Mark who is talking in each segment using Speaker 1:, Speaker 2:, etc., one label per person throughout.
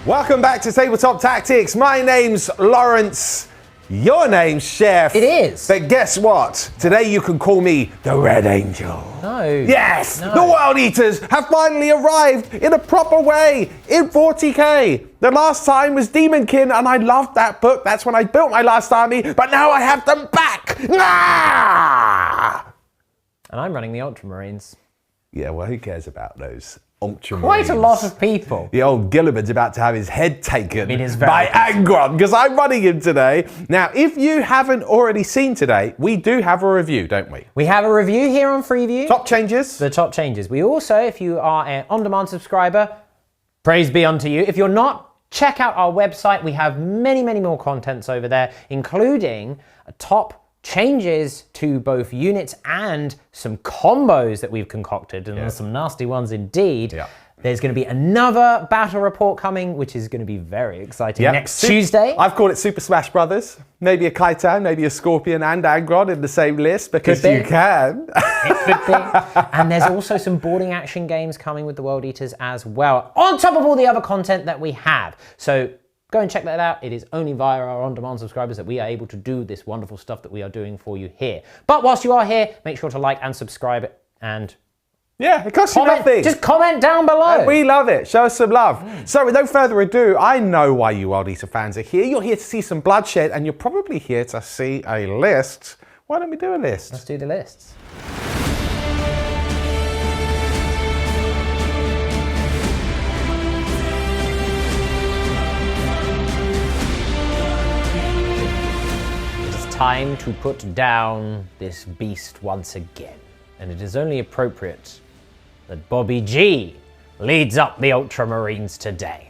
Speaker 1: Welcome back to Tabletop Tactics. My name's Lawrence. Your name's Chef.
Speaker 2: It is.
Speaker 1: But guess what? Today you can call me the Red Angel.
Speaker 2: No.
Speaker 1: Yes,
Speaker 2: no.
Speaker 1: the World Eaters have finally arrived in a proper way in 40k. The last time was Demonkin, and I loved that book. That's when I built my last army, but now I have them back. Ah!
Speaker 2: And I'm running the Ultramarines.
Speaker 1: Yeah, well, who cares about those Ultramarines?
Speaker 2: Quite a lot of people.
Speaker 1: The old Gilliman's about to have his head taken
Speaker 2: It is very
Speaker 1: by Angron, because I'm running him today. Now, if you haven't already seen today, we do have a review, don't we?
Speaker 2: We have a review here on Freeview.
Speaker 1: Top changes.
Speaker 2: The top changes. We also, if you are an on-demand subscriber, praise be unto you. If you're not, check out our website. We have many, many more contents over there, including a top changes to both units and some combos that we've concocted, and there's some nasty ones indeed. Yeah. There's going to be another battle report coming, which is going to be very exciting next Tuesday.
Speaker 1: I've called it Super Smash Brothers. Maybe a Kaitan, maybe a Scorpion and Angron in the same list, because you can.
Speaker 2: It could be. And there's also some boarding action games coming with the World Eaters as well, on top of all the other content that we have. So go and check that out. It is only via our on-demand subscribers that we are able to do this wonderful stuff that we are doing for you here. But whilst you are here, make sure to like and subscribe and
Speaker 1: it costs you nothing.
Speaker 2: Just comment down below.
Speaker 1: We love it. Show us some love. So with no further ado, I know why you World Eater fans are here. You're here to see some bloodshed, and you're probably here to see a list. Why don't we do a list?
Speaker 2: Let's do the lists. Time to put down this beast once again, and it is only appropriate that Bobby G leads up the Ultramarines today.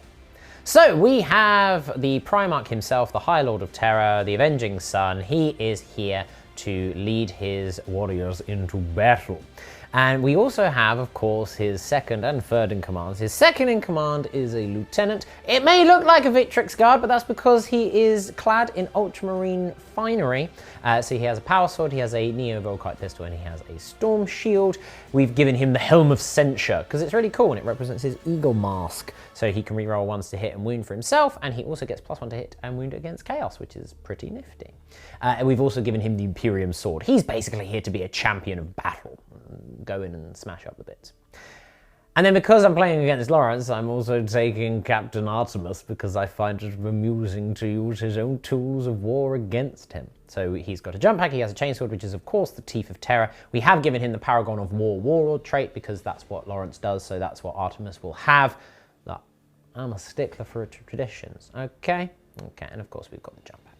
Speaker 2: So we have the Primarch himself, the High Lord of Terror, the Avenging Sun. He is here to lead his warriors into battle. And we also have, of course, his second and third in command. His second in command is a lieutenant. It may look like a Victrix guard, but that's because he is clad in Ultramarine finery. So he has a power sword, he has a Neo-Volkite pistol, and he has a storm shield. We've given him the Helm of Censure, because it's really cool, and it represents his eagle mask. So he can reroll ones to hit and wound for himself, and he also gets +1 to hit and wound against Chaos, which is pretty nifty. And we've also given him the Imperium sword. He's basically here to be a champion of battle. Go in and smash up the bits. And then because I'm playing against Lawrence, I'm also taking Captain Artemis because I find it amusing to use his own tools of war against him. So he's got a jump pack, he has a chainsword, which is of course the Teeth of Terror. We have given him the Paragon of War Warlord trait because that's what Lawrence does, so that's what Artemis will have. Look, I'm a stickler for traditions, okay? Okay, and of course we've got the jump pack.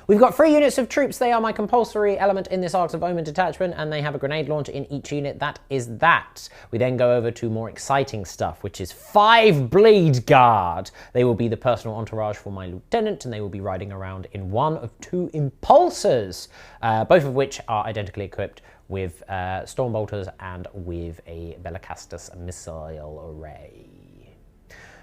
Speaker 2: We've got 3 units of troops. They are my compulsory element in this Arcs of Omen detachment, and they have a grenade launcher in each unit. That is that. We then go over to more exciting stuff, which is 5 Blade Guard. They will be the personal entourage for my lieutenant, and they will be riding around in one of 2 impulsors, both of which are identically equipped with storm bolters and with a Bellicastus missile array.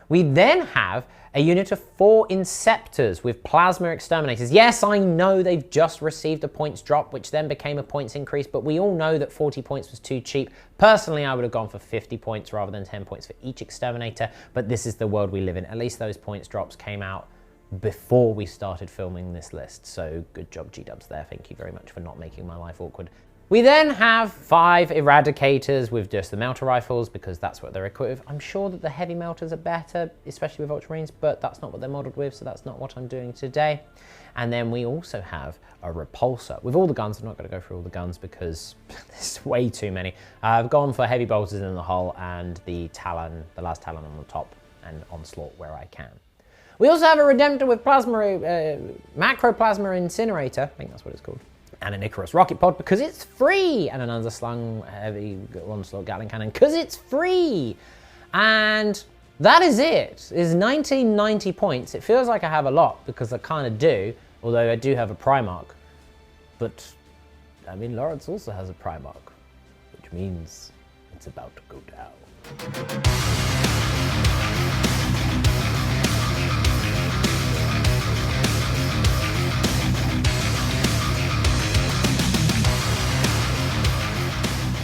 Speaker 2: We then have a unit of 4 Inceptors with Plasma Exterminators. Yes, I know they've just received a points drop, which then became a points increase, but we all know that 40 points was too cheap. Personally, I would have gone for 50 points rather than 10 points for each Exterminator, but this is the world we live in. At least those points drops came out before we started filming this list, so good job, G-Dubs there. Thank you very much for not making my life awkward. We then have 5 Eradicators with just the melter rifles because that's what they're equipped with. I'm sure that the heavy melters are better, especially with Ultramarines, but that's not what they're modeled with, so that's not what I'm doing today. And then we also have a repulsor with all the guns. I'm not going to go through all the guns because there's way too many. I've gone for heavy bolters in the hull and the Talon, the last Talon on the top, and Onslaught where I can. We also have a Redemptor with macro plasma incinerator, I think that's what it's called, and an Icarus rocket pod because it's free, and an underslung heavy onslaught Gatling cannon because it's free. And that is it. It's 1990 points. It feels like I have a lot because I kind of do, although I do have a Primarch. But I mean, Lawrence also has a Primarch, which means it's about to go down.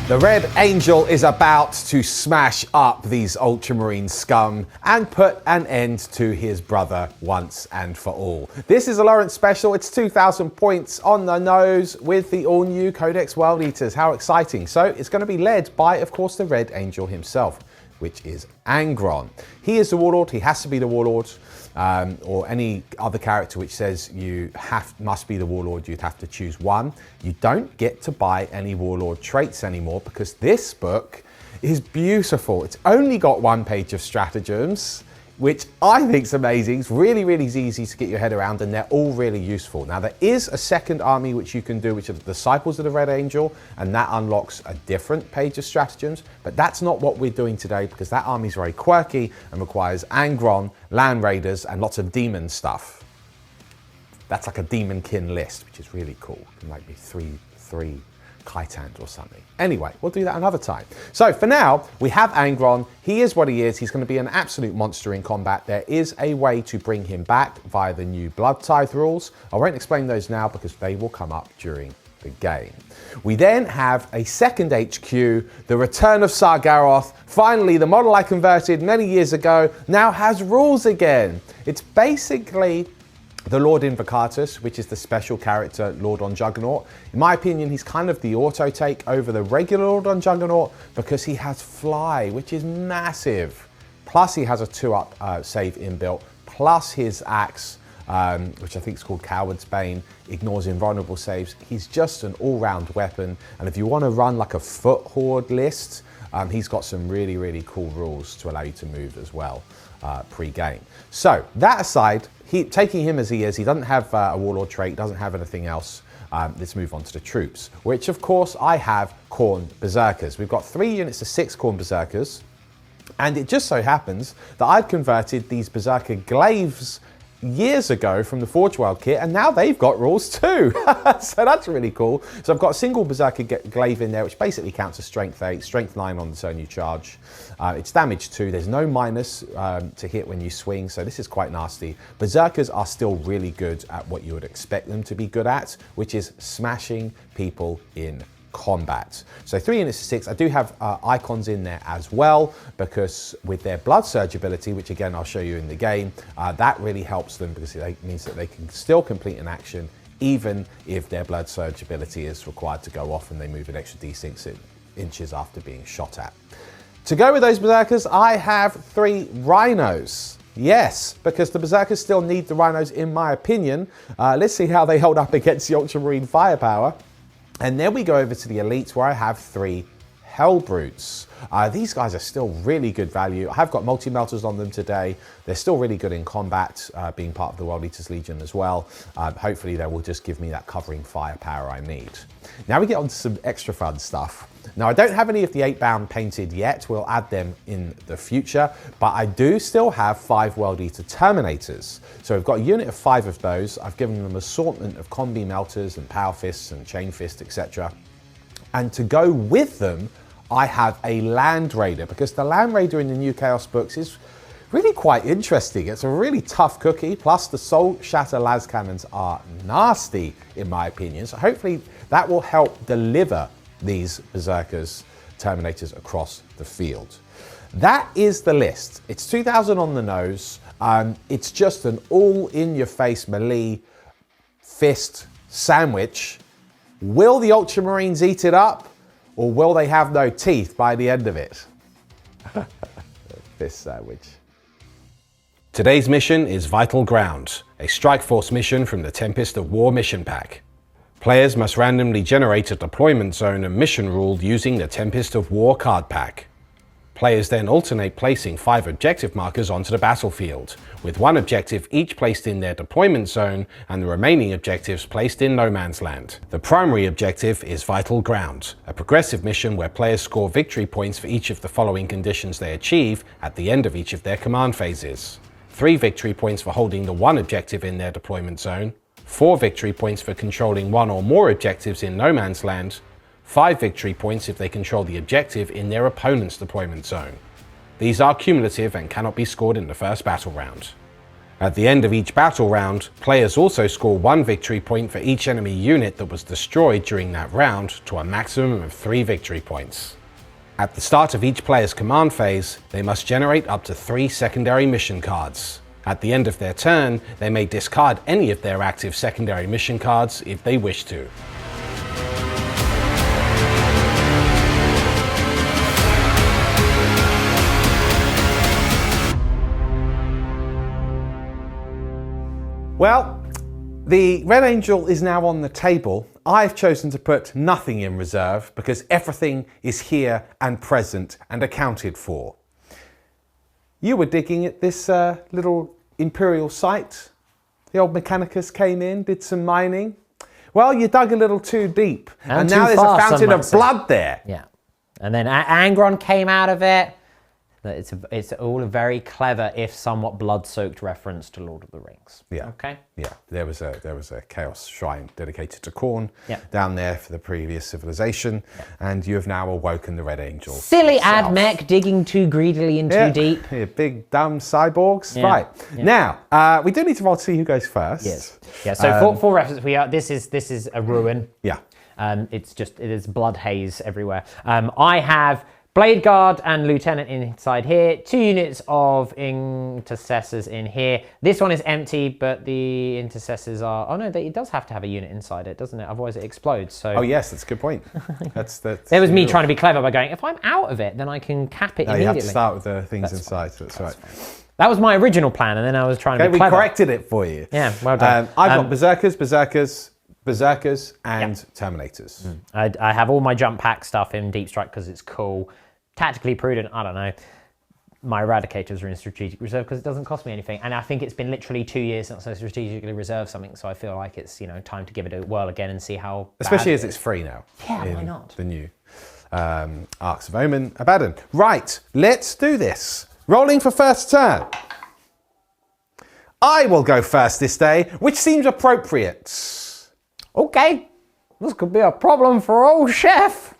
Speaker 1: The Red Angel is about to smash up these Ultramarine scum and put an end to his brother once and for all. This is a Lawrence special. It's 2,000 points on the nose with the all-new Codex World Eaters. How exciting. So it's going to be led by, of course, the Red Angel himself, which is Angron. He is the Warlord. He has to be the Warlord. Or any other character which says you must be the Warlord, you'd have to choose one. You don't get to buy any Warlord traits anymore because this book is beautiful. It's only got 1 page of stratagems, which I think is amazing. It's really, really easy to get your head around, and they're all really useful. Now, there is a second army which you can do, which are the Disciples of the Red Angel, and that unlocks a different page of stratagems, but that's not what we're doing today because that army is very quirky and requires Angron, Land Raiders, and lots of demon stuff. That's like a Demonkin list, which is really cool. It might be three Kitans or something. Anyway, we'll do that another time. So for now, we have Angron. He is what he is. He's going to be an absolute monster in combat. There is a way to bring him back via the new Blood Tithe rules. I won't explain those now because they will come up during the game. We then have a second HQ, the Return of Sargaroth. Finally, the model I converted many years ago now has rules again. It's basically the Lord Invocatus, which is the special character Lord on Juggernaut. In my opinion, he's kind of the auto take over the regular Lord on Juggernaut because he has Fly, which is massive. Plus he has a 2-up save inbuilt, plus his axe, which I think is called Coward's Bane, ignores invulnerable saves. He's just an all-round weapon. And if you want to run like a foot horde list, he's got some really, really cool rules to allow you to move as well pre-game. So that aside, taking him as he is, he doesn't have a Warlord trait, doesn't have anything else. Let's move on to the troops, which of course I have Khorne Berserkers. We've got 3 units of 6 Khorne Berserkers. And it just so happens that I'd converted these Berserker Glaives years ago from the Forge World kit, and now they've got rules too. So that's really cool. So I've got a single Berserker Glaive in there, which basically counts as Strength 8, Strength 9 on the turn you charge. It's damage 2. There's no minus to hit when you swing, so this is quite nasty. Berserkers are still really good at what you would expect them to be good at, which is smashing people in combat. So 3 units of 6. I do have icons in there as well because with their blood surge ability, which again I'll show you in the game, that really helps them because it means that they can still complete an action even if their blood surge ability is required to go off and they move an extra d6 inches after being shot at. To go with those Berserkers, I have 3 Rhinos. Yes, because the Berserkers still need the Rhinos in my opinion. Let's see how they hold up against the Ultramarine firepower. And then we go over to the Elites where I have 3 Hellbrutes. These guys are still really good value. I have got multi-melters on them today. They're still really good in combat, being part of the World Eaters Legion as well. Hopefully they will just give me that covering firepower I need. Now we get on to some extra fun stuff. Now I don't have any of the 8-bound painted yet. We'll add them in the future, but I do still have 5 World Eater Terminators. So we've got a unit of 5 of those. I've given them an assortment of combi melters and power fists and chain fist, etc. And to go with them, I have a Land Raider because the Land Raider in the New Chaos books is really quite interesting. It's a really tough cookie, plus the Soul Shatter las cannons are nasty in my opinion. So hopefully that will help deliver these Berserkers, Terminators across the field. That is the list. It's 2,000 on the nose. It's just an all-in-your-face melee fist sandwich. Will the Ultramarines eat it up, or will they have no teeth by the end of it? Fist sandwich. Today's mission is Vital Ground, a Strike Force mission from the Tempest of War mission pack. Players must randomly generate a deployment zone and mission rule using the Tempest of War card pack. Players then alternate placing 5 objective markers onto the battlefield, with 1 objective each placed in their deployment zone and the remaining objectives placed in no man's land. The primary objective is Vital Ground, a progressive mission where players score victory points for each of the following conditions they achieve at the end of each of their command phases. 3 victory points for holding the 1 objective in their deployment zone, 4 victory points for controlling 1 or more objectives in no man's land, 5 victory points if they control the objective in their opponent's deployment zone. These are cumulative and cannot be scored in the first battle round. At the end of each battle round, players also score 1 victory point for each enemy unit that was destroyed during that round to a maximum of 3 victory points. At the start of each player's command phase, they must generate up to 3 secondary mission cards. At the end of their turn, they may discard any of their active secondary mission cards if they wish to. Well, the Red Angel is now on the table. I've chosen to put nothing in reserve because everything is here and present and accounted for. You were digging at this little Imperial site. The old Mechanicus came in, did some mining. Well, you dug a little too deep. And now there's a fountain of blood there.
Speaker 2: Yeah. And then Angron came out of it. It's all a very clever, if somewhat blood-soaked reference to Lord of the Rings.
Speaker 1: Yeah.
Speaker 2: Okay.
Speaker 1: Yeah. There was a Chaos Shrine dedicated to Khorne down there for the previous civilization, and you have now awoken the Red Angel.
Speaker 2: Silly Admech digging too greedily and too deep.
Speaker 1: Yeah, big dumb cyborgs. Yeah. Right. Yeah. Now we do need to roll to see who goes first.
Speaker 2: Yes. Yeah. So for reference, this is a ruin.
Speaker 1: Yeah.
Speaker 2: It is blood haze everywhere. I have Blade Guard and Lieutenant inside here, 2 units of Intercessors in here. This one is empty, but the Intercessors are... Oh no, it does have to have a unit inside it, doesn't it? Otherwise it explodes, so...
Speaker 1: Oh yes, that's a good point.
Speaker 2: There was me trying to be clever by going, if I'm out of it, then I can cap it immediately.
Speaker 1: You have to start with the things inside, so that's right.
Speaker 2: Fine. That was my original plan, and then I was trying to be clever.
Speaker 1: We corrected it for you.
Speaker 2: Yeah, well done.
Speaker 1: I've got Berserkers, and Terminators.
Speaker 2: I have all my jump pack stuff in Deep Strike because it's cool. Tactically prudent, I don't know. My Eradicators are in strategic reserve because it doesn't cost me anything. And I think it's been literally 2 years since I strategically reserved something, so I feel like it's, time to give it a whirl again and see how...
Speaker 1: Especially as it's free now.
Speaker 2: Yeah, why not?
Speaker 1: The new Arcs of Omen, Abaddon. Right, let's do this. Rolling for first turn. I will go first this day, which seems appropriate.
Speaker 2: Okay, this could be a problem for old Chef.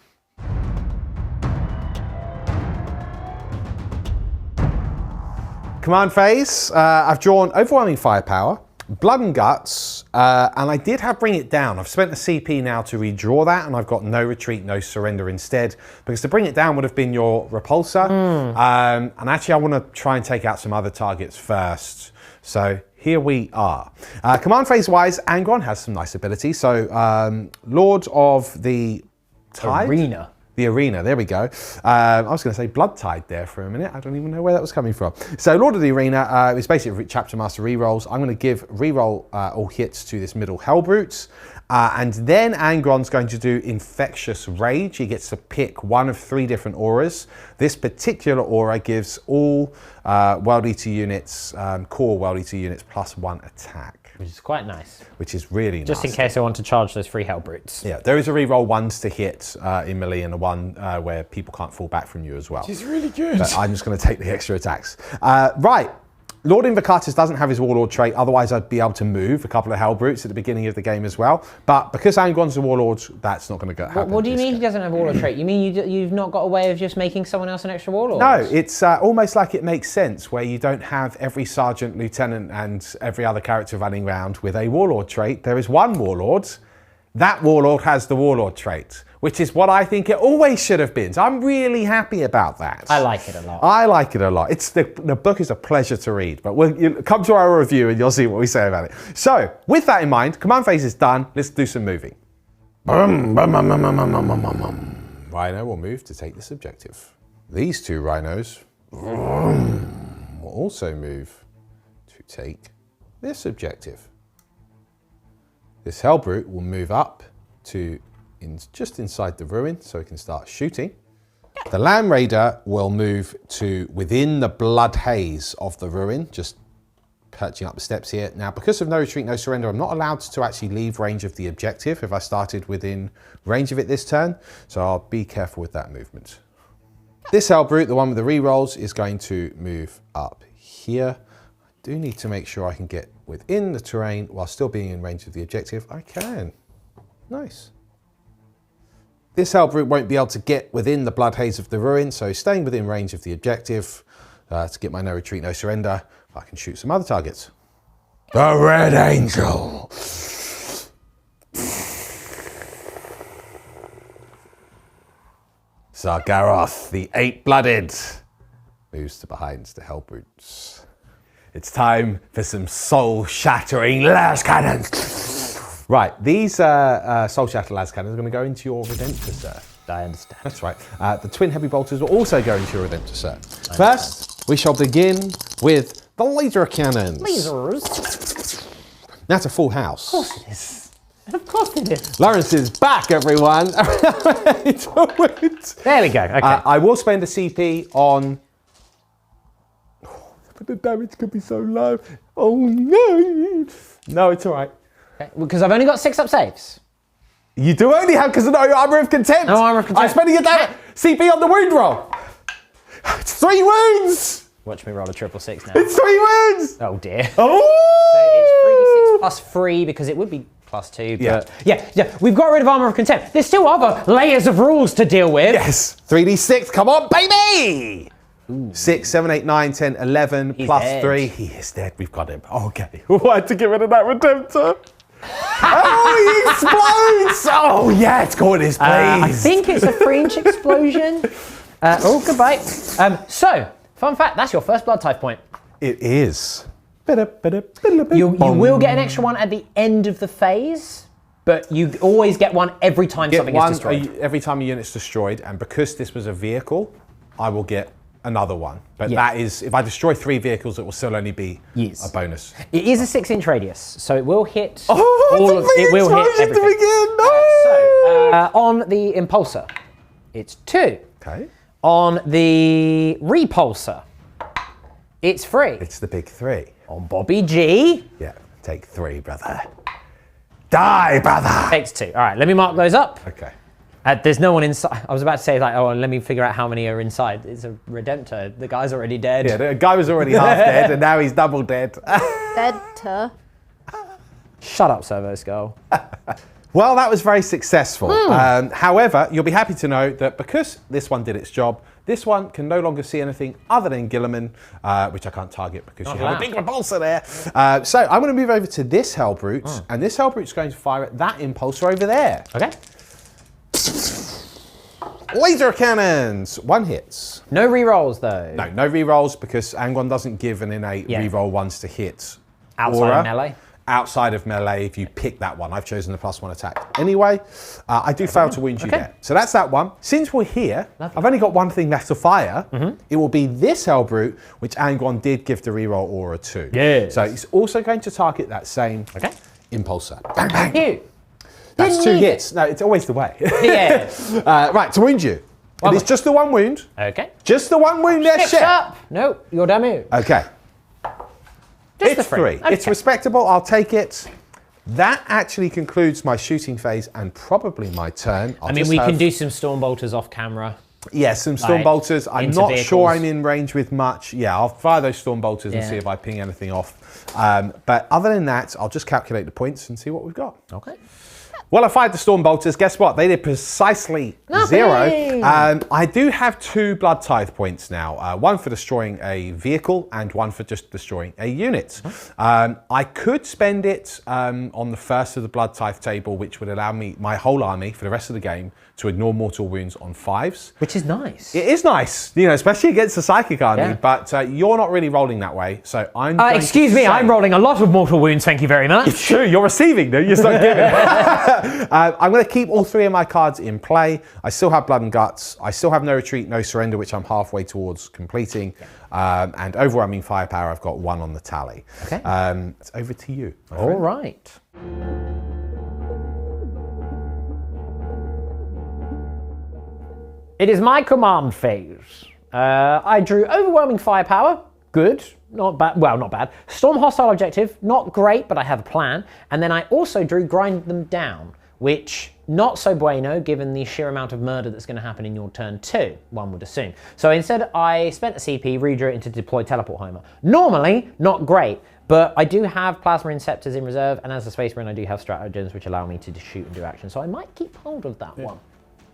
Speaker 1: Command phase, I've drawn Overwhelming Firepower, Blood and Guts, and I did have Bring It Down. I've spent the CP now to redraw that, and I've got No Retreat, No Surrender instead, because to Bring It Down would have been your Repulsor, and actually I want to try and take out some other targets first. So here we are. Command phase-wise, Angron has some nice abilities. So Lord of the Tide?
Speaker 2: Arena.
Speaker 1: The Arena, there we go. I was going to say Blood Tide there for a minute. I don't even know where that was coming from. So Lord of the Arena is basically Chapter Master rerolls. I'm going to give reroll all hits to this middle Hellbrute. And then Angron's going to do Infectious Rage. He gets to pick one of 3 different auras. This particular aura gives all World Eater units, core World Eater units, +1 attack.
Speaker 2: Which is quite nice.
Speaker 1: Which is really nice.
Speaker 2: Just in case I want to charge those 3 Hellbrutes.
Speaker 1: Yeah, there is a reroll 1s to hit in melee and a 1 where people can't fall back from you as well.
Speaker 3: Which is really good.
Speaker 1: But I'm just going to take the extra attacks. Right. Lord Invocatus doesn't have his Warlord trait, otherwise I'd be able to move a couple of Hellbrutes at the beginning of the game as well. But because Angron's a Warlord, that's not going to happen.
Speaker 2: What do you mean he doesn't have a Warlord trait? You mean you've not got a way of just making someone else an extra Warlord?
Speaker 1: No, it's almost like it makes sense where you don't have every Sergeant, Lieutenant and every other character running around with a Warlord trait. There is one Warlord. That Warlord has the Warlord trait, which is what I think it always should have been. So I'm really happy about that.
Speaker 2: I like it a lot.
Speaker 1: I like it a lot. The book is a pleasure to read, but you'll come to our review and you'll see what we say about it. So with that in mind, command phase is done. Let's do some moving. Rhino will move to take this objective. These 2 rhinos will also move to take this objective. This Hellbrute will move up to just inside the ruin so he can start shooting. The Land Raider will move to within the blood haze of the ruin, just perching up the steps here. Now, because of No Retreat, No Surrender, I'm not allowed to actually leave range of the objective if I started within range of it this turn, so I'll be careful with that movement. This Hellbrute, the one with the rerolls, is going to move up here. I do need to make sure I can get within the terrain while still being in range of the objective. I can. Nice. This Hellbrute won't be able to get within the blood haze of the ruin, so staying within range of the objective to get my No Retreat, No Surrender, I can shoot some other targets. The Red Angel. Sargaroth, the Eight-Blooded, moves to behind the Hellbrutes. It's time for some soul-shattering las cannons. Right, these soul-shattering las cannons are going to go into your Redemptor, sir.
Speaker 2: I understand.
Speaker 1: That's right. The twin heavy bolters will also go into your Redemptor, sir. First, we shall begin with the laser cannons.
Speaker 2: Lasers.
Speaker 1: That's a full house.
Speaker 2: Of course it is. Of course it is.
Speaker 1: Lawrence is back, everyone. There
Speaker 2: we go. Okay.
Speaker 1: I will spend a CP on. But the damage could be so low. Oh no! No, it's all right.
Speaker 2: Okay. Because I've only got 6 up saves.
Speaker 1: You do only have because of no armor of contempt.
Speaker 2: No armor of contempt.
Speaker 1: I'm spending your damage. CP on the wound roll. It's 3 wounds.
Speaker 2: Watch me roll a 666 now.
Speaker 1: It's 3 wounds.
Speaker 2: Oh dear.
Speaker 1: Oh.
Speaker 2: So it's 3d6 plus 3 because it would be plus 2. But yeah. We've got rid of armor of contempt. There's still other layers of rules to deal with.
Speaker 1: Yes. 3d6. Come on, baby. Ooh. 6, 7, 8, 9, 10, 11
Speaker 2: He's
Speaker 1: plus
Speaker 2: dead.
Speaker 1: 3. He is dead. We've got him. Okay. Why to get rid of that Redemptor? Oh, he explodes! Oh, yeah, it's gorgeous, please.
Speaker 2: I think it's a 3-inch explosion. Goodbye. So, fun fact, that's your first blood type point.
Speaker 1: It is.
Speaker 2: You will get an extra one at the end of the phase, but you always get one every time something is destroyed.
Speaker 1: Every time a unit's destroyed, and because this was a vehicle, I will get another one. But that is, if I destroy 3 vehicles, it will still only be a bonus.
Speaker 2: It is a 6-inch radius, so it will hit
Speaker 1: it will hit everything.
Speaker 2: On the impulsor, it's 2.
Speaker 1: Okay.
Speaker 2: On the repulsor, it's 3.
Speaker 1: It's the big 3.
Speaker 2: On Bobby G,
Speaker 1: yeah, take 3, brother. Die, brother.
Speaker 2: Takes 2. All right, let me mark those up.
Speaker 1: Okay.
Speaker 2: There's no one inside. I was about to say, like, oh, let me figure out how many are inside. It's a Redemptor. The guy's already dead.
Speaker 1: Yeah, the guy was already half dead, and now he's double dead.
Speaker 3: Dead.
Speaker 2: Shut up, Servo Skull.
Speaker 1: Well, that was very successful. However, you'll be happy to know that because this one did its job, this one can no longer see anything other than Gilliman, which I can't target because you have a big repulsor there. So I'm going to move over to this Hellbrute, and this Hellbrute's going to fire at that impulsor over there.
Speaker 2: Okay.
Speaker 1: Laser cannons! 1 hits.
Speaker 2: No rerolls though.
Speaker 1: No rerolls because Angron doesn't give an innate reroll ones to hit.
Speaker 2: Outside of melee?
Speaker 1: Outside of melee, if you pick that one. I've chosen the +1 attack. Anyway, I do fail to wound you there. So that's that one. Since we're here, I've only got one thing left to fire. It will be this Hellbrute, which Angron did give the reroll aura to.
Speaker 2: Yes.
Speaker 1: So he's also going to target that same impulsor. Bang, bang.
Speaker 2: You.
Speaker 1: That's 2 hits. No, it's always the way.
Speaker 2: Yeah.
Speaker 1: Right, to wound you. It is just the 1 wound.
Speaker 2: Okay.
Speaker 1: Just the 1 wound there, chef.
Speaker 2: Up. No, you're damage.
Speaker 1: Okay.
Speaker 2: Just
Speaker 1: it's 3.
Speaker 2: Okay.
Speaker 1: It's respectable. I'll take it. That actually concludes my shooting phase and probably my turn.
Speaker 2: I mean, we can do some storm bolters off camera.
Speaker 1: Yeah, some storm bolters. I'm
Speaker 2: into
Speaker 1: not
Speaker 2: vehicles.
Speaker 1: sure I'm in range with much. Yeah, I'll fire those storm bolters and see if I ping anything off. But other than that, I'll just calculate the points and see what we've got.
Speaker 2: Okay.
Speaker 1: Well, I fired the storm bolters. Guess what? They did precisely 0. I do have 2 blood tithe points now. 1 for destroying a vehicle and 1 for just destroying a unit. I could spend it on the first of the blood tithe table, which would allow me, my whole army for the rest of the game, to ignore mortal wounds on 5s.
Speaker 2: Which is nice.
Speaker 1: It is nice, you know, especially against the psychic army, but you're not really rolling that way. So I'm
Speaker 2: excuse me, I'm rolling a lot of mortal wounds, thank you very much.
Speaker 1: It's true, you're receiving, no, you're not giving. I'm going to keep all 3 of my cards in play. I still have Blood and Guts. I still have No Retreat, No Surrender, which I'm halfway towards completing. And overwhelming firepower, I've got 1 on the tally.
Speaker 2: Okay.
Speaker 1: It's over to you.
Speaker 2: All right. It is my command phase. I drew overwhelming firepower. Good. Not bad. Well, not bad. Storm hostile objective. Not great, but I have a plan. And then I also drew grind them down, which not so bueno given the sheer amount of murder that's going to happen in your turn 2, one would assume. So instead, I spent a CP, redrew it into deploy teleport homer. Normally, not great, but I do have plasma inceptors in reserve, and as a space marine, I do have stratagems which allow me to shoot and do action. So I might keep hold of that one.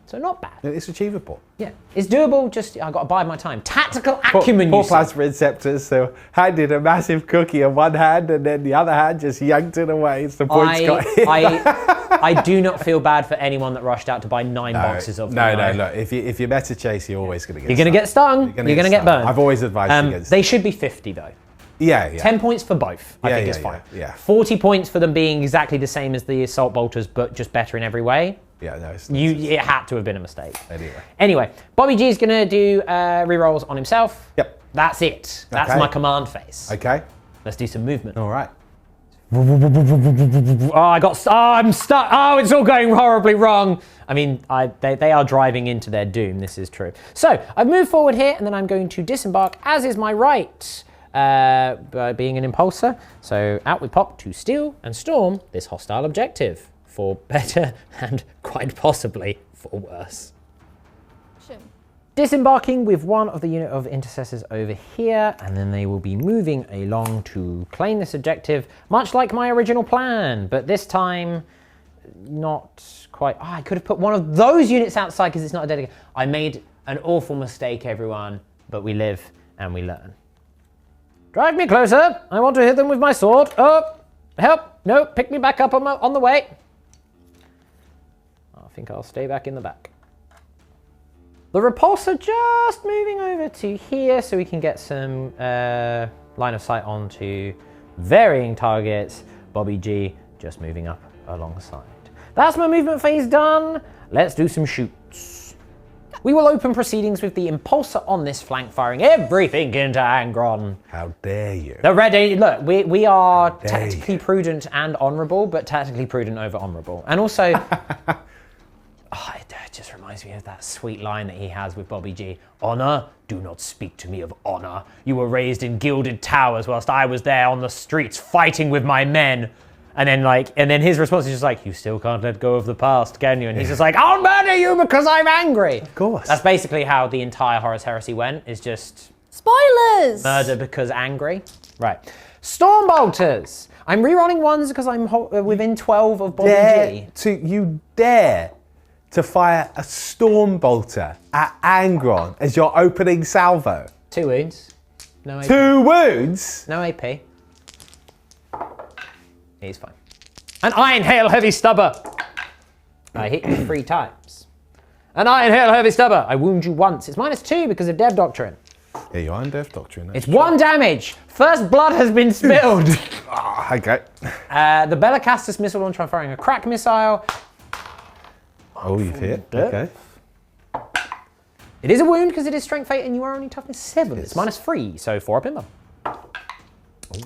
Speaker 2: So not bad.
Speaker 1: It's achievable.
Speaker 2: Yeah, it's doable, just I've got to bide my time. Tactical acumen,
Speaker 1: Poor
Speaker 2: you
Speaker 1: plasma inceptors, so handed a massive cookie in one hand and then the other hand just yanked it away. It's the points got hit.
Speaker 2: I do not feel bad for anyone that rushed out to buy 9 boxes of them.
Speaker 1: No, look, if you meta chase, you're always going to get
Speaker 2: You're going to get stung. You're going to get burned.
Speaker 1: I've always advised against
Speaker 2: They should be 50 though.
Speaker 1: Yeah.
Speaker 2: 10 points for both, I think is fine.
Speaker 1: Yeah.
Speaker 2: 40 points for them being exactly the same as the assault bolters, but just better in every way.
Speaker 1: Yeah, no.
Speaker 2: It had to have been a mistake.
Speaker 1: Anyway,
Speaker 2: Bobby G is going to do rerolls on himself.
Speaker 1: Yep.
Speaker 2: That's it. That's my command phase.
Speaker 1: Okay.
Speaker 2: Let's do some movement.
Speaker 1: All right.
Speaker 2: I'm stuck. Oh, it's all going horribly wrong. I mean, they are driving into their doom. This is true. So I've moved forward here, and then I'm going to disembark, as is my right, by being an impulsor. So out we pop to steal and storm this hostile objective, for better and quite possibly for worse. Disembarking with one of the unit of intercessors over here, and then they will be moving along to claim this objective, much like my original plan, but this time not quite. Oh, I could have put one of those units outside because it's not a dedicated. I made an awful mistake, everyone, but we live and we learn. Drive me closer. I want to hit them with my sword. Oh, help. No, pick me back up on the way. I think I'll stay back in the back. The repulsor just moving over to here so we can get some line of sight onto varying targets. Bobby G just moving up alongside. That's my movement phase done. Let's do some shoots. We will open proceedings with the impulsor on this flank, firing everything into Angron.
Speaker 1: How dare you?
Speaker 2: The red, look, we are tactically prudent and honourable, but tactically prudent over honourable. And also, it just reminds me of that sweet line that he has with Bobby G. Honour? Do not speak to me of honour. You were raised in gilded towers whilst I was there on the streets fighting with my men. And then his response is just like, you still can't let go of the past, can you? And he's just like, I'll murder you because I'm angry. Of
Speaker 1: course.
Speaker 2: That's basically how the entire Horus Heresy went, is just...
Speaker 3: Spoilers!
Speaker 2: Murder because angry. Right. Stormbolters. I'm rerolling ones because I'm within 12 of Bobby G.
Speaker 1: You dare to fire a Stormbolter at Angron as your opening salvo?
Speaker 2: 2 wounds. No AP.
Speaker 1: 2 wounds?
Speaker 2: No AP. He's fine. An Iron Hail Heavy Stubber. I hit you 3 times. An Iron Hail Heavy Stubber. I wound you once. It's -2 because of Dev Doctrine.
Speaker 1: Yeah, you are in Dev Doctrine.
Speaker 2: It's 1 damage. First blood has been spilled.
Speaker 1: Okay.
Speaker 2: The Bellicastus missile launcher, I'm firing a crack missile.
Speaker 1: Oh, you've hit. Okay.
Speaker 2: It is a wound because it is strength 8 and you are only toughness 7. It's -3, so 4 up in them.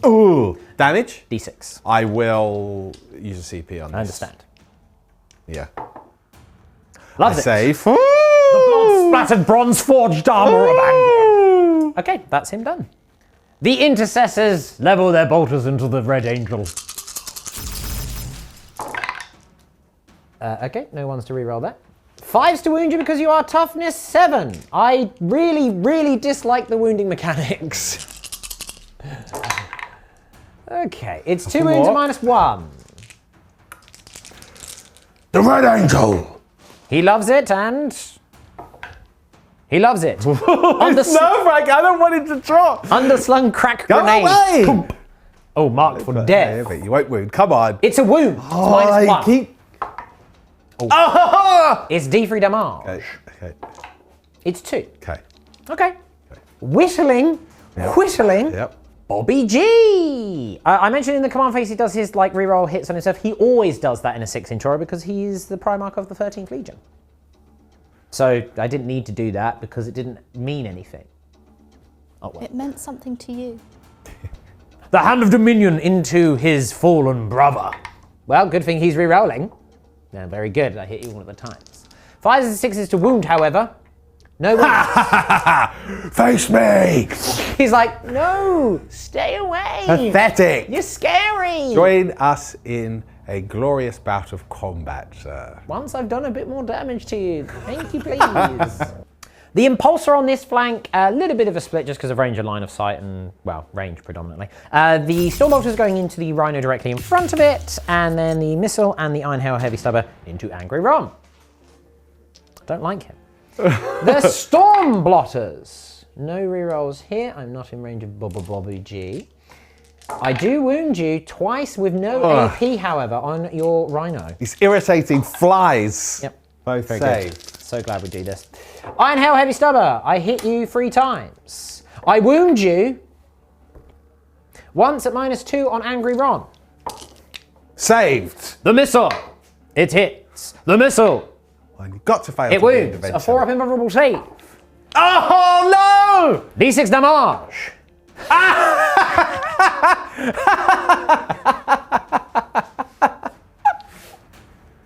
Speaker 1: Ooh. Damage?
Speaker 2: D6.
Speaker 1: I will use a CP on this.
Speaker 2: I understand.
Speaker 1: Yeah.
Speaker 2: Loves it.
Speaker 1: Safe.
Speaker 2: The blood-splattered bronze-forged armor of Angron. Okay, that's him done. The intercessors level their bolters into the Red Angel. Okay, no ones to reroll that. 5s to wound you because you are toughness 7. I really, really dislike the wounding mechanics. Okay, it's 2 wounds and -1.
Speaker 1: The Red Angel.
Speaker 2: He loves it and... He loves it.
Speaker 1: It's nerve-wracking. I don't want it to drop.
Speaker 2: Underslung crack
Speaker 1: Go
Speaker 2: grenade.
Speaker 1: away.
Speaker 2: Pump. Oh, marked for death.
Speaker 1: Yeah, you won't wound. Come on.
Speaker 2: It's a wound. It's -1.
Speaker 1: Oh.
Speaker 2: It's D3 damage.
Speaker 1: Okay.
Speaker 2: It's 2.
Speaker 1: Okay.
Speaker 2: Whistling.
Speaker 1: Yep.
Speaker 2: Bobby G. I mentioned in the command phase he does his reroll hits on himself. He always does that in a 6-inch aura because he's the Primarch of the 13th Legion. So I didn't need to do that because it didn't mean anything. Oh well.
Speaker 3: It meant something to you.
Speaker 2: The Hand of Dominion into his fallen brother. Well, good thing he's rerolling. Yeah, very good. I hit you all of the times. 5s and 6s to wound, however. No wounds.
Speaker 1: Face me.
Speaker 2: He's like, no, stay away.
Speaker 1: Pathetic.
Speaker 2: You're scary.
Speaker 1: Join us in a glorious bout of combat, sir.
Speaker 2: Once I've done a bit more damage to you. Thank you, please. The impulsor on this flank, a little bit of a split just because of range and line of sight and, well, range predominantly. The Stormbolter is going into the Rhino directly in front of it, and then the missile and the Iron Hail Heavy Stubber into Angry Rom. Don't like him. The Storm Blotters. No rerolls here. I'm not in range of Bobby G. I do wound you twice with no AP, however, on your Rhino.
Speaker 1: These irritating flies.
Speaker 2: Yep.
Speaker 1: Both
Speaker 2: Very
Speaker 1: saved.
Speaker 2: good. So glad we do this. Iron Hail Heavy Stubber. I hit you 3 times. I wound you once at -2 on Angry Ron.
Speaker 1: Saved.
Speaker 2: The missile. It hits. The missile.
Speaker 1: Well, you've got to fail.
Speaker 2: It wounds. A 4-up invulnerable save.
Speaker 1: Oh no!
Speaker 2: D6 damage.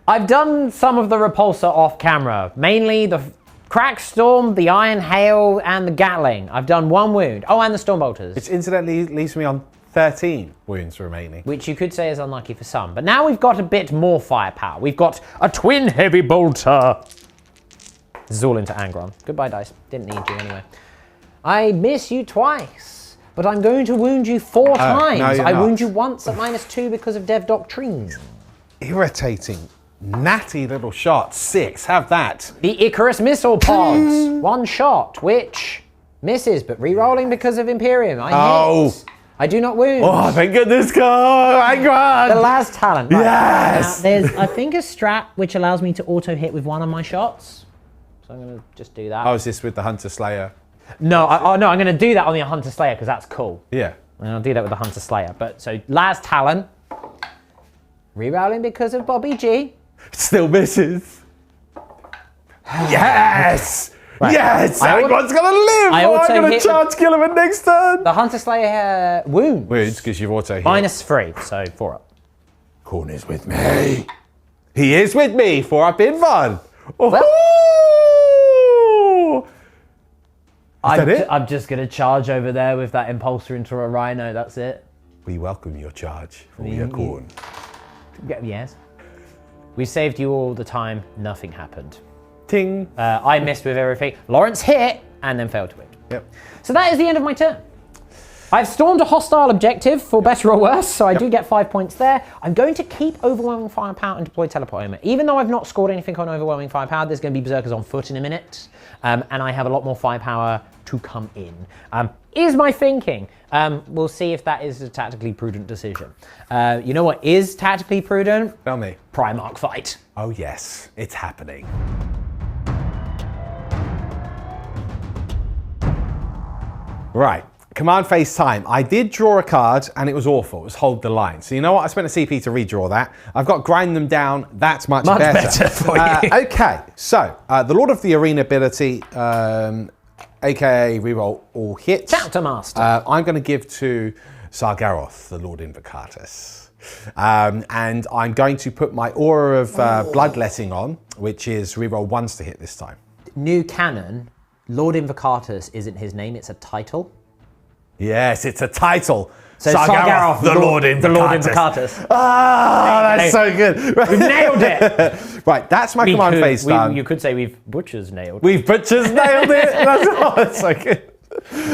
Speaker 2: I've done some of the repulsor off camera, mainly the Crack Storm, the Iron Hail, and the Gatling. I've done 1 wound. Oh, and the Storm Bolters.
Speaker 1: Which incidentally leaves me on 13 wounds remaining.
Speaker 2: Which you could say is unlucky for some. But now we've got a bit more firepower. We've got a twin heavy bolter. This is all into Angron. Goodbye, dice. Didn't need you anyway. I miss you twice, but I'm going to wound you 4 times.
Speaker 1: No,
Speaker 2: I wound you once at -2 because of Dev Doctrine.
Speaker 1: Irritating, natty little shot. 6, have that.
Speaker 2: The Icarus Missile Pods. 1 shot, which misses, but re-rolling because of Imperium. I hit. I do not wound.
Speaker 1: Oh, thank goodness, God. My God.
Speaker 2: The last talent. Right.
Speaker 1: Yes.
Speaker 3: Now, there's, I think, a strat which allows me to auto-hit with one of my shots.
Speaker 2: So I'm going to just do that.
Speaker 1: Oh, is this with the Hunter Slayer?
Speaker 2: No, no, I'm going to do that on the Hunter Slayer because that's cool.
Speaker 1: Yeah.
Speaker 2: And I'll do that with the Hunter Slayer. But so last talent, rerolling because of Bobby G.
Speaker 1: Still misses. Yes!
Speaker 2: Right.
Speaker 1: Yes! Everyone's gonna live!
Speaker 2: I
Speaker 1: I'm
Speaker 2: also
Speaker 1: gonna
Speaker 2: hit
Speaker 1: charge kill him at next turn!
Speaker 2: The Hunter Slayer wounds.
Speaker 1: Wounds, because you've auto hit.
Speaker 2: -3, so 4 up.
Speaker 1: Corn is with me. He is with me. 4 up in fun. Oh. Is that it?
Speaker 2: I'm just going to charge over there with that impulsor into a Rhino, that's it.
Speaker 1: We welcome your charge for your corn.
Speaker 2: Yes. We saved you all the time, nothing happened.
Speaker 1: Ting.
Speaker 2: I missed with everything. Lawrence hit and then failed to wound.
Speaker 1: Yep.
Speaker 2: So that is the end of my turn. I've stormed a hostile objective, for better or worse, so I do get 5 points there. I'm going to keep overwhelming firepower and deploy teleport armor. Even though I've not scored anything on overwhelming firepower, there's going to be berserkers on foot in a minute, and I have a lot more firepower to come in. Is my thinking. We'll see if that is a tactically prudent decision. You know what is tactically prudent?
Speaker 1: Tell me.
Speaker 2: Primarch fight.
Speaker 1: Oh yes, it's happening. Right. Command phase time. I did draw a card and it was awful. It was hold the line. So you know what? I spent a CP to redraw that. I've got grind them down. That's much better
Speaker 2: for you.
Speaker 1: Okay. So the Lord of the Arena ability, aka reroll all hits.
Speaker 2: Chapter Master.
Speaker 1: I'm going to give to Sargaroth, the Lord Invocatus. And I'm going to put my Aura of Bloodletting on, which is reroll 1s to hit this time.
Speaker 2: New canon, Lord Invocatus isn't his name, it's a title.
Speaker 1: Yes, it's a title.
Speaker 2: So Sargaroth,
Speaker 1: the Lord Invocatus.
Speaker 2: The Lord Invocatus.
Speaker 1: Ah, that's so good.
Speaker 2: We've nailed it.
Speaker 1: Right, that's my command phase done.
Speaker 2: You could say we've butchers nailed.
Speaker 1: We've butchers nailed it. That's so good.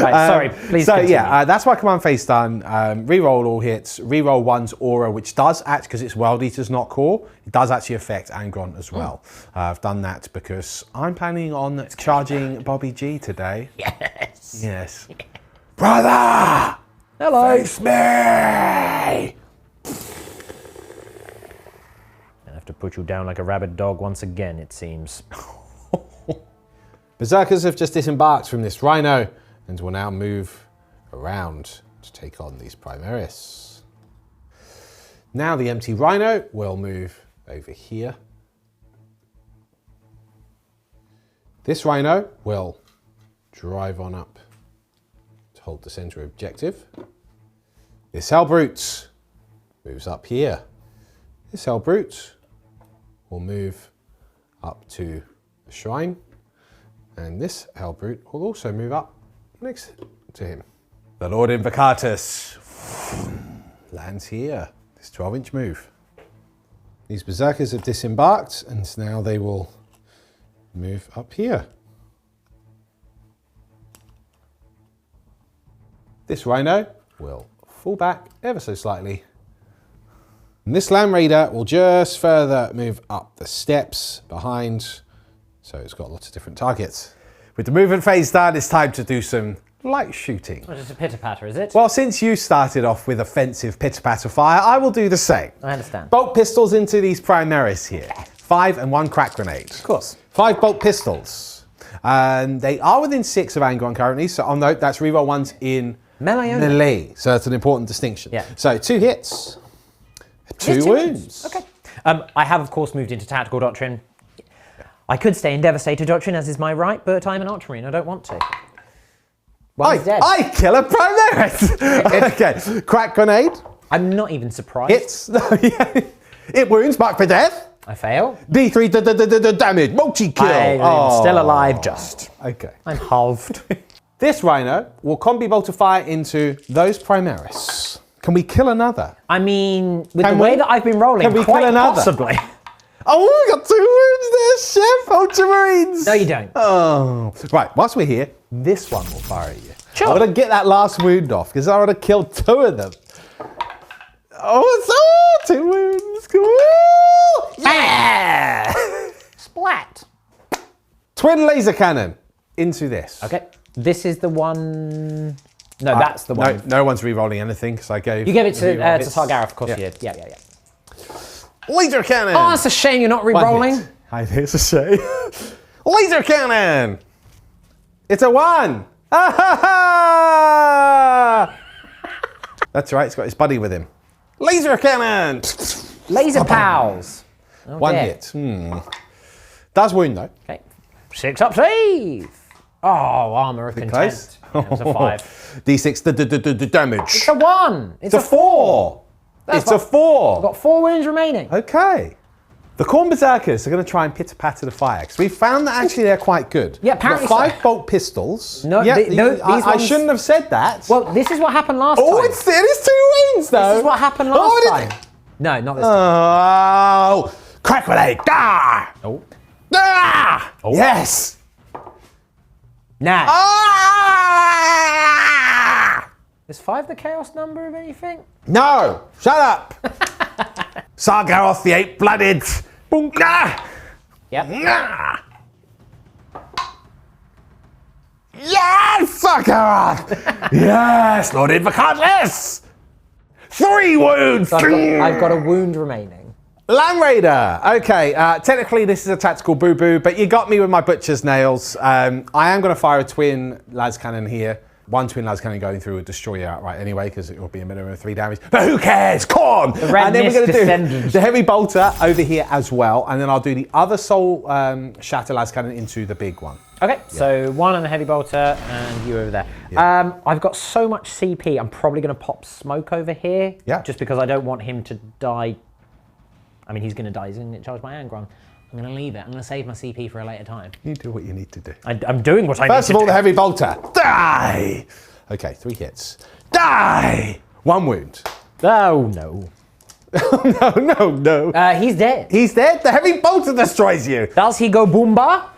Speaker 2: Right, sorry, please
Speaker 1: So
Speaker 2: continue.
Speaker 1: yeah, that's my command phase done. Reroll all hits. Reroll 1's aura, which does act, because it's World Eater's not core, it does actually affect Angron as well. I've done that because I'm planning on charging Bobby G today.
Speaker 2: Yes.
Speaker 1: Yes. Brother!
Speaker 2: Hello.
Speaker 1: Face me!
Speaker 2: I have to put you down like a rabid dog once again, it seems.
Speaker 1: Berserkers have just disembarked from this Rhino and will now move around to take on these Primaris. Now the empty Rhino will move over here. This Rhino will drive on up to hold the center objective. This Hellbrute moves up here. This Hellbrute will move up to the shrine. And this Hellbrute will also move up next to him. The Lord Invocatus lands here. This 12-inch move. These Berserkers have disembarked and now they will move up here. This Rhino will fall back ever so slightly. And this Land Raider will just further move up the steps behind So it's got lots of different targets. With the movement phase done, it's time to do some light shooting.
Speaker 2: Oh, just a pitter-patter, is it?
Speaker 1: Well, since you started off with offensive pitter-patter fire, I will do the same.
Speaker 2: I understand.
Speaker 1: Bolt pistols into these primaries here. 5 and 1 crack grenade.
Speaker 2: Of course.
Speaker 1: 5 bolt pistols. And they are within 6 of Angron currently, so I'll note that's reroll ones in melee. So that's an important distinction.
Speaker 2: Yeah.
Speaker 1: So 2 hits, 2 wounds.
Speaker 2: Okay. I have, of course, moved into Tactical Doctrine. I could stay in Devastator Doctrine, as is my right, but I'm an Ultramarine. I don't want to. One's dead.
Speaker 1: I kill a Primaris! Okay, crack grenade.
Speaker 2: I'm not even surprised.
Speaker 1: Hits. It wounds, mark for death.
Speaker 2: I fail.
Speaker 1: D3 damage, multi-kill.
Speaker 2: I'm still alive, just.
Speaker 1: Okay.
Speaker 2: I'm halved.
Speaker 1: This Rhino will combi bolter fire into those Primaris. Can we kill another?
Speaker 2: I mean, with the way that I've been rolling,
Speaker 1: Can we
Speaker 2: quite
Speaker 1: kill another?
Speaker 2: possibly.
Speaker 1: Oh, we got 2 wounds there, Chef. Ultramarines.
Speaker 2: No, you don't.
Speaker 1: Oh. Right, whilst we're here, this one will fire at you.
Speaker 2: Sure.
Speaker 1: I want to get that last wound off because I want to kill 2 of them. Oh, it's 2 wounds. Cool.
Speaker 2: Yeah! Splat.
Speaker 1: Twin laser cannon into this.
Speaker 2: Okay. This is the one. No, that's the one.
Speaker 1: No one's re-rolling anything because I gave.
Speaker 2: You gave it to Targareth, of course you did. Yeah.
Speaker 1: Laser cannon.
Speaker 2: Oh, that's a shame you're not re-rolling.
Speaker 1: I think it's a shame. Laser cannon. It's a 1. That's right. It's got his buddy with him. Laser cannon.
Speaker 2: Laser pals. Oh,
Speaker 1: 1
Speaker 2: dear.
Speaker 1: hit. Does wound though.
Speaker 2: Okay. 6 up save. Oh, armor of content. It was a 5.
Speaker 1: D6 damage.
Speaker 2: It's a 1. It's
Speaker 1: It's a 4. It's a 4.
Speaker 2: I've got 4 wounds remaining.
Speaker 1: Okay. The Khorne Berserkers are going to try and pitter-patter the fire because we found that actually they're quite good.
Speaker 2: Yeah, apparently
Speaker 1: We've got 5
Speaker 2: so.
Speaker 1: bolt pistols.
Speaker 2: No,
Speaker 1: yeah,
Speaker 2: these
Speaker 1: I
Speaker 2: ones-
Speaker 1: shouldn't have said that.
Speaker 2: Well, this is what happened last time.
Speaker 1: it is 2 wounds though.
Speaker 2: This is what happened last time. No, not this time.
Speaker 1: Oh, crack grenade. Ah!
Speaker 2: Oh.
Speaker 1: Ah!
Speaker 2: Oh.
Speaker 1: Yes.
Speaker 2: Nah.
Speaker 1: Ah!
Speaker 2: Is 5 the chaos number of anything?
Speaker 1: No, shut up. Sargaroth the 8-blooded. Ah!
Speaker 2: Yep.
Speaker 1: Ah! Yes, Sargaroth. Yes, Lord Invocatus. 3 wounds.
Speaker 2: So I've got a wound remaining.
Speaker 1: Land Raider. Okay, technically this is a tactical boo-boo, but you got me with my butcher's nails. I am going to fire a twin las cannon here. 1 twin las cannon going through would destroy you outright anyway, because it will be a minimum of 3 damage. But who cares? Khorne! And then we're going to do the heavy bolter over here as well, and then I'll do the other soul shatter las cannon into the big one.
Speaker 2: Okay, so 1 on the heavy bolter and you over there. Yeah. I've got so much CP, I'm probably going to pop smoke over here.
Speaker 1: Yeah.
Speaker 2: Just because I don't want him to die. I mean, he's going to die. He's going to get charged by Angron. I'm going to leave it. I'm going to save my CP for a later time.
Speaker 1: You do what you need to do.
Speaker 2: I'm doing what I need to do.
Speaker 1: First of all, the heavy bolter. Die! Okay, 3 hits. Die! 1 wound.
Speaker 2: Oh, no.
Speaker 1: No.
Speaker 2: He's dead.
Speaker 1: He's dead? The heavy bolter destroys you.
Speaker 2: Does he go Boomba?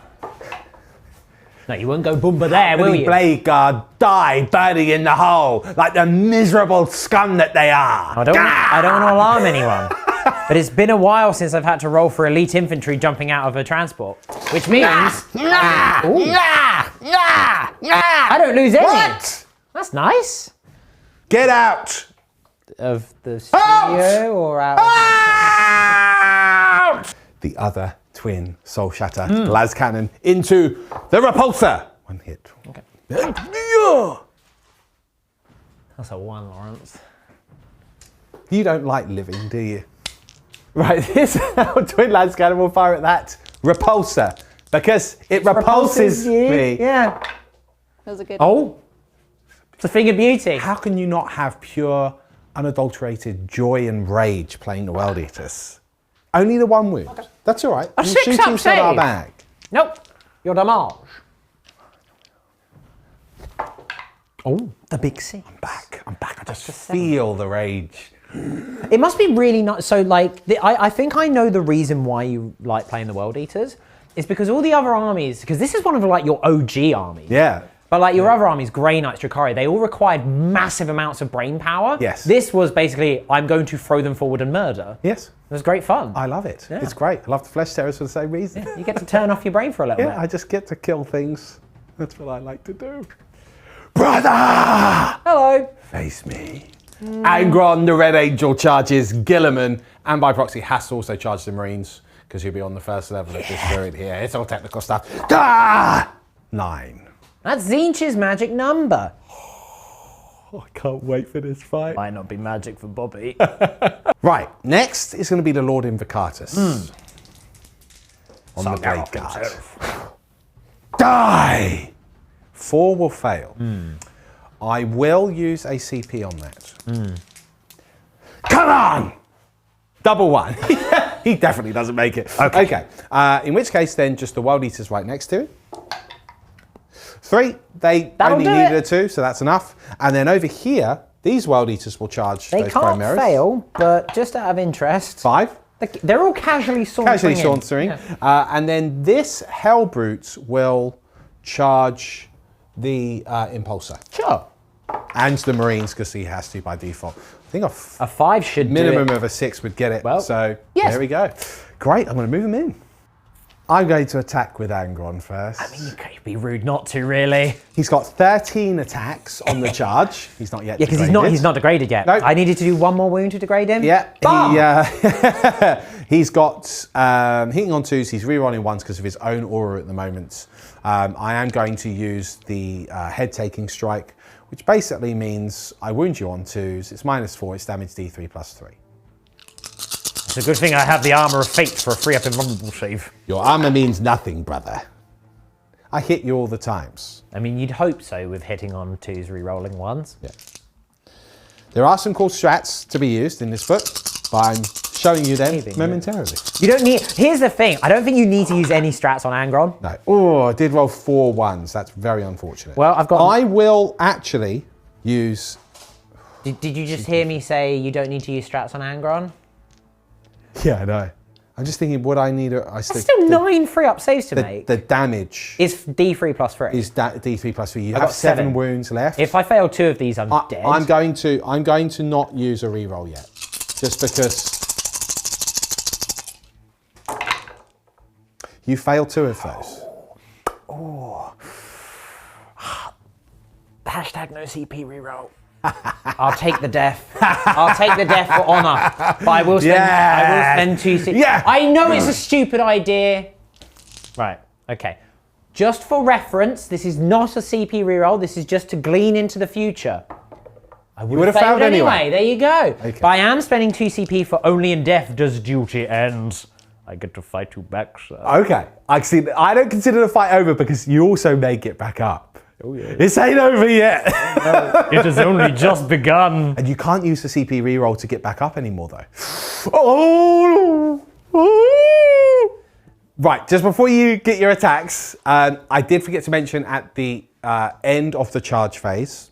Speaker 2: No, you won't go Boomba there, will you?
Speaker 1: Blade Guard die burning in the hole like the miserable scum that they are.
Speaker 2: I don't want to alarm anyone. But it's been a while since I've had to roll for elite infantry jumping out of a transport. Which means... I don't lose any.
Speaker 1: What?
Speaker 2: That's nice.
Speaker 1: Get out.
Speaker 2: Of the studio or out?
Speaker 1: Out! The other twin soul shatter las cannon into the repulsor. 1 hit.
Speaker 2: Okay.
Speaker 1: Yeah.
Speaker 2: That's a 1, Lawrence.
Speaker 1: You don't like living, do you? Right, this twin las cannon will fire at that repulsor because it repulses me.
Speaker 2: Yeah.
Speaker 4: That was a good
Speaker 2: Oh, it's a thing of beauty.
Speaker 1: How can you not have pure, unadulterated joy and rage playing the World Eaters? Only the 1 wound. Okay. That's all right.
Speaker 2: A 6 up save.
Speaker 1: Our bag.
Speaker 2: Nope. Your damage. Oh, the big 6.
Speaker 1: I'm back. I just feel the rage.
Speaker 2: It must be really nice. So, like, I think I know the reason why you like playing the World Eaters. It's because all the other armies, because this is one of like your OG armies.
Speaker 1: Yeah.
Speaker 2: But like your other armies, Grey Knights, Drakari, they all required massive amounts of brain power.
Speaker 1: Yes.
Speaker 2: This was basically, I'm going to throw them forward and murder.
Speaker 1: Yes.
Speaker 2: It was great fun.
Speaker 1: I love it.
Speaker 2: Yeah.
Speaker 1: It's great. I love the Flesh Terrors for the same reason.
Speaker 2: You get to turn off your brain for a little bit.
Speaker 1: I just get to kill things. That's what I like to do. Brother!
Speaker 2: Hello.
Speaker 1: Face me. Angron, the Red Angel, charges Gilliman, and by proxy has to also charge the Marines, because you'll be on the first level of this spirit here. It's all technical stuff. 9.
Speaker 2: That's Tzeentch's magic number.
Speaker 1: Oh, I can't wait for this fight.
Speaker 2: Might not be magic for Bobby.
Speaker 1: Right, next is going to be the Lord Invocatus. On the Blade Guard. Die! 4 will fail. I will use a CP on that. Come on! Double 1. He definitely doesn't make it. Okay. In which case, then, just the World Eaters right next to it. 3. They only needed a 2, so that's enough. And then over here, these World Eaters will charge
Speaker 2: They
Speaker 1: those
Speaker 2: can't
Speaker 1: Chimeras.
Speaker 2: fail, but just out of interest.
Speaker 1: 5.
Speaker 2: They're all casually sauntering.
Speaker 1: And then this Hellbrute will charge the Impulsor.
Speaker 2: Sure.
Speaker 1: And the Marines, because he has to by default. I think
Speaker 2: A 5 should
Speaker 1: minimum
Speaker 2: do it.
Speaker 1: of a 6 would get it.
Speaker 2: Well,
Speaker 1: so
Speaker 2: yes.
Speaker 1: There we go. Great, I'm going to move him in. I'm going to attack with Angron first.
Speaker 2: I mean, you could be rude not to, really.
Speaker 1: He's got 13 attacks on the charge. He's not yet
Speaker 2: Yeah, because he's not degraded yet.
Speaker 1: Nope.
Speaker 2: I needed to do 1 more wound to degrade him.
Speaker 1: Yeah,
Speaker 2: Bam!
Speaker 1: he's got hitting on 2s. He's rerolling 1s because of his own aura at the moment. I am going to use the head-taking strike, which basically means I wound you on 2s. It's -4. It's damage D3 +3.
Speaker 2: It's a good thing I have the Armour of Fate for a free-up invulnerable save.
Speaker 1: Your armor means nothing, brother. I hit you all the times.
Speaker 2: I mean, you'd hope so with hitting on 2s, re-rolling 1s.
Speaker 1: Yeah. There are some cool strats to be used in this book, but I'm showing you them momentarily.
Speaker 2: You don't need... Here's the thing. I don't think you need to use any strats on Angron.
Speaker 1: No. Oh, I did roll 4 1s. That's very unfortunate.
Speaker 2: Well, I've got...
Speaker 1: I will actually use...
Speaker 2: Did you just hear me say you don't need to use strats on Angron?
Speaker 1: Yeah, I know. I'm just thinking, would I need a...
Speaker 2: That's still 9 free-up saves to make.
Speaker 1: The damage
Speaker 2: It's D3 +3.
Speaker 1: is D3 +3. You
Speaker 2: I've
Speaker 1: have
Speaker 2: got
Speaker 1: 7
Speaker 2: 7
Speaker 1: wounds left.
Speaker 2: If I fail 2 of these, I'm dead.
Speaker 1: I'm going to not use a reroll yet, just because you failed 2 of those.
Speaker 2: Hashtag no CP reroll. I'll take the death. I'll take the death for honour. But I will spend 2 CP.
Speaker 1: Yeah.
Speaker 2: I know it's a stupid idea. Right, okay. Just for reference, this is not a CP reroll. This is just to glean into the future. I would have failed anyway. There you go.
Speaker 1: Okay.
Speaker 2: But I am spending 2 CP for only in death does duty ends. I get to fight you back, sir.
Speaker 1: Okay. I don't consider the fight over because you also may get back up.
Speaker 2: Oh, yeah.
Speaker 1: This ain't over yet.
Speaker 2: It has only just begun.
Speaker 1: And you can't use the CP reroll to get back up anymore, though. Oh! Right, just before you get your attacks, I did forget to mention at the end of the charge phase,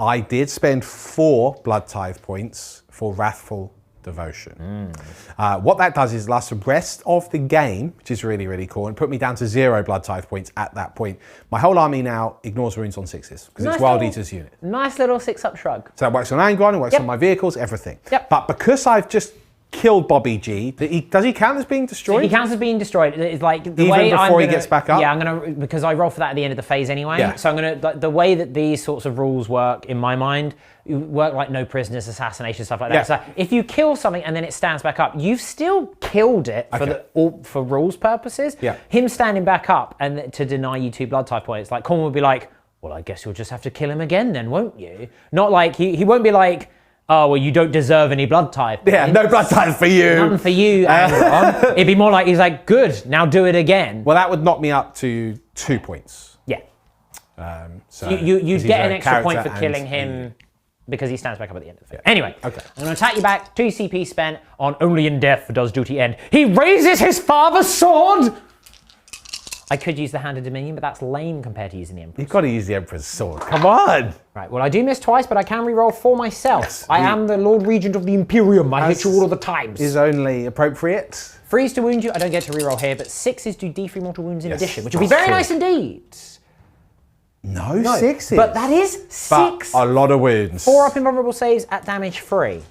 Speaker 1: I did spend 4 Blood Tithe points for Wrathful Devotion. What that does is last the rest of the game, which is really, really cool, and put me down to 0 Blood Tithe points at that point. My whole army now ignores wounds on 6s, because it's Wild Eater's unit.
Speaker 2: Nice little 6-up shrug.
Speaker 1: So it works on Angron, it works on my vehicles, everything.
Speaker 2: Yep.
Speaker 1: But because I've just killed Bobby G, does he count as being destroyed?
Speaker 2: He counts as being destroyed. It's like the
Speaker 1: Even
Speaker 2: way
Speaker 1: before he gets back up?
Speaker 2: Yeah, I'm gonna, because I roll for that at the end of the phase anyway.
Speaker 1: Yeah.
Speaker 2: So I'm gonna, the way that these sorts of rules work in my mind, you work like no prisoners, assassination, stuff like that.
Speaker 1: Yeah.
Speaker 2: So if you kill something and then it stands back up, you've still killed it for rules purposes.
Speaker 1: Yeah.
Speaker 2: Him standing back up and to deny you 2 blood type points, like Corn would be like, well, I guess you'll just have to kill him again then, won't you? Not like, he won't be like, oh, well, you don't deserve any blood type.
Speaker 1: Yeah, no blood type for you.
Speaker 2: None for you, Angron. It'd be more like, he's like, good, now do it again.
Speaker 1: Well, that would knock me up to 2 points.
Speaker 2: Yeah.
Speaker 1: So
Speaker 2: You'd get an extra point for
Speaker 1: character
Speaker 2: killing
Speaker 1: and
Speaker 2: him because he stands back up at the end of the fight. Anyway,
Speaker 1: Okay.
Speaker 2: I'm going to attack you back. 2 CP spent on only in death does duty end. He raises his father's sword! I could use the Hand of Dominion, but that's lame compared to using the Emperor's.
Speaker 1: You've got to use the Emperor's sword. Come on!
Speaker 2: Right, well, I do miss twice, but I can reroll for myself.
Speaker 1: Yes,
Speaker 2: I am the Lord Regent of the Imperium. I hit you all of the times.
Speaker 1: Is only appropriate.
Speaker 2: Freeze to wound you. I don't get to reroll here, but 6s do D3 mortal wounds in
Speaker 1: Yes,
Speaker 2: addition, which would be
Speaker 1: that's
Speaker 2: very
Speaker 1: true.
Speaker 2: nice indeed.
Speaker 1: No sixes.
Speaker 3: But that is
Speaker 1: But
Speaker 3: 6.
Speaker 1: a lot of wounds.
Speaker 3: 4 up invulnerable saves at damage 3.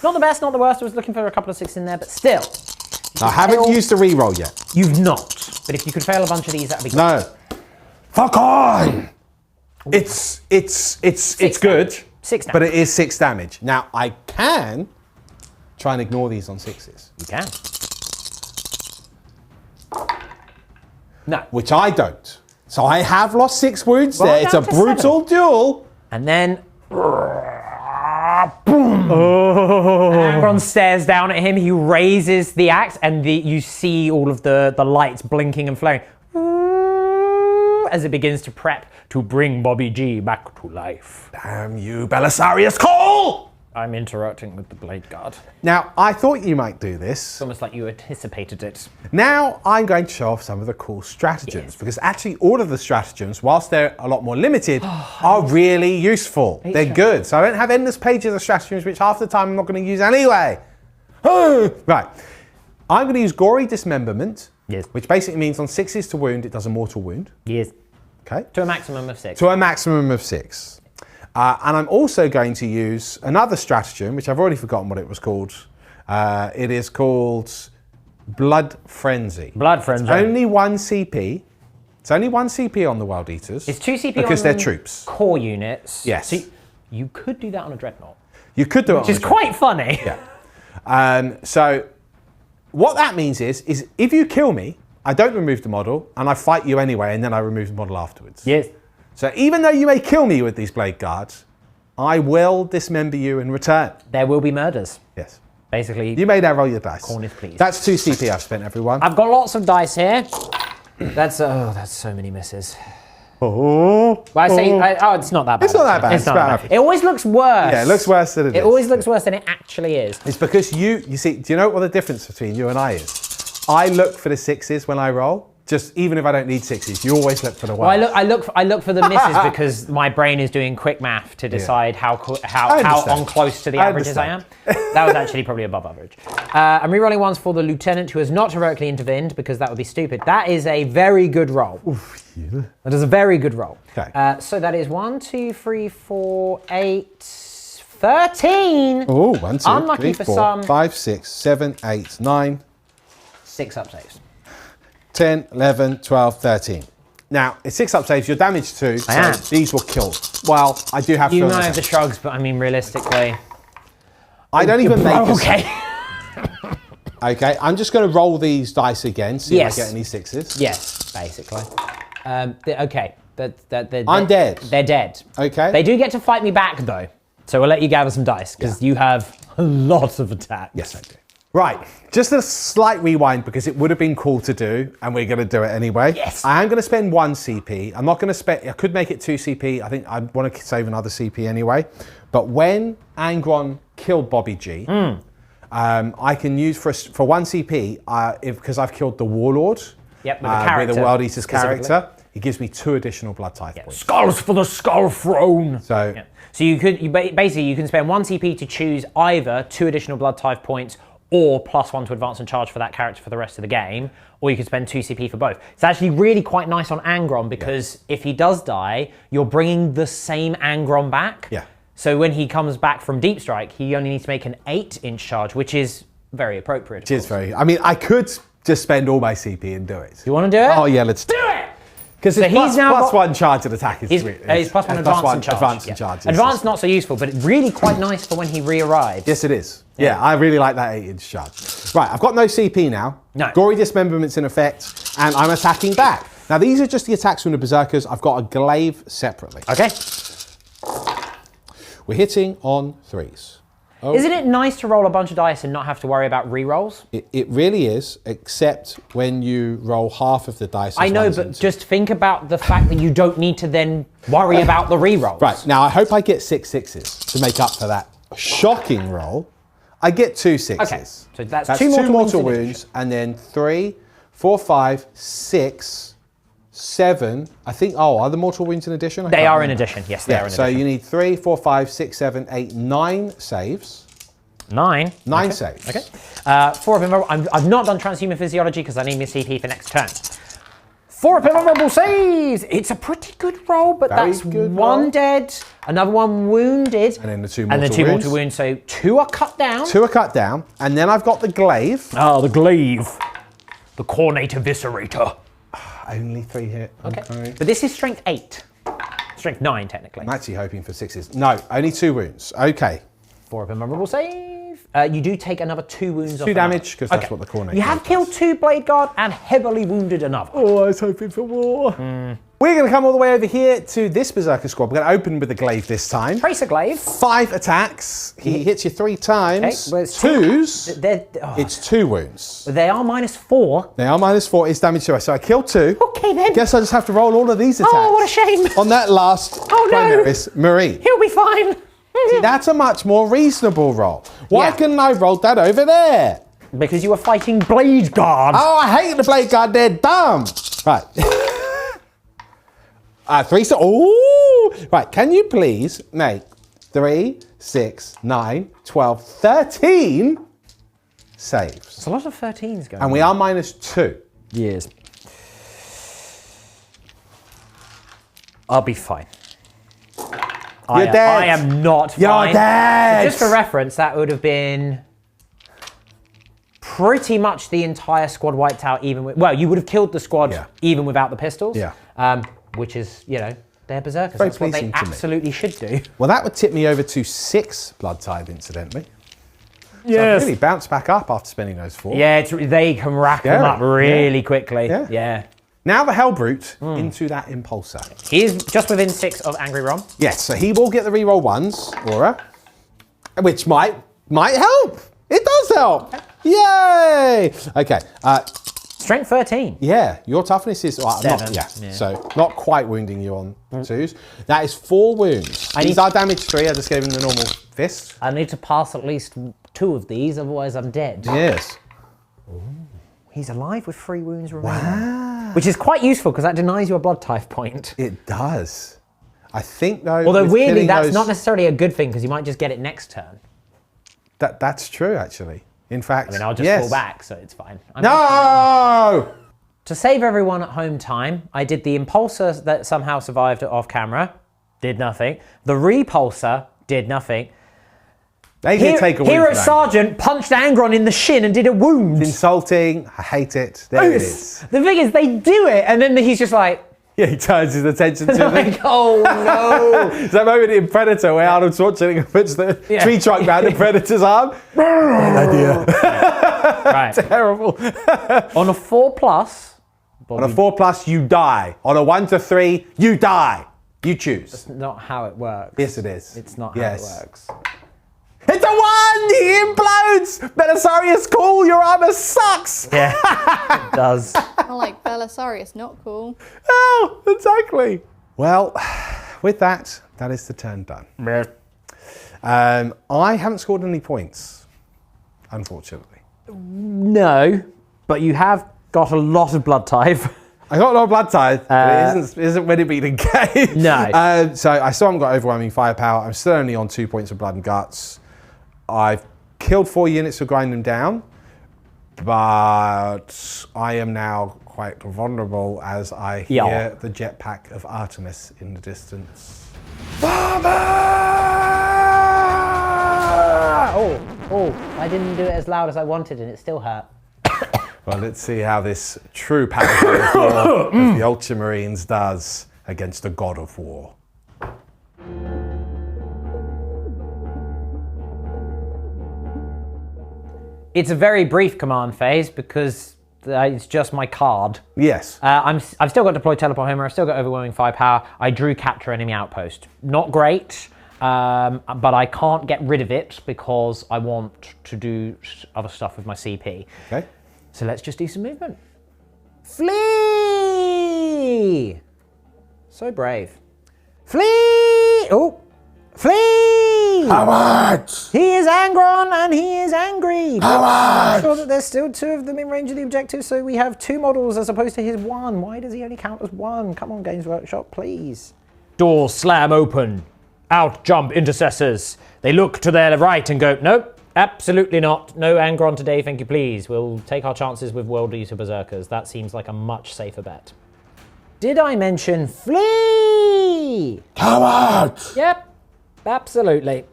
Speaker 3: Not the best, not the worst. I was looking for a couple of 6s in there, but still.
Speaker 1: I haven't used the reroll yet.
Speaker 3: You've not. But if you could fail a bunch of these, that'd be good.
Speaker 1: No. Fuck on! It's good.
Speaker 3: 6 damage.
Speaker 1: But it is 6 damage. Now, I can try and ignore these on 6s.
Speaker 3: You can. No.
Speaker 1: Which I don't. So I have lost 6 wounds
Speaker 3: Well,
Speaker 1: there. It's a
Speaker 3: down to
Speaker 1: brutal duel.
Speaker 3: And then... Boom! Oh. Angron stares down at him. He raises the axe, and you see all of the lights blinking and flaring as it begins to prep to bring Bobby G back to life.
Speaker 1: Damn you, Belisarius Cole!
Speaker 3: I'm interacting with the blade guard.
Speaker 1: Now, I thought you might do this.
Speaker 3: It's almost like you anticipated it.
Speaker 1: Now, I'm going to show off some of the cool stratagems, because actually all of the stratagems, whilst they're a lot more limited, are really useful. They're good. So I don't have endless pages of stratagems, which half the time I'm not going to use anyway. Right. I'm going to use Gory Dismemberment,
Speaker 3: Yes.
Speaker 1: which basically means on 6s to wound, it does a mortal wound.
Speaker 3: Yes.
Speaker 1: Okay.
Speaker 3: To a maximum of 6.
Speaker 1: To a maximum of 6. And I'm also going to use another stratagem, which I've already forgotten what it was called. It is called Blood Frenzy.
Speaker 3: Blood Frenzy.
Speaker 1: It's only 1 CP. It's only 1 CP on the Wild Eaters.
Speaker 3: It's 2 CP
Speaker 1: because
Speaker 3: on
Speaker 1: they're troops.
Speaker 3: Core units.
Speaker 1: Yes.
Speaker 3: So you could do that on a Dreadnought.
Speaker 1: You could do it.
Speaker 3: Which is quite funny.
Speaker 1: Yeah. So what that means is if you kill me, I don't remove the model, and I fight you anyway, and then I remove the model afterwards.
Speaker 3: Yes.
Speaker 1: So even though you may kill me with these blade guards, I will dismember you in return.
Speaker 3: There will be murders.
Speaker 1: Yes.
Speaker 3: Basically,
Speaker 1: You may now roll your dice.
Speaker 3: Corners, please.
Speaker 1: That's 2 CP I've spent, everyone.
Speaker 3: I've got lots of dice here. That's so many misses.
Speaker 1: Oh.
Speaker 3: Well, it's not that bad.
Speaker 1: It's not that bad.
Speaker 3: It's not
Speaker 1: bad.
Speaker 3: that bad. It always looks worse.
Speaker 1: Yeah, it looks worse than it is.
Speaker 3: It always looks worse than it actually is.
Speaker 1: It's because you see, do you know what the difference between you and I is? I look for the 6s when I roll. Just even if I don't need 6s, you always look for the 1s.
Speaker 3: Well, I look for the misses because my brain is doing quick math to decide how on close to the averages I am. That was actually probably above average. I'm rerolling 1s for the lieutenant who has not heroically intervened because that would be stupid. That is a very good roll.
Speaker 1: Oof, yeah.
Speaker 3: That is a very good roll.
Speaker 1: Okay.
Speaker 3: So that is 1, 2, 3, 4, 8, 13.
Speaker 1: Oh, 1, 2,
Speaker 3: Unlucky
Speaker 1: 3,
Speaker 3: for
Speaker 1: 4,
Speaker 3: some.
Speaker 1: 5, 6, 7, 8, 9.
Speaker 3: 6 up saves.
Speaker 1: 10, 11, 12, 13. Now, it's 6 up saves, you're damaged 2, so these will kill. Well, I do have to.
Speaker 3: You know the shrugs, but I mean realistically.
Speaker 1: I don't even make
Speaker 3: Okay.
Speaker 1: Okay, I'm just going to roll these dice again, see
Speaker 3: Yes.
Speaker 1: if I get any 6s.
Speaker 3: Yes, basically. Okay.
Speaker 1: I'm dead.
Speaker 3: They're dead.
Speaker 1: Okay.
Speaker 3: They do get to fight me back though. So we'll let you gather some dice because you have a lot of attack.
Speaker 1: Yes, I do. Right, just a slight rewind because it would have been cool to do, and we're going to do it anyway.
Speaker 3: Yes.
Speaker 1: I am going to spend 1 CP. I'm not going to spend. I could make it 2 CP. I think I want to save another CP anyway. But when Angron killed Bobby G, I can use for 1 CP because I've killed the Warlord.
Speaker 3: Yep, with the character.
Speaker 1: With the Wild Eaters
Speaker 3: specifically.
Speaker 1: character, he gives me 2 additional blood tithe points.
Speaker 3: Skulls for the Skull Throne.
Speaker 1: So.
Speaker 3: Yeah. So you can spend 1 CP to choose either 2 additional blood tithe points or +1 to advance and charge for that character for the rest of the game, or you could spend 2 CP for both. It's actually really quite nice on Angron because if he does die, you're bringing the same Angron back.
Speaker 1: Yeah.
Speaker 3: So when he comes back from Deep Strike, he only needs to make an 8-inch charge, which is very appropriate.
Speaker 1: Which is very. I mean, I could just spend all my CP and do it.
Speaker 3: You want to do it?
Speaker 1: Oh yeah, let's do it. Because
Speaker 3: So he's now
Speaker 1: plus
Speaker 3: got-
Speaker 1: 1 charge and attack is
Speaker 3: He's
Speaker 1: really-
Speaker 3: plus 1 advance and charge.
Speaker 1: Advance and
Speaker 3: Yeah.
Speaker 1: charge.
Speaker 3: Advance not so useful, but really quite nice for when he re-arrives.
Speaker 1: Yes, it is. Yeah, I really like that 8-inch charge. Right, I've got no CP now.
Speaker 3: No.
Speaker 1: Gory Dismemberment's in effect, and I'm attacking back. Now, these are just the attacks from the Berserkers. I've got a glaive separately.
Speaker 3: Okay.
Speaker 1: We're hitting on 3s. Oh.
Speaker 3: Isn't it nice to roll a bunch of dice and not have to worry about re-rolls?
Speaker 1: It really is, except when you roll half of the dice.
Speaker 3: I know, but just think about the fact that you don't need to then worry about the re-rolls.
Speaker 1: Right, now I hope I get 6 6s to make up for that shocking roll. I get 2 6s.
Speaker 3: Okay, so that's
Speaker 1: 2
Speaker 3: 2
Speaker 1: mortal
Speaker 3: wounds in
Speaker 1: wounds, and then 3, 4, 5, 6, 7. I think, are the mortal wounds in addition?
Speaker 3: They are in addition, yes, they are in
Speaker 1: so
Speaker 3: addition.
Speaker 1: you need 3, 4, 5, 6, 7, 8, 9 saves.
Speaker 3: 9.
Speaker 1: 9
Speaker 3: okay.
Speaker 1: saves.
Speaker 3: Okay. 4 of them. I've not done transhuman physiology because I need my CP for next turn. 4 memorable saves. It's a pretty good roll, but
Speaker 1: Very
Speaker 3: that's
Speaker 1: good
Speaker 3: one
Speaker 1: roll.
Speaker 3: dead, another one wounded,
Speaker 1: And then the 2
Speaker 3: and
Speaker 1: mortal
Speaker 3: then 2
Speaker 1: wounds.
Speaker 3: mortal wounds. So 2 are cut down.
Speaker 1: 2 are cut down. And then I've got the glaive.
Speaker 3: Oh, the glaive. The cornate eviscerator.
Speaker 1: Only 3 hit.
Speaker 3: Okay. But this is strength 8. Strength 9, technically.
Speaker 1: I'm actually hoping for 6s. No, only 2 wounds. Okay.
Speaker 3: 4 of a memorable save. You do take another 2 wounds off.
Speaker 1: 2 damage, because that's what the cornet
Speaker 3: You have killed 2 blade guard and heavily wounded another.
Speaker 1: Oh, I was hoping for more. We're going to come all the way over here to this Berserker squad. We're going to open with the glaive this time.
Speaker 3: Tracer glaive.
Speaker 1: 5 attacks. He hits you 3 times.
Speaker 3: Okay, well, it's
Speaker 1: 2s.
Speaker 3: They're,
Speaker 1: It's 2 wounds.
Speaker 3: they are -4.
Speaker 1: They are -4. It's damage to us. So I killed 2.
Speaker 3: Okay then.
Speaker 1: Guess I just have to roll all of these attacks.
Speaker 3: Oh, what a shame.
Speaker 1: On that last
Speaker 3: Oh, no.
Speaker 1: Primaris Marine.
Speaker 3: He'll be fine.
Speaker 1: See, that's a much more reasonable roll. Why
Speaker 3: Yeah.
Speaker 1: couldn't I roll that over there?
Speaker 3: Because you were fighting blade guard.
Speaker 1: Oh, I hate the blade guard. They're dumb. Right. 3. Ooh. Right. Can you please make 3, 6, 9, 12, 13 saves?
Speaker 3: There's a lot of 13s going
Speaker 1: And we are -2.
Speaker 3: Years. I'll be fine.
Speaker 1: You're dead.
Speaker 3: I am not fine.
Speaker 1: You're dead.
Speaker 3: So just for reference, that would have been pretty much the entire squad wiped out, even with, well, you would have killed the squad
Speaker 1: Yeah.
Speaker 3: even without the pistols.
Speaker 1: Yeah.
Speaker 3: Which is, you know, they're berserkers.
Speaker 1: Very
Speaker 3: That's what they
Speaker 1: pleasing to me.
Speaker 3: absolutely should do.
Speaker 1: Well, that would tip me over to 6 blood tithe, incidentally. So
Speaker 3: Yes.
Speaker 1: I've really bounced back up after spending those 4.
Speaker 3: Yeah, they can rack them
Speaker 1: Scary.
Speaker 3: up really quickly.
Speaker 1: Yeah.
Speaker 3: Yeah.
Speaker 1: Now the Hellbrute into that Impulsor.
Speaker 3: He is just within 6 of Angry Rom.
Speaker 1: Yes, so he will get the reroll 1s, Aura, which might help. It does help. Yay! Okay.
Speaker 3: Strength 13.
Speaker 1: Yeah, your toughness is not,
Speaker 3: 7.
Speaker 1: yeah,
Speaker 3: Yeah.
Speaker 1: so not quite wounding you on 2s. That is 4 wounds. These
Speaker 3: need-
Speaker 1: are damage 3. I just gave him the normal fist.
Speaker 3: I need to pass at least 2 of these, otherwise I'm dead.
Speaker 1: Yes.
Speaker 3: He's alive with 3 wounds remaining. Which is quite useful because that denies you a blood type point.
Speaker 1: It does. I think though.
Speaker 3: Although
Speaker 1: with
Speaker 3: weirdly,
Speaker 1: killing
Speaker 3: that's
Speaker 1: those-
Speaker 3: not necessarily a good thing because you might just get it next turn.
Speaker 1: That's true, actually. In fact,
Speaker 3: I mean, I'll just
Speaker 1: yes.
Speaker 3: fall back, so it's fine.
Speaker 1: No!
Speaker 3: To save everyone at home time, I did the impulsor that somehow survived off camera. Did nothing. The repulsor did nothing.
Speaker 1: They can take a
Speaker 3: Hero
Speaker 1: wound.
Speaker 3: Sergeant punched Angron in the shin and did a wound.
Speaker 1: Insulting. I hate it. There it is.
Speaker 3: The thing is, they do it, and then he's just like,
Speaker 1: Yeah, he turns his attention to me.
Speaker 3: like, oh no.
Speaker 1: It's that moment in Predator where Arnold Schwarzenegger puts the
Speaker 3: Yeah.
Speaker 1: tree trunk round the Predator's arm.
Speaker 3: Right.
Speaker 1: Terrible.
Speaker 3: On a 4+,
Speaker 1: On a 4+, you die. On a 1 to 3, you die. You choose.
Speaker 3: not how it works.
Speaker 1: Yes, it is.
Speaker 3: It's not how
Speaker 1: Yes.
Speaker 3: it works.
Speaker 1: It's a 1! He implodes! Belisarius, cool, your armor sucks!
Speaker 3: Yeah, it does.
Speaker 4: I like Belisarius, not cool.
Speaker 1: Oh, exactly. Well, with that, that is the turn done. I haven't scored any points, unfortunately.
Speaker 3: No, but you have got a lot of blood type.
Speaker 1: I got a lot of blood tithe, but it isn't when it beat a game.
Speaker 3: No.
Speaker 1: So I still haven't got overwhelming firepower. I'm still only on 2 points of blood and guts. I've killed 4 units to grind them down, but I am now quite vulnerable as I hear the jetpack of Artemis in the distance.
Speaker 3: Oh, I didn't do it as loud as I wanted and it still hurt.
Speaker 1: Well, let's see how this true power of the Ultramarines does against the god of war.
Speaker 3: It's a very brief command phase because it's just my card.
Speaker 1: Yes.
Speaker 3: I've still got deploy teleport Homer, I've still got overwhelming firepower. I drew capture enemy outpost. Not great, but I can't get rid of it because I want to do other stuff with my CP.
Speaker 1: Okay.
Speaker 3: So let's just do some movement. Flee! So brave. Flee! Oh! Flee!
Speaker 1: Howard!
Speaker 3: He is Angron and he is angry.
Speaker 1: Howard!
Speaker 3: I'm sure that there's still 2 of them in range of the objective, so we have 2 models as opposed to his 1. Why does he only count as 1? Come on, Games Workshop, please. Doors slam open. Out jump intercessors. They look to their right and go, nope, absolutely not. No Angron today, thank you, please. We'll take our chances with World Eater Berserkers. That seems like a much safer bet. Did I mention flee?
Speaker 1: Coward!
Speaker 3: Yep, absolutely.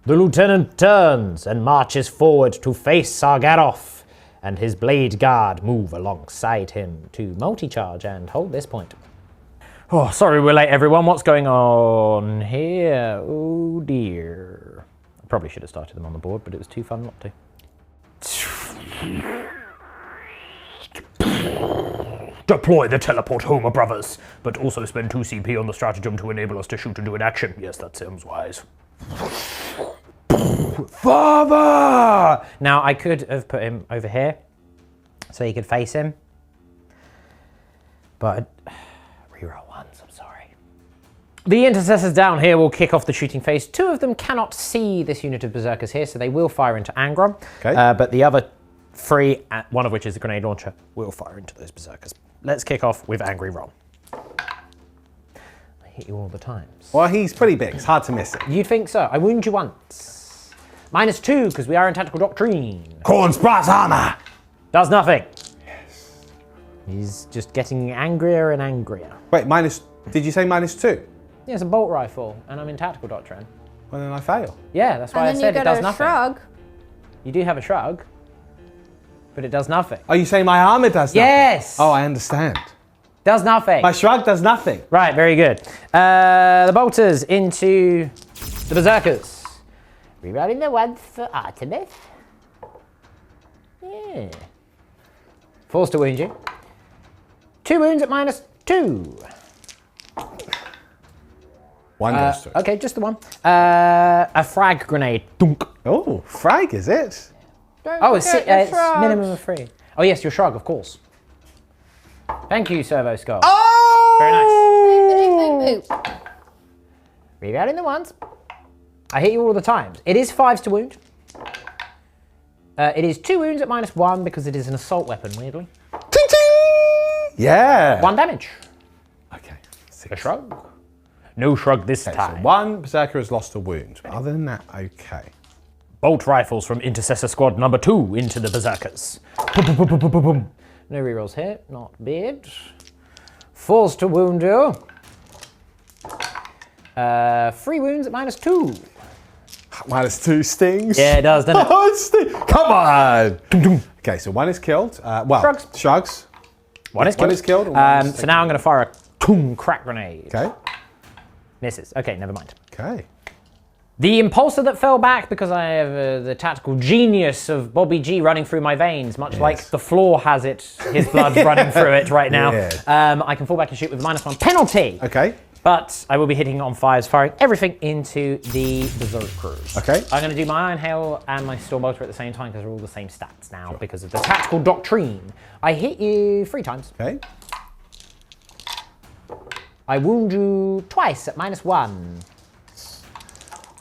Speaker 2: The lieutenant turns and marches forward to face Sargaroff, and his blade guard move alongside him to multi-charge and hold this point.
Speaker 3: Oh, sorry we're late, everyone. What's going on here? Oh dear. I probably should have started them on the board, but it was too fun not to.
Speaker 5: Deploy the teleport Homer brothers, but also spend 2 CP on the stratagem to enable us to shoot into an action. Yes, that sounds wise.
Speaker 1: Father!
Speaker 3: Now, I could have put him over here so he could face him, but reroll ones, I'm sorry. The intercessors down here will kick off the shooting phase. 2 of them cannot see this unit of berserkers here, so they will fire into Angron.
Speaker 1: Okay.
Speaker 3: But the other 3, one of which is a grenade launcher, will fire into those berserkers. Let's kick off with Angry Roll. I hit you all the times.
Speaker 1: Well, he's pretty big. It's hard to miss it.
Speaker 3: You'd think so. I wound you once. -2, because we are in Tactical Doctrine.
Speaker 1: Corn Sprat's armor!
Speaker 3: Does nothing. Yes. He's just getting angrier and angrier.
Speaker 1: Wait, did you say -2?
Speaker 3: Yeah, it's a bolt rifle, and I'm in Tactical Doctrine.
Speaker 1: Well, then I fail.
Speaker 3: Yeah, that's why I
Speaker 4: And then
Speaker 3: said
Speaker 4: you
Speaker 3: it
Speaker 4: got
Speaker 3: does
Speaker 4: a
Speaker 3: nothing.
Speaker 4: shrug.
Speaker 3: You do have a shrug, but it does nothing.
Speaker 1: Are you saying my armor does nothing?
Speaker 3: Yes!
Speaker 1: Oh, I understand.
Speaker 3: Does nothing.
Speaker 1: My shrug does nothing.
Speaker 3: Right, very good. The bolters into the berserkers. Rerolling the ones for Artemis. Yeah. Forced to wound you. 2 wounds at -2.
Speaker 1: One goes through.
Speaker 3: Okay, just the one. A frag grenade. Dunk.
Speaker 1: Oh, frag, is it?
Speaker 4: Don't
Speaker 3: Oh, it's,
Speaker 4: forget your
Speaker 3: it's
Speaker 4: shrugs.
Speaker 3: minimum of 3. Oh yes, your shrug, of course. Thank you, Servo Skull.
Speaker 1: Oh!
Speaker 3: Very nice.
Speaker 4: Boop, boop, boop.
Speaker 3: Rerolling the ones. I hit you all the times. It is 5s to wound. It is 2 wounds at -1 because it is an assault weapon, weirdly.
Speaker 1: Ting, ting! Yeah.
Speaker 3: 1 damage.
Speaker 1: Okay.
Speaker 3: A shrug. No shrug this
Speaker 1: So
Speaker 3: time.
Speaker 1: 1 berserker has lost a wound. But other than that, okay.
Speaker 5: Bolt rifles from Intercessor Squad number 2 into the berserkers.
Speaker 3: No rerolls here, not bad. Forced to wound you. 3 wounds at -2.
Speaker 1: -2 stings.
Speaker 3: Yeah, it does, doesn't it?
Speaker 1: Oh, come on! Okay, so 1 is killed. Shrugs.
Speaker 3: One is killed.
Speaker 1: One is killed. And one is
Speaker 3: So now I'm going to fire a toom crack grenade.
Speaker 1: Okay.
Speaker 3: Misses. Okay, never mind.
Speaker 1: Okay.
Speaker 3: The impulsor that fell back because I have the tactical genius of Bobby G running through my veins, much like the floor has his blood running through it right now.
Speaker 1: Yes.
Speaker 3: I can fall back and shoot with a -1 penalty.
Speaker 1: Okay.
Speaker 3: But I will be hitting on 5s, firing everything into the berserkers.
Speaker 1: Okay.
Speaker 3: I'm going to do my Iron Hail and my Storm Bolter at the same time because they're all the same stats now because of the Tactical Doctrine. I hit you 3 times.
Speaker 1: Okay.
Speaker 3: I wound you twice at -1.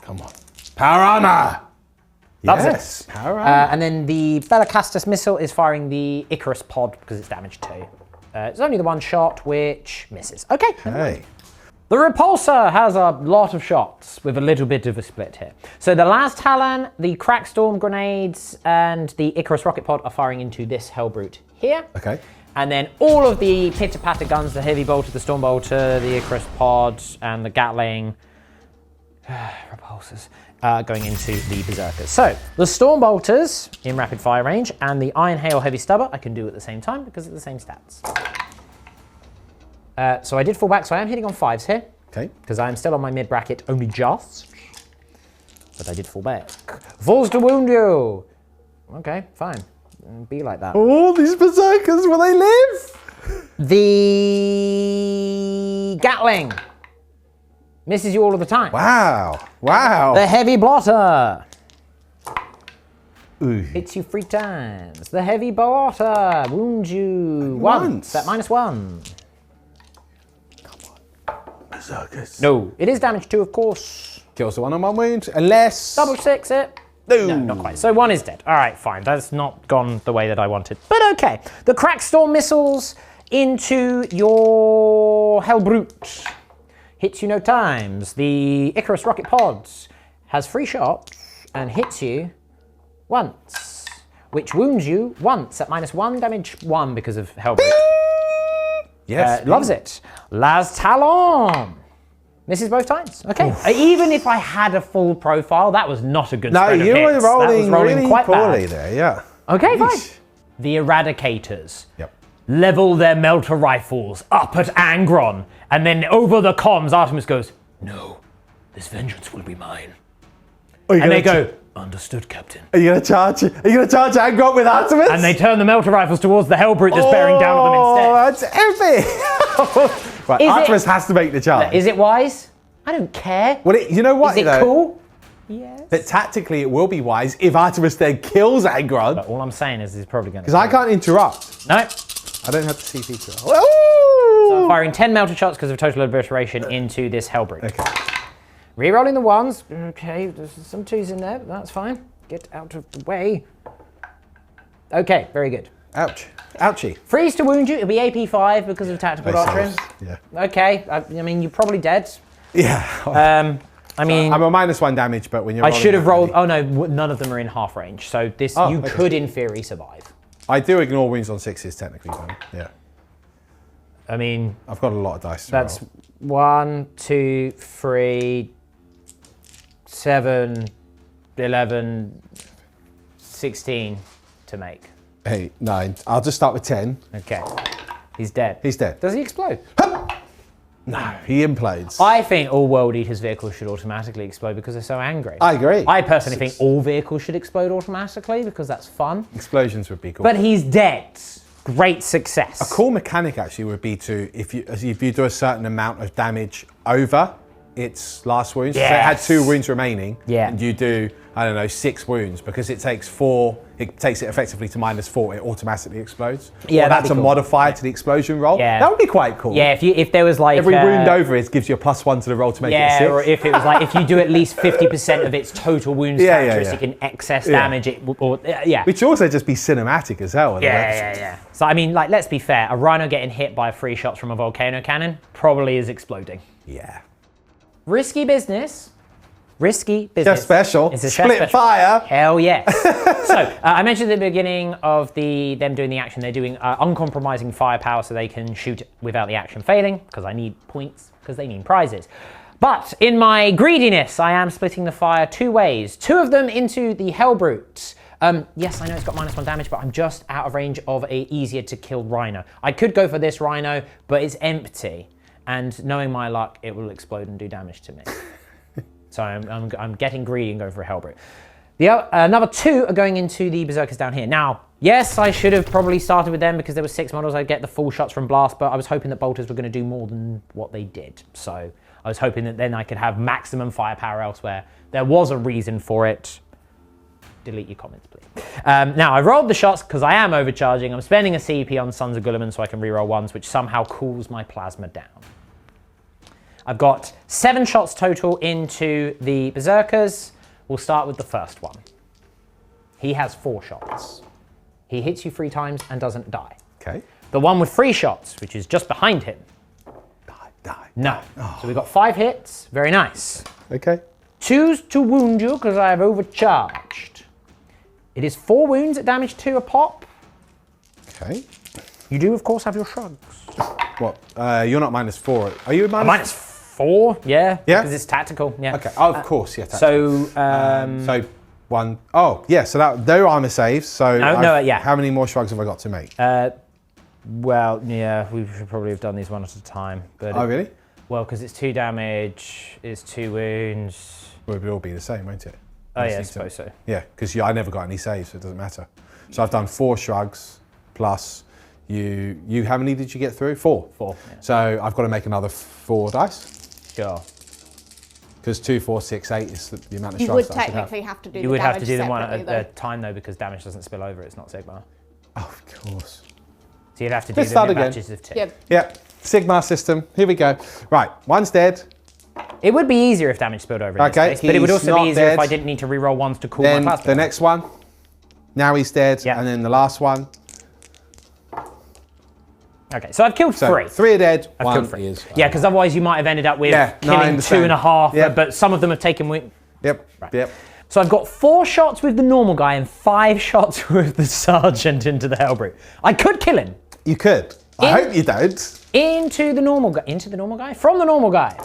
Speaker 1: Come on. Power armor!
Speaker 3: That's
Speaker 1: yes. Power armor.
Speaker 3: And then the Bellicastus missile is firing the Icarus pod because it's damage 2. It's only the 1 shot, which misses. Okay.
Speaker 1: Okay.
Speaker 3: The Repulsor has a lot of shots with a little bit of a split here. So the last Talon, the Crack Storm grenades, and the Icarus rocket pod are firing into this Hellbrute here.
Speaker 1: Okay.
Speaker 3: And then all of the pitter-patter guns, the Heavy Bolter, the Storm Bolter, the Icarus pod, and the Gatling repulsors going into the Berserkers. So the Storm Bolters in rapid fire range and the Iron Hail Heavy Stubber I can do at the same time because of the same stats. So I did fall back, so I am hitting on 5s here.
Speaker 1: Okay.
Speaker 3: Because I am still on my mid bracket, only just. But I did fall back. Falls to wound you. Okay, fine. Be like that.
Speaker 1: Oh, these berserkers, will they live?
Speaker 3: The Gatling misses you all of the time.
Speaker 1: Wow. Wow.
Speaker 3: The Heavy Blotter
Speaker 1: Ooh.
Speaker 3: hits you 3 times. The Heavy Blotter wounds you once at -1.
Speaker 1: Berserkers.
Speaker 3: No, it is damage 2, of course.
Speaker 1: Kills the 1-on-1 wound, unless...
Speaker 3: Double 6 it. No, not quite. So 1 is dead. All right, fine. That's not gone the way that I wanted. But okay. The Crack Storm missiles into your Hellbrute. Hits you no times. The Icarus rocket pods has 3 shots and hits you once, which wounds you once at -1 damage 1 because of Hellbrute.
Speaker 1: Yes.
Speaker 3: Loves it. Las Talon. Misses both times. Okay. Even if I had a full profile, that was not a good
Speaker 1: No,
Speaker 3: spread of
Speaker 1: you were
Speaker 3: hits.
Speaker 1: rolling,
Speaker 3: that was
Speaker 1: really
Speaker 3: quite
Speaker 1: poorly
Speaker 3: bad.
Speaker 1: there, yeah.
Speaker 3: Okay, fine.
Speaker 1: Yeesh.
Speaker 3: The Eradicators.
Speaker 1: Yep.
Speaker 3: Level their melter rifles up at Angron. And then over the comms, Artemis goes,
Speaker 5: No, this vengeance will be mine.
Speaker 3: and they go,
Speaker 5: Understood, Captain.
Speaker 1: Are you gonna charge Angron with Artemis?
Speaker 3: and they turn the melter rifles towards the Hellbrute that's bearing down on them instead.
Speaker 1: Oh, that's epic! Right,
Speaker 3: Is
Speaker 1: Artemis
Speaker 3: it-
Speaker 1: has to make the charge.
Speaker 3: Is it wise? I don't care.
Speaker 1: Well, you know what?
Speaker 3: Is it
Speaker 1: though?
Speaker 3: cool? Yes.
Speaker 1: That tactically it will be wise if Artemis then kills Angron.
Speaker 3: But all I'm saying is he's probably going to.
Speaker 1: Because I can't interrupt.
Speaker 3: No.
Speaker 1: I don't have the CP to roll. Ooh!
Speaker 3: Firing 10 melter shots because of total obliteration into this Hellbrute.
Speaker 1: Okay.
Speaker 3: Rerolling the ones. Okay, there's some twos in there, but that's fine. Get out of the way. Okay, very good.
Speaker 1: Ouch. Ouchie.
Speaker 3: Freeze to wound you. It'll be AP5 because of tactical doctrine.
Speaker 1: Yeah.
Speaker 3: Okay, I mean, you're probably dead.
Speaker 1: Yeah.
Speaker 3: I mean,
Speaker 1: I'm a -1 damage, but when you're
Speaker 3: I
Speaker 1: rolling
Speaker 3: should have
Speaker 1: that
Speaker 3: rolled.
Speaker 1: many-
Speaker 3: Oh no, none of them are in half range. So this,
Speaker 1: Oh,
Speaker 3: you
Speaker 1: okay.
Speaker 3: could in theory survive.
Speaker 1: I do ignore wounds on 6s technically, though. Yeah.
Speaker 3: I mean,
Speaker 1: I've got a lot of dice to
Speaker 3: that's
Speaker 1: roll.
Speaker 3: 1, 2, 3, 7, 11, 16 to make.
Speaker 1: 8, 9. I'll just start with 10.
Speaker 3: Okay, he's dead.
Speaker 1: He's dead.
Speaker 3: Does he explode?
Speaker 1: No, he implodes.
Speaker 3: I think all World Eaters vehicles should automatically explode because they're so angry.
Speaker 1: I agree.
Speaker 3: I personally think all vehicles should explode automatically because that's fun.
Speaker 1: Explosions would be cool.
Speaker 3: But he's dead. Great success.
Speaker 1: A cool mechanic actually would be to, if you do a certain amount of damage over its last wounds, so it had
Speaker 3: Yes.
Speaker 1: 2 wounds remaining,
Speaker 3: Yeah.
Speaker 1: and you do, I don't know, 6 wounds, because it takes 4, it takes it effectively to -4, it automatically explodes.
Speaker 3: Yeah,
Speaker 1: or
Speaker 3: that'd
Speaker 1: that's
Speaker 3: be
Speaker 1: a
Speaker 3: cool.
Speaker 1: modifier to the explosion roll.
Speaker 3: Yeah.
Speaker 1: That would be quite cool.
Speaker 3: Yeah, if there was like
Speaker 1: Every wound over it gives you a +1 to the roll to make it a 6.
Speaker 3: or if it was like if you do at least 50% of its total wounds
Speaker 1: Yeah, yeah,
Speaker 3: characteristic
Speaker 1: yeah.
Speaker 3: in excess
Speaker 1: Yeah.
Speaker 3: damage, yeah.
Speaker 1: Which would also just be cinematic as hell.
Speaker 3: Yeah. So I mean, like, let's be fair. A rhino getting hit by 3 shots from a volcano cannon probably is exploding.
Speaker 1: Yeah.
Speaker 3: Risky business. Risky business.
Speaker 1: Just special.
Speaker 3: It's a chef
Speaker 1: Split
Speaker 3: special.
Speaker 1: fire.
Speaker 3: Hell yes. So I mentioned at the beginning of them doing the action, they're doing uncompromising firepower so they can shoot without the action failing, because I need points, because they mean prizes. But in my greediness, I am splitting the fire 2 ways. 2 of them into the Hellbrute. Yes, I know it's got -1 damage, but I'm just out of range of a easier to kill rhino. I could go for this rhino, but it's empty. And knowing my luck, it will explode and do damage to me. So I'm getting greedy and going for a Hellbrute. Another 2 are going into the Berserkers down here. Now, yes, I should have probably started with them because there were 6 models. I'd get the full shots from Blast, but I was hoping that Bolters were going to do more than what they did. So I was hoping that then I could have maximum firepower elsewhere. There was a reason for it. Delete your comments, please. Now, I rolled the shots because I am overcharging. I'm spending a CP on Sons of Guilliman so I can reroll 1s, which somehow cools my plasma down. I've got 7 shots total into the Berserkers. We'll start with the first one. He has 4 shots. He hits you 3 times and doesn't die.
Speaker 1: Okay.
Speaker 3: The one with 3 shots, which is just behind him.
Speaker 1: Die.
Speaker 3: No. So we've got 5 hits. Very nice.
Speaker 1: Okay.
Speaker 3: 2's to wound you because I have overcharged. It is 4 wounds at damage 2 a pop.
Speaker 1: Okay.
Speaker 3: You do, of course, have your shrugs.
Speaker 1: What? You're not -4. Are you
Speaker 3: -4? Yeah.
Speaker 1: Yeah?
Speaker 3: Because it's tactical. Yeah.
Speaker 1: Okay. Oh, of course. Yeah.
Speaker 3: So,
Speaker 1: So 1. Oh, yeah. So they're armor saves. So
Speaker 3: yeah.
Speaker 1: How many more shrugs have I got to make?
Speaker 3: well, yeah, we should probably have done these one at a time. But
Speaker 1: Oh, really?
Speaker 3: Well, because it's 2 damage, it's 2 wounds.
Speaker 1: Well, it would all be the same, won't it?
Speaker 3: Oh, yeah, I
Speaker 1: Honestly,
Speaker 3: suppose so.
Speaker 1: Yeah, because I never got any saves, so it doesn't matter. So I've done 4 shrugs plus you. How many did you get through? 4.
Speaker 3: 4. Yeah.
Speaker 1: So I've got to make another 4 dice
Speaker 3: Sure.
Speaker 1: because 2, 4, 6, 8 is the amount of
Speaker 4: You
Speaker 1: shrugs
Speaker 4: would
Speaker 1: that I should have.
Speaker 4: technically have to do
Speaker 3: You
Speaker 4: the
Speaker 3: would have to
Speaker 4: damage
Speaker 3: do them one
Speaker 4: separately,
Speaker 3: at a time, though, because damage doesn't spill over. It's not Sigma.
Speaker 1: Oh, of course.
Speaker 3: So you'd have to do
Speaker 1: Let's
Speaker 3: them
Speaker 1: start
Speaker 3: in
Speaker 1: again.
Speaker 3: batches of 2.
Speaker 4: Yeah.
Speaker 1: Yeah, Sigma system. Here we go. Right, one's dead.
Speaker 3: It would be easier if damage spilled over in
Speaker 1: Okay,
Speaker 3: this case, but it would
Speaker 1: he's
Speaker 3: also
Speaker 1: not
Speaker 3: be easier if
Speaker 1: dead.
Speaker 3: I didn't need to reroll 1s to cool
Speaker 1: Then
Speaker 3: my plasma.
Speaker 1: the next one. Now he's dead.
Speaker 3: Yeah.
Speaker 1: And then the last one.
Speaker 3: Okay, so I've killed
Speaker 1: So
Speaker 3: 3.
Speaker 1: 3 are dead.
Speaker 3: I've
Speaker 1: One
Speaker 3: killed 3.
Speaker 1: is.
Speaker 3: Yeah, because otherwise you might have ended up with
Speaker 1: Yeah, no, I
Speaker 3: killing
Speaker 1: understand.
Speaker 3: 2.5,
Speaker 1: Yep.
Speaker 3: but some of them have taken...
Speaker 1: Yep. Yep.
Speaker 3: So I've got 4 shots with the normal guy and 5 shots with the sergeant into the Hellbrute. I could kill him.
Speaker 1: You could. I hope you don't.
Speaker 3: Into the normal guy. Into the normal guy? From the normal guy.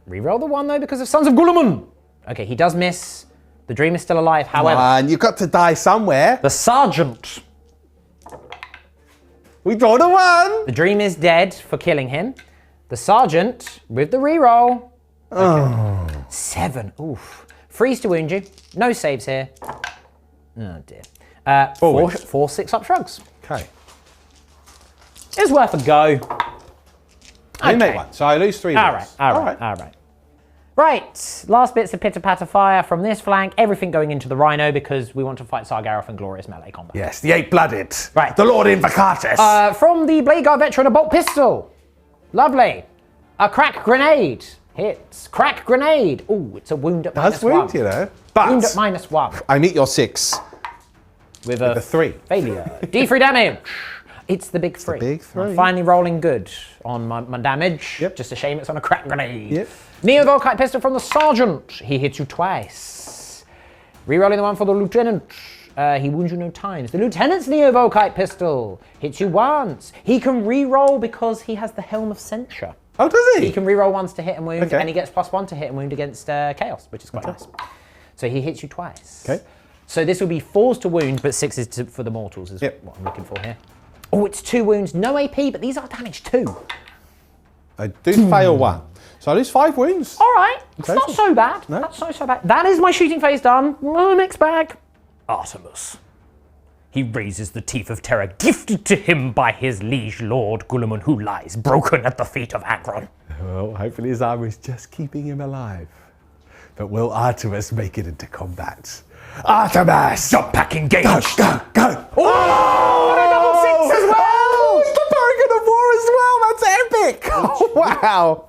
Speaker 3: Reroll the 1 though because of Sons of Guilliman. Okay, he does miss. The dream is still alive, however.
Speaker 1: And you've got to die somewhere.
Speaker 3: The sergeant.
Speaker 1: We rolled a 1.
Speaker 3: The dream is dead for killing him. The sergeant with the reroll. Okay. 7. Oof. Freeze to wound you. No saves here. Oh dear. 4 6-up shrugs.
Speaker 1: Okay.
Speaker 3: It's worth a go.
Speaker 1: I make 1, so I lose 3
Speaker 3: All
Speaker 1: wounds.
Speaker 3: right. Right, last bits of pitter-patter fire from this flank. Everything going into the Rhino because we want to fight Sargeroth in glorious melee combat.
Speaker 1: Yes, the 8-blooded.
Speaker 3: Right.
Speaker 1: The Lord Invocatus.
Speaker 3: From the Blade Guard veteran, a bolt pistol. Lovely. A crack grenade. Hits. Crack grenade. Ooh, it's a wound at
Speaker 1: That's
Speaker 3: -1.
Speaker 1: wound, you know. But
Speaker 3: Wound at -1.
Speaker 1: I meet your 6
Speaker 3: With
Speaker 1: a 3.
Speaker 3: failure. D3 damage. It's the big 3.
Speaker 1: big 3.
Speaker 3: I'm finally rolling good on my damage.
Speaker 1: Yep.
Speaker 3: Just a shame it's on a crack grenade.
Speaker 1: Yep.
Speaker 3: Neo Volkite pistol from the sergeant. He hits you twice. Rerolling the 1 for the lieutenant. He wounds you no times. The lieutenant's Neo Volkite pistol hits you once. He can reroll because he has the Helm of Censure.
Speaker 1: Oh, does he?
Speaker 3: He can reroll once to hit and wound,
Speaker 1: Okay.
Speaker 3: and he gets +1 to hit and wound against Chaos, which is quite nice. So he hits you twice.
Speaker 1: Okay.
Speaker 3: So this will be 4s to wound, but 6 is for the mortals, is
Speaker 1: Yep.
Speaker 3: what I'm looking for here. Oh, it's 2 wounds, no AP, but these are damage 2.
Speaker 1: I do fail 1. So I lose 5 wounds.
Speaker 3: All right, it's
Speaker 1: Okay.
Speaker 3: not so bad.
Speaker 1: No.
Speaker 3: That's not so bad. That is my shooting phase done. Mixed bag.
Speaker 5: Artemis. He raises the teeth of terror gifted to him by his liege lord Guilliman, who lies broken at the feet of Agron.
Speaker 1: Well, hopefully his armor is just keeping him alive. But will Artemis make it into combat? Artemis!
Speaker 5: Jump pack engage!
Speaker 1: Go!
Speaker 3: Oh, and a double 6 as well.
Speaker 1: Oh, the Barragan of War as well! That's epic! Oh, wow!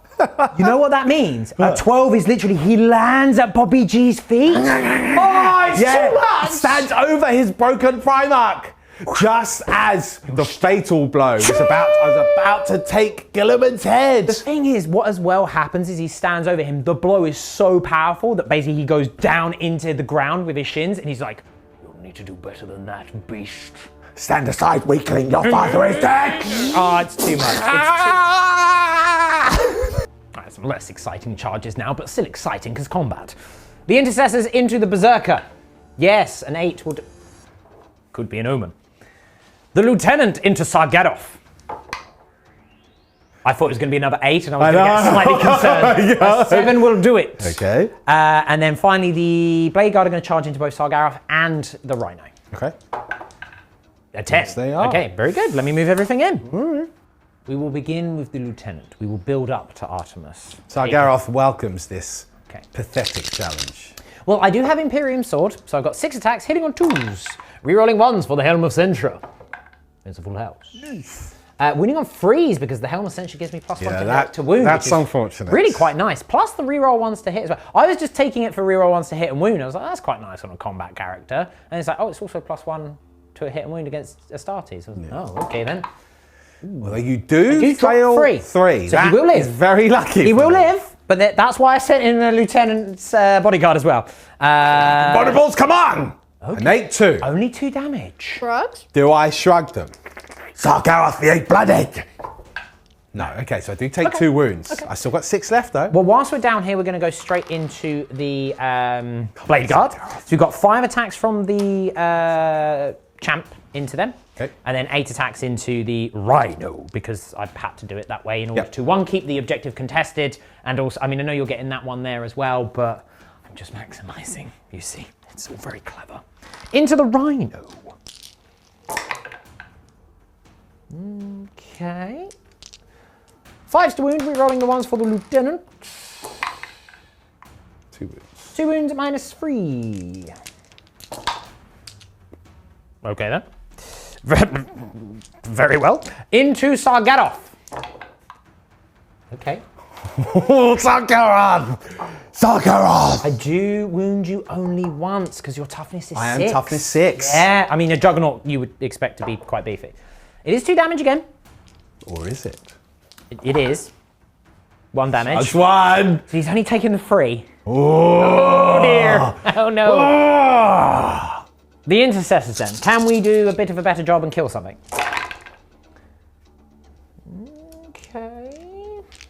Speaker 3: You know what that means? A 12 is literally, he lands at Bobby G's feet. Oh, it's too much!
Speaker 1: Stands over his broken Primarch. Just as the fatal blow was about to take Gilliman's head.
Speaker 3: The thing is, what as well happens is he stands over him. The blow is so powerful that basically he goes down into the ground with his shins and he's like,
Speaker 5: You'll need to do better than that, beast.
Speaker 1: Stand aside, weakling, your father is dead!
Speaker 3: oh, it's too much. Right, some less exciting charges now, but still exciting because combat. The Intercessors into the Berserker. Yes, an 8 would...
Speaker 5: Could be an omen.
Speaker 3: The Lieutenant into Sargeroth. I thought it was going to be another 8 and I was going to get slightly concerned. A 7 will do it.
Speaker 1: Okay.
Speaker 3: And then finally the Blade Guard are going to charge into both Sargeroth and the Rhino.
Speaker 1: Okay.
Speaker 3: A 10.
Speaker 1: Yes, they are.
Speaker 3: Okay, very good. Let me move everything in. We will begin with the Lieutenant. We will build up to Artemis.
Speaker 1: Sargeroth welcomes this
Speaker 3: Okay.
Speaker 1: pathetic challenge.
Speaker 3: Well, I do have Imperium Sword, so I've got 6 attacks, hitting on 2s. Rerolling 1s for the Helm of Censure. It's a full house. Winning on freeze because the Helm of Censure gives me +1 to wound.
Speaker 1: That's
Speaker 3: which is
Speaker 1: unfortunate.
Speaker 3: Really quite nice. Plus the reroll 1s to hit as well. I was just taking it for reroll 1s to hit and wound. I was like, that's quite nice on a combat character. And it's like, oh, it's also +1 to a hit and wound against Astartes. I was like, oh, okay then.
Speaker 1: Well, you do
Speaker 3: drop
Speaker 1: fail
Speaker 3: 3.
Speaker 1: 3.
Speaker 3: So he
Speaker 1: That
Speaker 3: will live.
Speaker 1: is very lucky.
Speaker 3: He
Speaker 1: for
Speaker 3: will
Speaker 1: me.
Speaker 3: live, but that's why I sent in the Lieutenant's bodyguard as well.
Speaker 1: Bondables, come on! An 8-2.
Speaker 3: Only 2 damage.
Speaker 4: Shrugged.
Speaker 1: Do I shrug them? Sargeroth the 8-blooded! No, okay, so I do take 2 wounds. I still got 6 left though.
Speaker 3: Well, whilst we're down here, we're going to go straight into the Blade Guard. So we've got 5 attacks from the Champ into them.
Speaker 1: Okay.
Speaker 3: And then 8 attacks into the Rhino, because I've had to do it that way in order to, 1, keep the objective contested, and also, I mean, I know you're getting that one there as well, but I'm just maximising, you see. It's all very clever. Into the Rhino. Okay. 5s to wound, rerolling the 1s for the Lieutenant.
Speaker 1: 2 wounds.
Speaker 3: 2 wounds at -3. Okay then. Very well. Into Sargeroth. Okay.
Speaker 1: Oh, Sargeroth! Sargeroth!
Speaker 3: I do wound you only once because your toughness is 6.
Speaker 1: I am toughness 6.
Speaker 3: Yeah, I mean a Juggernaut you would expect to be quite beefy. It is 2 damage again.
Speaker 1: Or is it?
Speaker 3: It is. 1 damage.
Speaker 1: That's 1!
Speaker 3: So he's only taken the 3.
Speaker 1: Oh
Speaker 3: dear. Oh no.
Speaker 1: Oh.
Speaker 3: The Intercessors then. Can we do a bit of a better job and kill something?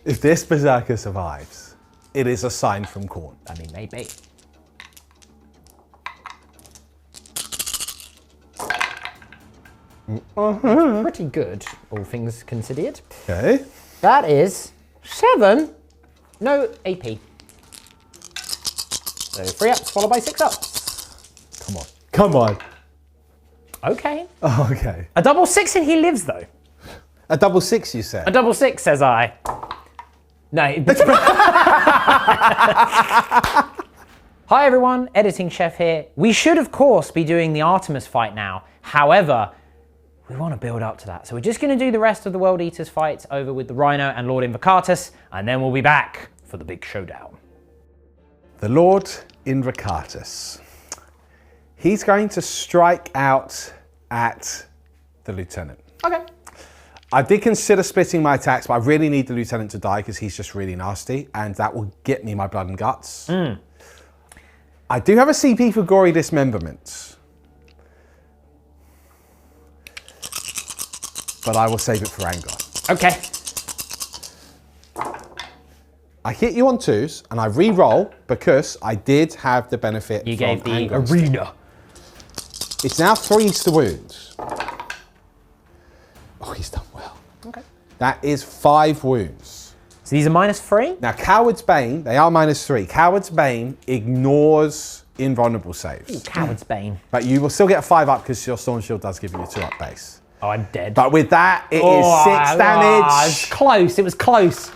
Speaker 1: If this berserker survives, it is a sign from Khorne.
Speaker 3: I mean, maybe. Pretty good, all things considered.
Speaker 1: Okay.
Speaker 3: That is 7. No AP. So 3 ups followed by 6 ups.
Speaker 1: Come on. Come on.
Speaker 3: Okay.
Speaker 1: Oh, okay.
Speaker 3: A double 6 and he lives though.
Speaker 1: A double 6, you said?
Speaker 3: A double 6, says I. No. Hi everyone, Editing Chef here. We should of course be doing the Artemis fight now. However, we want to build up to that. So we're just going to do the rest of the World Eaters fights over with the Rhino and Lord Invocatus, and then we'll be back for the big showdown.
Speaker 1: The Lord Invocatus. He's going to strike out at the Lieutenant.
Speaker 3: Okay.
Speaker 1: I did consider splitting my attacks, but I really need the Lieutenant to die because he's just really nasty, and that will get me my blood and guts. I do have a CP for Gory Dismemberment, but I will save it for Anger.
Speaker 3: Okay.
Speaker 1: I hit you on 2s, and I re-roll because I did have the benefit
Speaker 3: You
Speaker 1: from
Speaker 3: gave the
Speaker 1: Anger.
Speaker 3: arena.
Speaker 1: It's now 3 to wounds. Oh, he's done well.
Speaker 3: Okay.
Speaker 1: That is 5 wounds.
Speaker 3: So these are -3?
Speaker 1: Now, Coward's Bane, they are -3. Coward's Bane ignores invulnerable saves.
Speaker 3: Coward's Bane.
Speaker 1: But you will still get a 5 up because your Storm Shield does give you a 2 up base.
Speaker 3: Oh, I'm dead.
Speaker 1: But with that, it is 6 damage.
Speaker 3: It's close, it was close.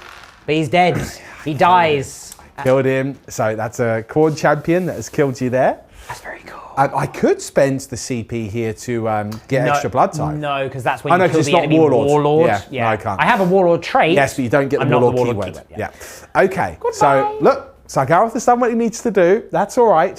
Speaker 3: But he's dead. He dies.
Speaker 1: Killed him. So that's a Khorne champion that has killed you there.
Speaker 3: That's very cool.
Speaker 1: I could spend the CP here to get extra blood type.
Speaker 3: No, because that's when
Speaker 1: Oh, no,
Speaker 3: you kill
Speaker 1: 'cause
Speaker 3: the
Speaker 1: it's not
Speaker 3: enemy
Speaker 1: Warlord.
Speaker 3: Yeah.
Speaker 1: No, I can't.
Speaker 3: I have a Warlord trait.
Speaker 1: Yes, but you don't get the
Speaker 3: I'm not
Speaker 1: Warlord
Speaker 3: the Warlord
Speaker 1: keyword.
Speaker 3: keyword,
Speaker 1: Yeah. Okay. So look, Gareth has done what he needs to do. That's all right.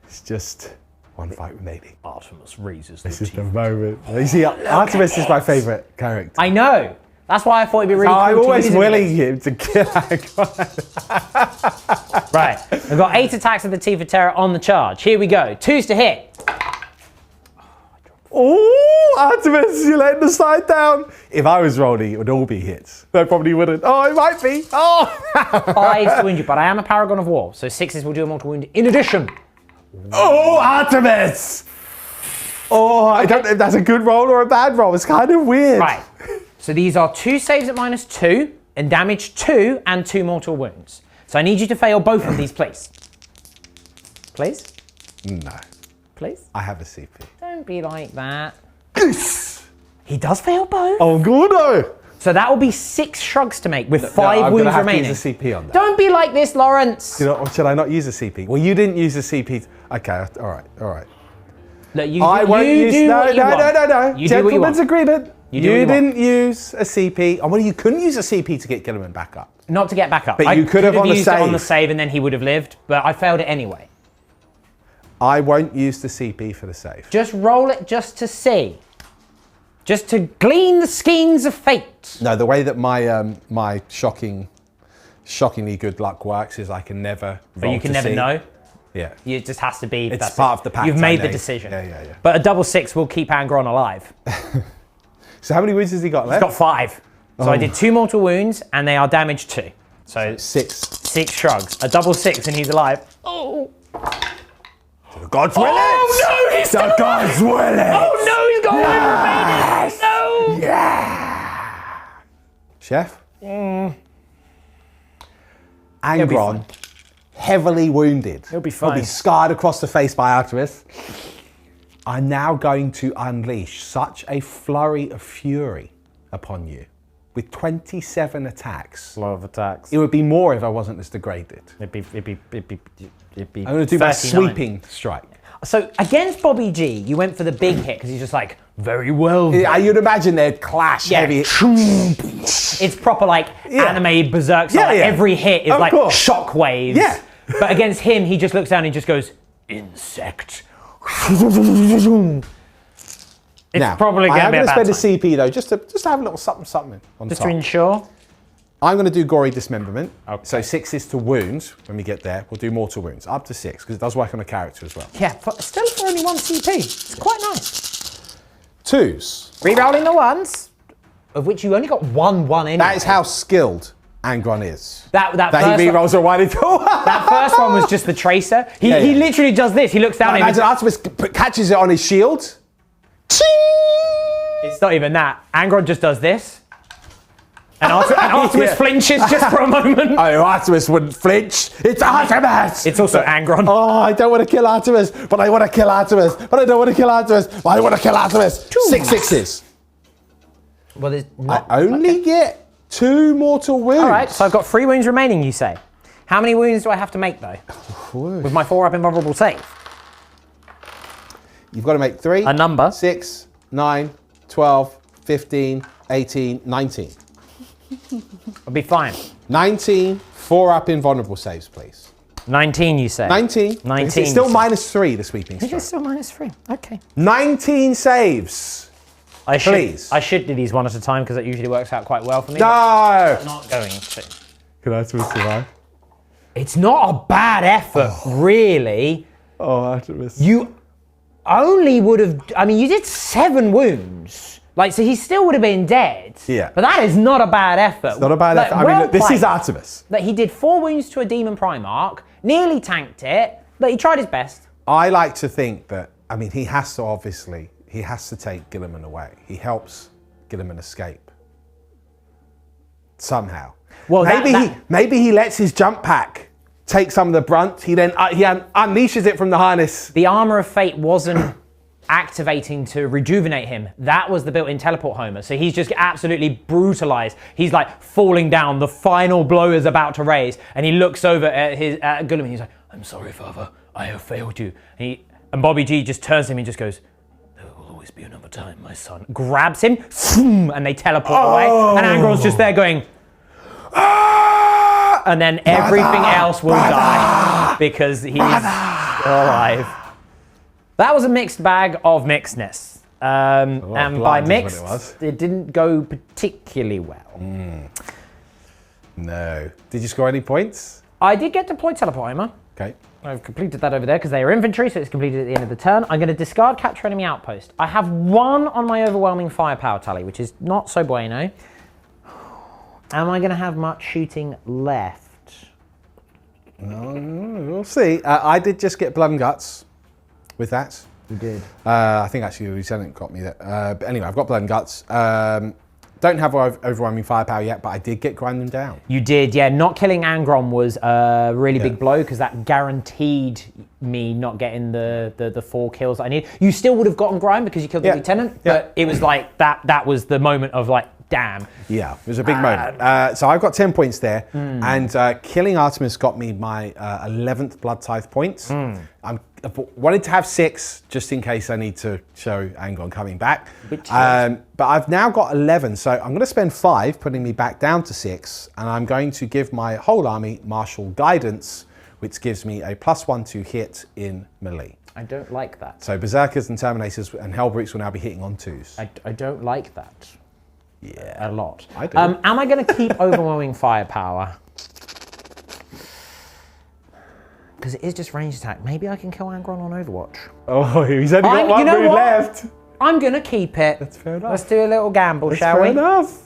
Speaker 1: It's just one fight remaining.
Speaker 5: Artemis raises
Speaker 1: This
Speaker 5: the
Speaker 1: is the
Speaker 5: teeth.
Speaker 1: moment. You see, Artemis is my favourite character.
Speaker 3: I know. That's why I thought it'd be really cool
Speaker 1: I'm
Speaker 3: to
Speaker 1: always
Speaker 3: use him
Speaker 1: willing
Speaker 3: against.
Speaker 1: him to kill Aggron.
Speaker 3: Right, we've got 8 attacks of the Teeth of Terror on the charge. Here we go. 2s to hit.
Speaker 1: Oh, Artemis, you're letting the side down. If I was rolling, it would all be hits. No, probably wouldn't. Oh, it might be. Oh.
Speaker 3: 5s to wound you, but I am a Paragon of War, so 6s will do a mortal wound in addition.
Speaker 1: Oh, Artemis. Oh, I don't know if that's a good roll or a bad roll. It's kind of weird.
Speaker 3: Right, so these are 2 saves at -2 and damage 2 and 2 mortal wounds. So I need you to fail both of these, please. Please?
Speaker 1: No,
Speaker 3: Please?
Speaker 1: I have a CP.
Speaker 3: Don't be like that. He does fail both.
Speaker 1: Oh, good. No.
Speaker 3: So that will be 6 shrugs to make with 5
Speaker 1: I'm
Speaker 3: wounds
Speaker 1: gonna have
Speaker 3: remaining.
Speaker 1: to use a CP on that.
Speaker 3: Don't be like this, Lawrence.
Speaker 1: You know, or should I not use a CP? Well, you didn't use a CP. Okay, all right.
Speaker 3: Look, you,
Speaker 1: I won't use.
Speaker 3: do
Speaker 1: No.
Speaker 3: what you want. You do what you
Speaker 1: Gentleman's
Speaker 3: want.
Speaker 1: agreement.
Speaker 3: You do what you
Speaker 1: didn't use a CP. Oh, well, you couldn't use a CP to get Gilliman back up.
Speaker 3: Not to get back up.
Speaker 1: But
Speaker 3: I
Speaker 1: you could have on the
Speaker 3: used it on
Speaker 1: save.
Speaker 3: the save and then he would have lived, but I failed it anyway.
Speaker 1: I won't use the CP for the save.
Speaker 3: Just roll it just to see. Just to glean the skeins of fate.
Speaker 1: No, the way that my my shockingly good luck works is I can never.
Speaker 3: But
Speaker 1: roll
Speaker 3: you can
Speaker 1: to
Speaker 3: never
Speaker 1: see.
Speaker 3: know.
Speaker 1: Yeah.
Speaker 3: It just has to be.
Speaker 1: It's
Speaker 3: that's
Speaker 1: part
Speaker 3: it.
Speaker 1: of the pact
Speaker 3: You've
Speaker 1: I
Speaker 3: made the
Speaker 1: made.
Speaker 3: decision.
Speaker 1: Yeah.
Speaker 3: But a double 6 will keep Angron alive.
Speaker 1: So how many wounds has he got left?
Speaker 3: He's got 5. So I did 2 mortal wounds and they are damaged 2. So
Speaker 1: 6.
Speaker 3: 6 shrugs. A double 6 and he's alive. Oh.
Speaker 1: God's will it!
Speaker 3: Oh no, he's
Speaker 1: The God's will it!
Speaker 3: Oh no, he's got
Speaker 1: Yes!
Speaker 3: one remaining. No.
Speaker 1: Yeah! Chef?
Speaker 3: He'll be
Speaker 1: Angron, heavily wounded.
Speaker 3: He'll be
Speaker 1: He'll
Speaker 3: fine.
Speaker 1: be scarred across the face by Artemis. I'm now going to unleash such a flurry of fury upon you. With 27 attacks.
Speaker 3: A lot of attacks.
Speaker 1: It would be more if I wasn't as degraded.
Speaker 3: It'd be
Speaker 1: I'm going to do my
Speaker 3: 39.
Speaker 1: sweeping strike.
Speaker 3: So against Bobby G, you went for the big hit because he's just like, very well.
Speaker 1: You'd imagine they'd clash heavy.
Speaker 3: It's proper like anime berserk. So
Speaker 1: Yeah,
Speaker 3: like
Speaker 1: yeah.
Speaker 3: every hit is
Speaker 1: Of
Speaker 3: like
Speaker 1: course.
Speaker 3: shockwaves.
Speaker 1: Yeah.
Speaker 3: But against him, he just looks down and just goes, insect. It's
Speaker 1: Now,
Speaker 3: probably going to
Speaker 1: I'm
Speaker 3: be a
Speaker 1: going to
Speaker 3: bad
Speaker 1: spend
Speaker 3: time.
Speaker 1: a CP though, just to have a little something on
Speaker 3: Just
Speaker 1: top.
Speaker 3: to ensure.
Speaker 1: I'm going to do Gory Dismemberment.
Speaker 3: Okay.
Speaker 1: So 6 is to wounds when we get there. We'll do mortal wounds, up to 6, because it does work on a character as well.
Speaker 3: Yeah, still for only 1 CP. It's quite nice.
Speaker 1: 2s.
Speaker 3: Rerolling the 1s. of which you only got one anyway.
Speaker 1: That is how skilled Angron is.
Speaker 3: That
Speaker 1: he re-rolls a while ago.
Speaker 3: That first one was just the tracer. He literally does this. He looks down.
Speaker 1: Imagine Artemis catches it on his shield. Ching!
Speaker 3: It's not even that. Angron just does this. And Artemis flinches just for a moment.
Speaker 1: Oh, Artemis wouldn't flinch. It's Artemis!
Speaker 3: It's also Angron.
Speaker 1: Oh, I don't want to kill Artemis, but I want to kill Artemis. But I don't want to kill Artemis, but I want to kill Artemis. 6 6s.
Speaker 3: Well, there's not...
Speaker 1: I only get 2 mortal wounds.
Speaker 3: All right, so I've got 3 wounds remaining, you say. How many wounds do I have to make, though? With my 4-up invulnerable save?
Speaker 1: You've got to make 3.
Speaker 3: A number.
Speaker 1: 6, 9, 12, 15, 18, 19.
Speaker 3: I'll be fine.
Speaker 1: 19 4-up invulnerable saves, please.
Speaker 3: 19, you say?
Speaker 1: 19.
Speaker 3: 19.
Speaker 1: It's still -3, the sweeping
Speaker 3: It's
Speaker 1: strike.
Speaker 3: still -3. Okay.
Speaker 1: 19 saves. Please.
Speaker 3: I should do these one at a time because that usually works out quite well for me.
Speaker 1: No!
Speaker 3: I'm not going to.
Speaker 1: Can I survive?
Speaker 3: It's not a bad effort, really.
Speaker 1: Oh, Artemis.
Speaker 3: You only would have... I mean, you did 7 wounds. Like, so he still would have been dead.
Speaker 1: Yeah.
Speaker 3: But that is not a bad effort.
Speaker 1: It's not a bad effort. I mean, look, this is Artemis.
Speaker 3: That he did 4 wounds to a demon Primarch, nearly tanked it, but he tried his best.
Speaker 1: I like to think that, I mean, he has to take Guilliman away. He helps Guilliman escape. Somehow.
Speaker 3: Well,
Speaker 1: maybe he lets his jump pack take some of the brunt. He then he unleashes it from the harness.
Speaker 3: The Armor of Fate wasn't activating to rejuvenate him. That was the built-in teleport Homer. So he's just absolutely brutalized. He's like falling down. The final blow is about to raise, and he looks over at Guilliman. He's like, "I'm sorry, Father. I have failed you." And Bobby G just turns to him and just goes, "There will always be another time, my son." Grabs him, and they teleport away. And Angron's just there going, "Ah!" And then everything else will die because he's alive. That was a mixed bag of mixedness. And by mixed, it didn't go particularly well.
Speaker 1: No. Did you score any points?
Speaker 3: I did get deployed teleport Homer.
Speaker 1: Okay.
Speaker 3: I've completed that over there because they are infantry, so it's completed at the end of the turn. I'm going to discard capture enemy outpost. I have 1 on my overwhelming firepower tally, which is not so bueno. Am I going to have much shooting left?
Speaker 1: We'll see. I did just get blood and guts with that.
Speaker 3: You did.
Speaker 1: I think actually the lieutenant got me that. But anyway, I've got blood and guts. Don't have overwhelming firepower yet, but I did get grind them down.
Speaker 3: You did, yeah. Not killing Angron was a really big blow because that guaranteed me not getting the 4 kills I need. You still would have gotten grind because you killed the lieutenant, but it was like that was the moment of like, damn.
Speaker 1: Yeah, it was a big moment. So I've got 10 points there, and killing Artemis got me my 11th blood tithe points. I wanted to have 6 just in case I need to show Angron coming back. But I've now got 11, so I'm going to spend 5 putting me back down to 6, and I'm going to give my whole army martial guidance, which gives me a +1 to hit in melee.
Speaker 3: I don't like that.
Speaker 1: So Berserkers and Terminators and Hellbrutes will now be hitting on 2s.
Speaker 3: I don't like that.
Speaker 1: Yeah.
Speaker 3: A lot.
Speaker 1: I do.
Speaker 3: Am I going to keep overwhelming firepower? Because it is just ranged attack. Maybe I can kill Angron on Overwatch.
Speaker 1: Oh, he's only got 1 wound left.
Speaker 3: I'm going to keep it.
Speaker 1: That's fair enough.
Speaker 3: Let's do a little gamble, shall we?
Speaker 1: Fair enough.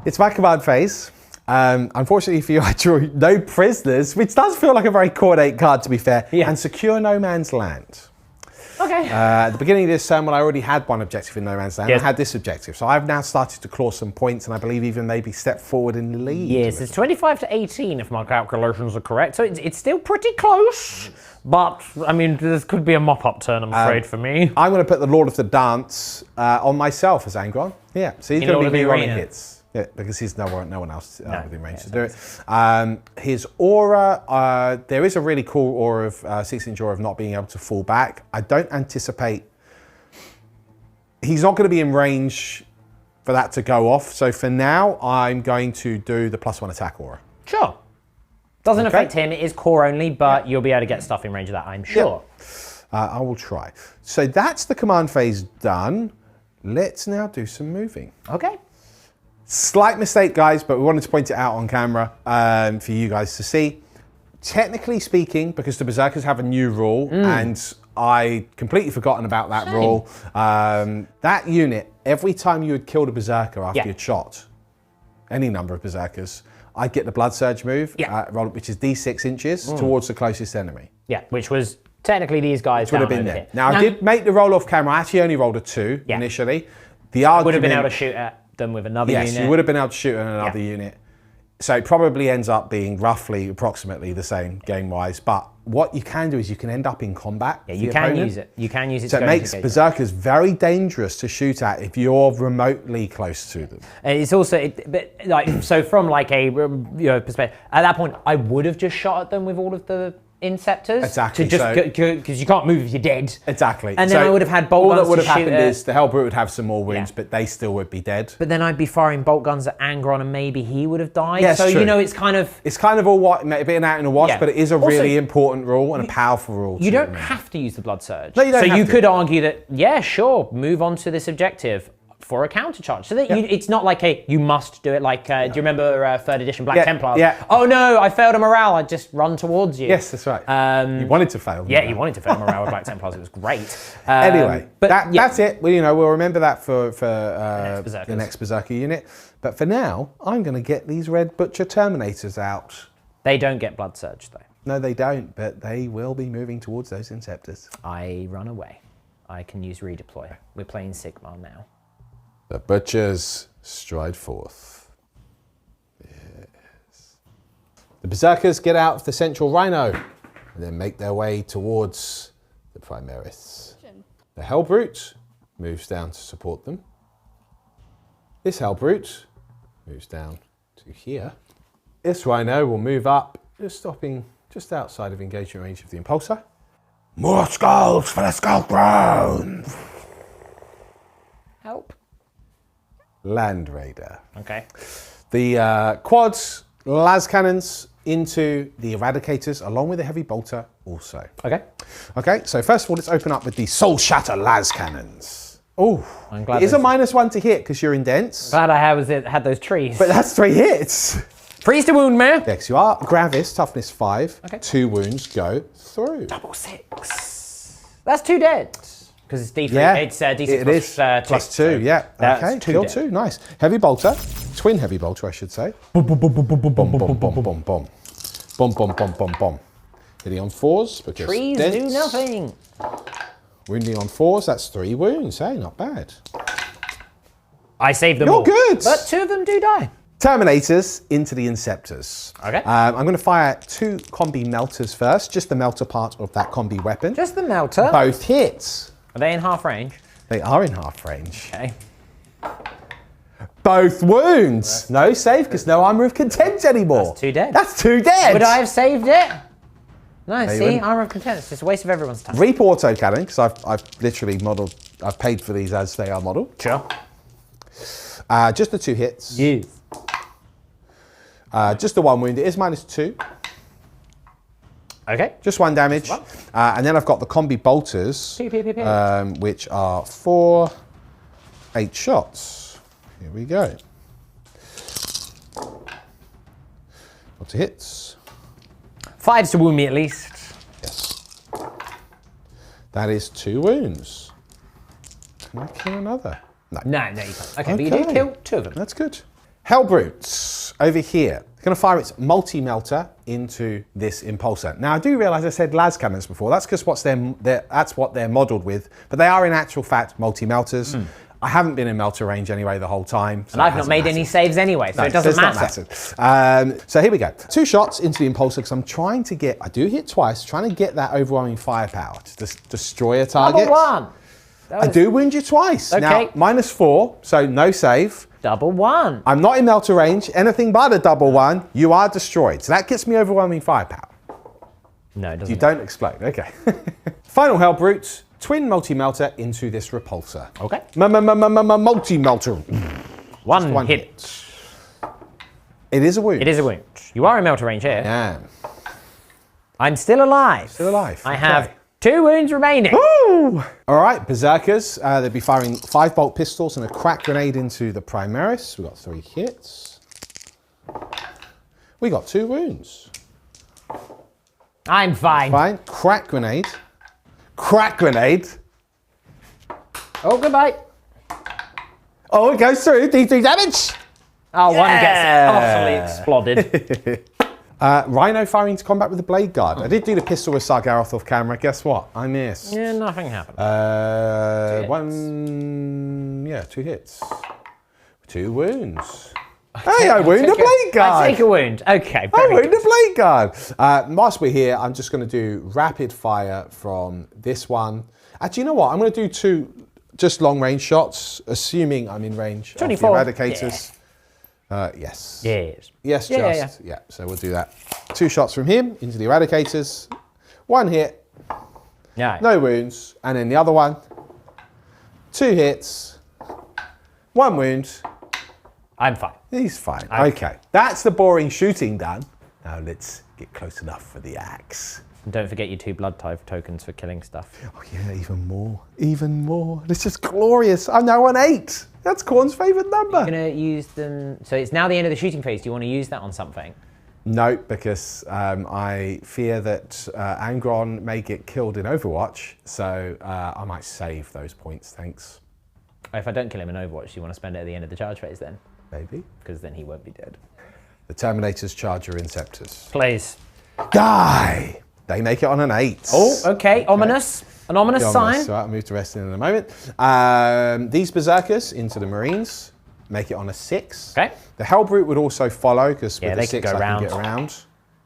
Speaker 1: It's my command phase. Unfortunately for you, I drew no prisoners, which does feel like a very Cord 8 card, to be fair, and secure no man's land.
Speaker 3: Okay.
Speaker 1: At the beginning of this term, when I already had 1 objective in no man's land, I had this objective. So I've now started to claw some points, and I believe even maybe step forward in the lead.
Speaker 3: Yes, it's 25 to 18 if my calculations are correct. So it's still pretty close. But, I mean, this could be a mop-up turn, I'm afraid, for me.
Speaker 1: I'm going to put the Lord of the Dance on myself as Angron. Yeah, so he's going to be rolling hits. Yeah, because he's no one else within range to do it. His aura, there is a really cool aura of 6-inch aura of not being able to fall back. I don't anticipate he's not going to be in range for that to go off. So for now, I'm going to do the +1 attack aura.
Speaker 3: Sure. Doesn't affect him. It is core only, but you'll be able to get stuff in range of that, I'm sure.
Speaker 1: I will try. So that's the command phase done. Let's now do some moving.
Speaker 3: Okay.
Speaker 1: Slight mistake, guys, but we wanted to point it out on camera for you guys to see. technically speaking, because the Berserkers have a new rule, and I completely forgotten about that rule, that unit, every time you would kill the Berserker after you'd shot any number of Berserkers, I'd get the Blood Surge move, which is D6 inches towards the closest enemy.
Speaker 3: Yeah, which was technically these guys
Speaker 1: would have been there. Now, I did make the roll off camera. I actually only rolled a 2 initially. The argument
Speaker 3: would have been able to shoot at them with another unit.
Speaker 1: Yes, you would have been able to shoot at another unit. So it probably ends up being approximately the same game-wise. But what you can do is you can end up in combat.
Speaker 3: Yeah, you can use it. You can use it.
Speaker 1: So it makes Berserkers very dangerous to shoot at if you're remotely close to them.
Speaker 3: And it's also, so from like a perspective, at that point, I would have just shot at them with all of the Inceptors.
Speaker 1: Exactly.
Speaker 3: Because you can't move if you're dead.
Speaker 1: Exactly.
Speaker 3: And then I would have had bolt guns.
Speaker 1: All that would have
Speaker 3: happened
Speaker 1: is the Hellbrute would have some more wounds, but they still would be dead.
Speaker 3: But then I'd be firing bolt guns at Angron, and maybe he would have died.
Speaker 1: Yes,
Speaker 3: so
Speaker 1: true.
Speaker 3: it's kind of
Speaker 1: a bit out in the wash, but it is a really important rule and a powerful rule.
Speaker 3: You don't have to use the Blood Surge.
Speaker 1: No, you don't.
Speaker 3: So you could argue that sure, move on to this objective for a countercharge. So that it's not like you must do it like, do you remember 3rd edition Black Templars?
Speaker 1: Yeah.
Speaker 3: Oh no, I failed a morale, I just run towards you.
Speaker 1: Yes, that's right. You wanted to fail.
Speaker 3: Yeah, you wanted to fail morale with Black Templars, it was great.
Speaker 1: Anyway, that's it. Well, we'll remember that for
Speaker 3: the
Speaker 1: next Berserker unit. But for now, I'm going to get these Red Butcher Terminators out.
Speaker 3: They don't get Blood Surge though.
Speaker 1: No, they don't, but they will be moving towards those Inceptors.
Speaker 3: I run away. I can use redeploy. We're playing Sigmar now.
Speaker 1: The Butchers stride forth. Yes. The Berserkers get out of the central Rhino and then make their way towards the Primaris. The Hellbrute moves down to support them. This Hellbrute moves down to here. This Rhino will move up, just stopping just outside of engagement range of the Impulsor. More skulls for the Skull Throne!
Speaker 3: Help.
Speaker 1: Land Raider.
Speaker 3: Okay.
Speaker 1: The quads, las cannons into the Eradicators along with the heavy bolter also.
Speaker 3: Okay.
Speaker 1: Okay, so first of all, let's open up with the Soul Shatter las cannons. Oh,
Speaker 3: I'm glad
Speaker 1: it is a -1 to hit because you're in dense.
Speaker 3: Glad I had those trees.
Speaker 1: But that's 3 hits.
Speaker 3: Freeze to wound, man.
Speaker 1: Yeah, because you are Gravis, toughness 5.
Speaker 3: Okay.
Speaker 1: 2 wounds go through.
Speaker 3: Double 6. That's 2 dead. Because it's D3.
Speaker 1: Yeah,
Speaker 3: it's D6
Speaker 1: it is plus 2. Yeah. Okay. Kill 2. Nice. Heavy bolter. Twin heavy bolter, I should say. Boom, boom, boom, boom, boom, boom, boom, boom, boom, boom, boom, boom, boom, boom, boom, boom. Hitting on 4s. Because
Speaker 3: trees do nothing.
Speaker 1: Wounding on 4s. That's 3 wounds. Hey, not bad.
Speaker 3: I saved them
Speaker 1: You're
Speaker 3: all.
Speaker 1: good.
Speaker 3: But 2 of them do die.
Speaker 1: Terminators into the Inceptors.
Speaker 3: Okay.
Speaker 1: I'm going to fire 2 combi melters first. Just the melter part of that combi weapon.
Speaker 3: Just the melter.
Speaker 1: Both hits.
Speaker 3: Are they in half range?
Speaker 1: They are in half range.
Speaker 3: Okay.
Speaker 1: Both wounds. No save because no armor of contempt anymore.
Speaker 3: That's 2 dead.
Speaker 1: That's 2 dead.
Speaker 3: Would I have saved it? No,
Speaker 1: you
Speaker 3: see,
Speaker 1: wouldn't.
Speaker 3: armor of contempt. It's just a waste of everyone's time.
Speaker 1: Reap auto cannon because I've literally modelled. I've paid for these as they are modelled.
Speaker 3: Sure.
Speaker 1: Just the 2 hits.
Speaker 3: Yes.
Speaker 1: Just the 1 wound. It is -2.
Speaker 3: Okay.
Speaker 1: Just 1 damage. And then I've got the combi bolters,
Speaker 3: Pew, pew, pew, pew.
Speaker 1: which are 4 8 shots. Here we go. Lots of hits.
Speaker 3: 5s to wound me at least.
Speaker 1: Yes. That is 2 wounds. Can I kill another? No.
Speaker 3: No, you can't. Okay, but you did kill 2 of them.
Speaker 1: That's good. Hellbrutes over here. It's going to fire its multi-melter into this impulsor. Now, I do realise I said las cannons before. That's because that's what they're modelled with. But they are, in actual fact, multi-melters. I haven't been in melter range anyway the whole time. So
Speaker 3: And I've not made any saves anyway, so it doesn't matter.
Speaker 1: So here we go. 2 shots into the impulsor because I'm trying to get, I do hit twice, trying to get that overwhelming firepower to destroy a target.
Speaker 3: Double 1.
Speaker 1: I do wound you twice.
Speaker 3: Okay.
Speaker 1: Now, -4, so no save.
Speaker 3: Double 1.
Speaker 1: I'm not in melter range. Anything but a double 1, you are destroyed. So that gets me overwhelming firepower.
Speaker 3: No, it doesn't.
Speaker 1: You don't explode. Okay. Final Hellbrute, twin multi-melter into this repulsor.
Speaker 3: Okay.
Speaker 1: Multi-melter.
Speaker 3: One hit.
Speaker 1: It is a wound.
Speaker 3: It is a wound. You are in melter range here.
Speaker 1: Yeah.
Speaker 3: I'm still alive.
Speaker 1: Still alive.
Speaker 3: I
Speaker 1: Okay.
Speaker 3: have 2 wounds remaining.
Speaker 1: Woo! All right, Berserkers. They'll be firing 5-bolt pistols and a crack grenade into the Primaris. We got 3 hits. We got 2 wounds.
Speaker 3: I'm fine.
Speaker 1: Fine. Crack grenade. Crack grenade.
Speaker 3: Oh, goodbye.
Speaker 1: Oh, it goes through. D3 damage.
Speaker 3: Oh, one gets utterly exploded.
Speaker 1: Rhino firing into combat with the blade guard. I did do the pistol with Sargaroth off camera. Guess what? I missed.
Speaker 3: Yeah, nothing happened.
Speaker 1: 2 hits. 2 wounds. Hey, I wound a blade guard.
Speaker 3: I take a wound. Okay.
Speaker 1: I
Speaker 3: Very
Speaker 1: wound a
Speaker 3: good.
Speaker 1: blade guard. Whilst we're here, I'm just going to do rapid fire from this one. Actually, you know what? I'm going to do 2 just long range shots, assuming I'm in range
Speaker 3: 24.
Speaker 1: of the Eradicators. Yes.
Speaker 3: Yes.
Speaker 1: Yes,
Speaker 3: Yeah,
Speaker 1: just. Yeah, so we'll do that. 2 shots from him into the Eradicators. 1 hit,
Speaker 3: Yeah.
Speaker 1: no wounds. And then the other one, 2 hits, 1 wound.
Speaker 3: I'm fine.
Speaker 1: He's fine. Okay, that's the boring shooting done. Now let's get close enough for the axe.
Speaker 3: And don't forget your 2 blood type tokens for killing stuff.
Speaker 1: Oh yeah, even more. Even more. This is glorious. I'm now on 8. That's Corn's favourite number.
Speaker 3: You're going to use them. So it's now the end of the shooting phase. Do you want to use that on something?
Speaker 1: No, because I fear that Angron may get killed in Overwatch, so I might save those points, thanks.
Speaker 3: If I don't kill him in Overwatch, do you want to spend it at the end of the charge phase then?
Speaker 1: Maybe.
Speaker 3: Because then he won't be dead.
Speaker 1: The Terminators charge your Inceptors.
Speaker 3: Please.
Speaker 1: Die! They make it on an 8.
Speaker 3: Oh, okay. Ominous. An ominous sign.
Speaker 1: So I'll move to rest in a moment. These Berserkers into the Marines make it on a 6.
Speaker 3: Okay.
Speaker 1: The Hellbrute would also follow, because with
Speaker 3: they
Speaker 1: the
Speaker 3: could
Speaker 1: 6
Speaker 3: go
Speaker 1: I
Speaker 3: round.
Speaker 1: can get around.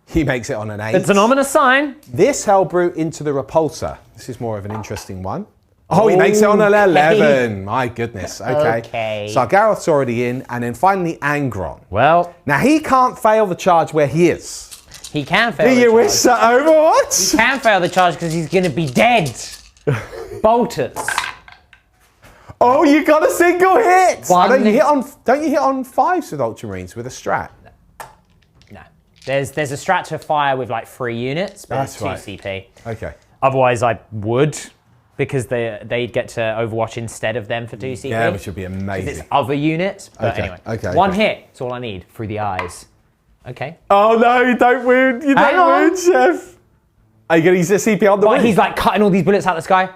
Speaker 1: He makes it on an 8.
Speaker 3: It's an ominous sign.
Speaker 1: This Hellbrute into the Repulsor. This is more of an interesting one. Oh, he makes it on an 11. My goodness. Okay.
Speaker 3: Okay.
Speaker 1: Sargaroth's already in. And then finally Angron.
Speaker 3: Well,
Speaker 1: Now, he can't fail the charge where he is.
Speaker 3: he can fail
Speaker 1: Do
Speaker 3: the
Speaker 1: you
Speaker 3: charge.
Speaker 1: wish that Overwatch?
Speaker 3: He can fail the charge because he's going to be dead. Bolters.
Speaker 1: Oh, you got a single hit!
Speaker 3: One.
Speaker 1: Don't you hit on 5s with Ultramarines with a strat?
Speaker 3: No. There's a strat to fire with like 3 units, but
Speaker 1: That's
Speaker 3: it's 2
Speaker 1: right.
Speaker 3: CP.
Speaker 1: Okay.
Speaker 3: Otherwise, I would, because they'd get to Overwatch instead of them for 2 CP.
Speaker 1: Yeah, which would be
Speaker 3: It's
Speaker 1: amazing.
Speaker 3: other units, but
Speaker 1: Okay,
Speaker 3: anyway.
Speaker 1: okay,
Speaker 3: One
Speaker 1: okay.
Speaker 3: hit, that's all I need, through the eyes. Okay.
Speaker 1: Oh no, you don't wound. You
Speaker 3: Hang
Speaker 1: don't
Speaker 3: on.
Speaker 1: wound, Chef. Are you going to use the CP on the
Speaker 3: But
Speaker 1: wing?
Speaker 3: he's like cutting all these bullets out of the sky.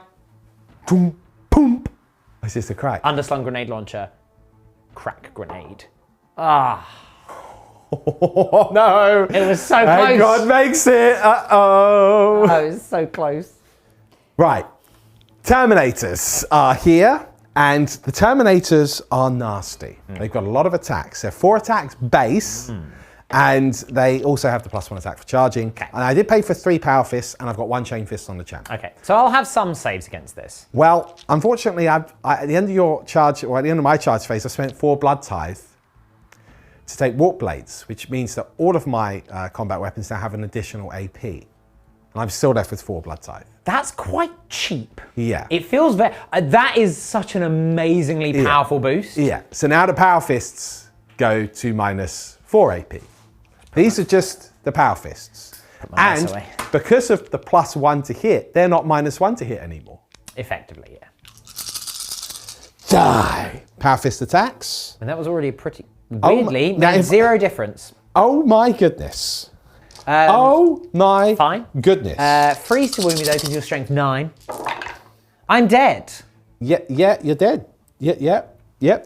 Speaker 1: Boom, boom. Is this a crack?
Speaker 3: Underslung grenade launcher. Crack grenade. Ah.
Speaker 1: Oh no.
Speaker 3: It was so
Speaker 1: And
Speaker 3: close.
Speaker 1: God makes it. Uh-oh.
Speaker 3: Oh, it was so close.
Speaker 1: Right. Terminators are here, and the Terminators are nasty. They've got a lot of attacks. They're 4 attacks base, and they also have the +1 attack for charging. And I did pay for 3 Power Fists, and I've got 1 Chain Fist on the channel.
Speaker 3: Okay, so I'll have some saves against this.
Speaker 1: Well, unfortunately, at the end of your charge, or at the end of my charge phase, I spent 4 Blood Tithe to take Warp Blades, which means that all of my combat weapons now have an additional AP. And I'm still left with 4 Blood Tithe.
Speaker 3: That's quite cheap.
Speaker 1: Yeah.
Speaker 3: It feels very... that is such an amazingly powerful boost.
Speaker 1: Yeah. So now the Power Fists go to -4 AP. These are just the Power Fists.
Speaker 3: my dice
Speaker 1: And
Speaker 3: away.
Speaker 1: because of the +1 to hit, they're not -1 to hit anymore.
Speaker 3: Effectively, yeah.
Speaker 1: Die. Power Fist attacks.
Speaker 3: And that was already a pretty...
Speaker 1: Oh,
Speaker 3: Weirdly,
Speaker 1: now
Speaker 3: made
Speaker 1: if-
Speaker 3: 0 difference.
Speaker 1: Oh my goodness. Oh my
Speaker 3: fine.
Speaker 1: goodness.
Speaker 3: Freeze to wound me though, because you're strength 9. I'm dead.
Speaker 1: Yeah, you're dead. Yep.
Speaker 3: Yep.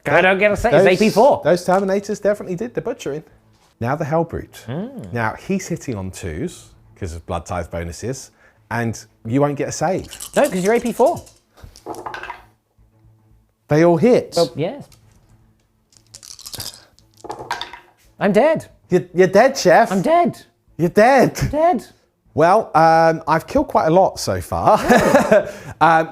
Speaker 3: I don't get a say, it's AP4.
Speaker 1: Those Terminators definitely did the butchering. Now the Hellbrute. Now he's hitting on 2s because of Blood Tithe bonuses, and you won't get a save.
Speaker 3: No, because you're AP4.
Speaker 1: They all hit.
Speaker 3: Well, yes. I'm dead.
Speaker 1: You're dead, Chef.
Speaker 3: I'm dead.
Speaker 1: You're dead.
Speaker 3: Dead.
Speaker 1: Well, I've killed quite a lot so far.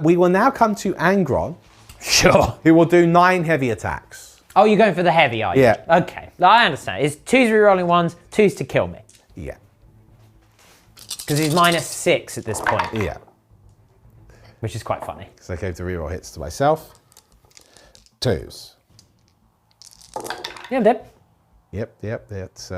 Speaker 1: We will now come to Angron,
Speaker 3: Sure.
Speaker 1: who will do 9 heavy attacks.
Speaker 3: Oh, you're going for the heavy, are you?
Speaker 1: Yeah.
Speaker 3: Okay. I understand. It's 2's rerolling 1s, 2's to kill me.
Speaker 1: Yeah.
Speaker 3: Because he's -6 at this point,
Speaker 1: Yeah.
Speaker 3: which is quite funny.
Speaker 1: So I gave the reroll hits to myself. 2s.
Speaker 3: Yeah, I'm dead.
Speaker 1: Yep. That's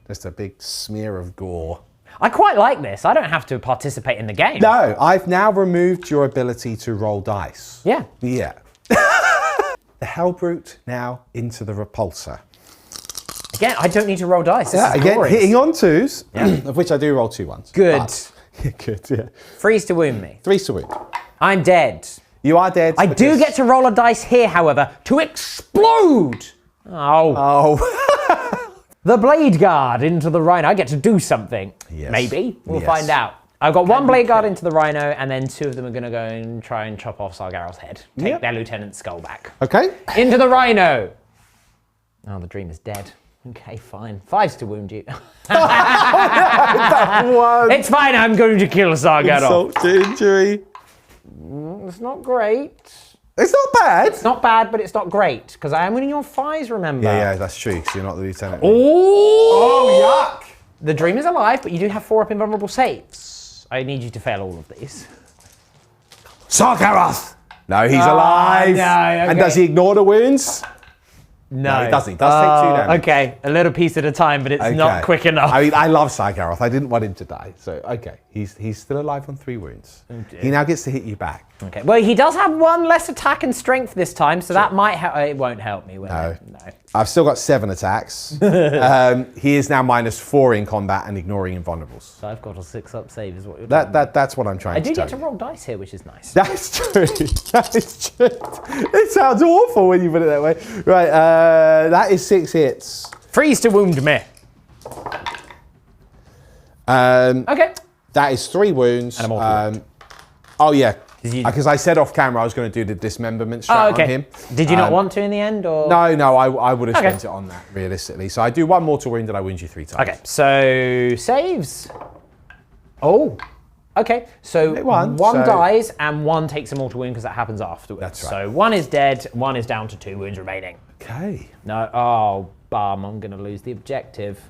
Speaker 1: just a big smear of gore.
Speaker 3: I quite like this. I don't have to participate in the game.
Speaker 1: No, I've now removed your ability to roll dice.
Speaker 3: Yeah.
Speaker 1: Yeah. The Hellbrute now into the Repulsor.
Speaker 3: Again, I don't need to roll dice. This is
Speaker 1: Again,
Speaker 3: glorious.
Speaker 1: hitting on 2s, of which I do roll 2 ones.
Speaker 3: Good.
Speaker 1: But- Good, yeah.
Speaker 3: Freeze to wound me.
Speaker 1: 3 to wound.
Speaker 3: I'm dead.
Speaker 1: You are dead.
Speaker 3: I do
Speaker 1: because-
Speaker 3: get to roll a dice here, however, to explode. Oh.
Speaker 1: Oh.
Speaker 3: The blade guard into the rhino. I get to do something.
Speaker 1: Yes.
Speaker 3: Maybe. We'll
Speaker 1: Yes.
Speaker 3: find out. I've got one blade guard into the rhino, and then 2 of them are going to go and try and chop off Sargarrel's head. Take their lieutenant's skull back.
Speaker 1: Okay.
Speaker 3: Into the rhino. Oh, the dream is dead. Okay, fine. 5's to wound you.
Speaker 1: One
Speaker 3: It's fine. I'm going to kill Sargarrel.
Speaker 1: insult to injury.
Speaker 3: It's not great.
Speaker 1: It's not bad.
Speaker 3: It's not bad, but it's not great because I am winning on 5s. Remember?
Speaker 1: Yeah, that's true. Because you're not the lieutenant.
Speaker 3: Oh, yuck! The dream is alive, but you do have 4 up invulnerable saves. I need you to fail all of these.
Speaker 1: Sargeras! No, he's alive.
Speaker 3: no,
Speaker 1: And
Speaker 3: okay.
Speaker 1: does he ignore the wounds?
Speaker 3: No,
Speaker 1: he doesn't. He does take 2 damage.
Speaker 3: Okay, a little piece at a time, but it's not
Speaker 1: Okay.
Speaker 3: quick enough.
Speaker 1: I mean, I love Sargeras. I didn't want him to die. So, okay. He's still alive on 3 wounds. He now gets to hit you back.
Speaker 3: Okay. Well, he does have 1 less attack and strength this time, so that might help. It won't help me. Will it? No.
Speaker 1: I've still got 7 attacks. He is now -4 in combat and ignoring invulnerables.
Speaker 3: So I've got a 6 up save, is what you're doing.
Speaker 1: That's what I'm trying
Speaker 3: I
Speaker 1: to
Speaker 3: do
Speaker 1: tell
Speaker 3: get to
Speaker 1: you.
Speaker 3: roll dice here, which is nice.
Speaker 1: That's true. That is true. It sounds awful when you put it that way. Right, that is 6 hits.
Speaker 3: Freeze to wound me. Okay.
Speaker 1: That is 3 wounds.
Speaker 3: And a mortal wound.
Speaker 1: Oh yeah,
Speaker 3: you-
Speaker 1: because I said off camera I was going to do the dismemberment strat
Speaker 3: Oh, okay.
Speaker 1: on him.
Speaker 3: Did you not want to in the end, or?
Speaker 1: No, I would have
Speaker 3: Okay.
Speaker 1: spent it on that realistically. So I do 1 mortal wound and I wound you 3 times.
Speaker 3: Okay, so saves. Oh, okay. So
Speaker 1: One,
Speaker 3: one
Speaker 1: so-
Speaker 3: dies and 1 takes a mortal wound because that happens afterwards.
Speaker 1: That's right.
Speaker 3: So 1 is dead, 1 is down to 2 wounds remaining.
Speaker 1: Okay.
Speaker 3: No, oh, bum, I'm going to lose the objective.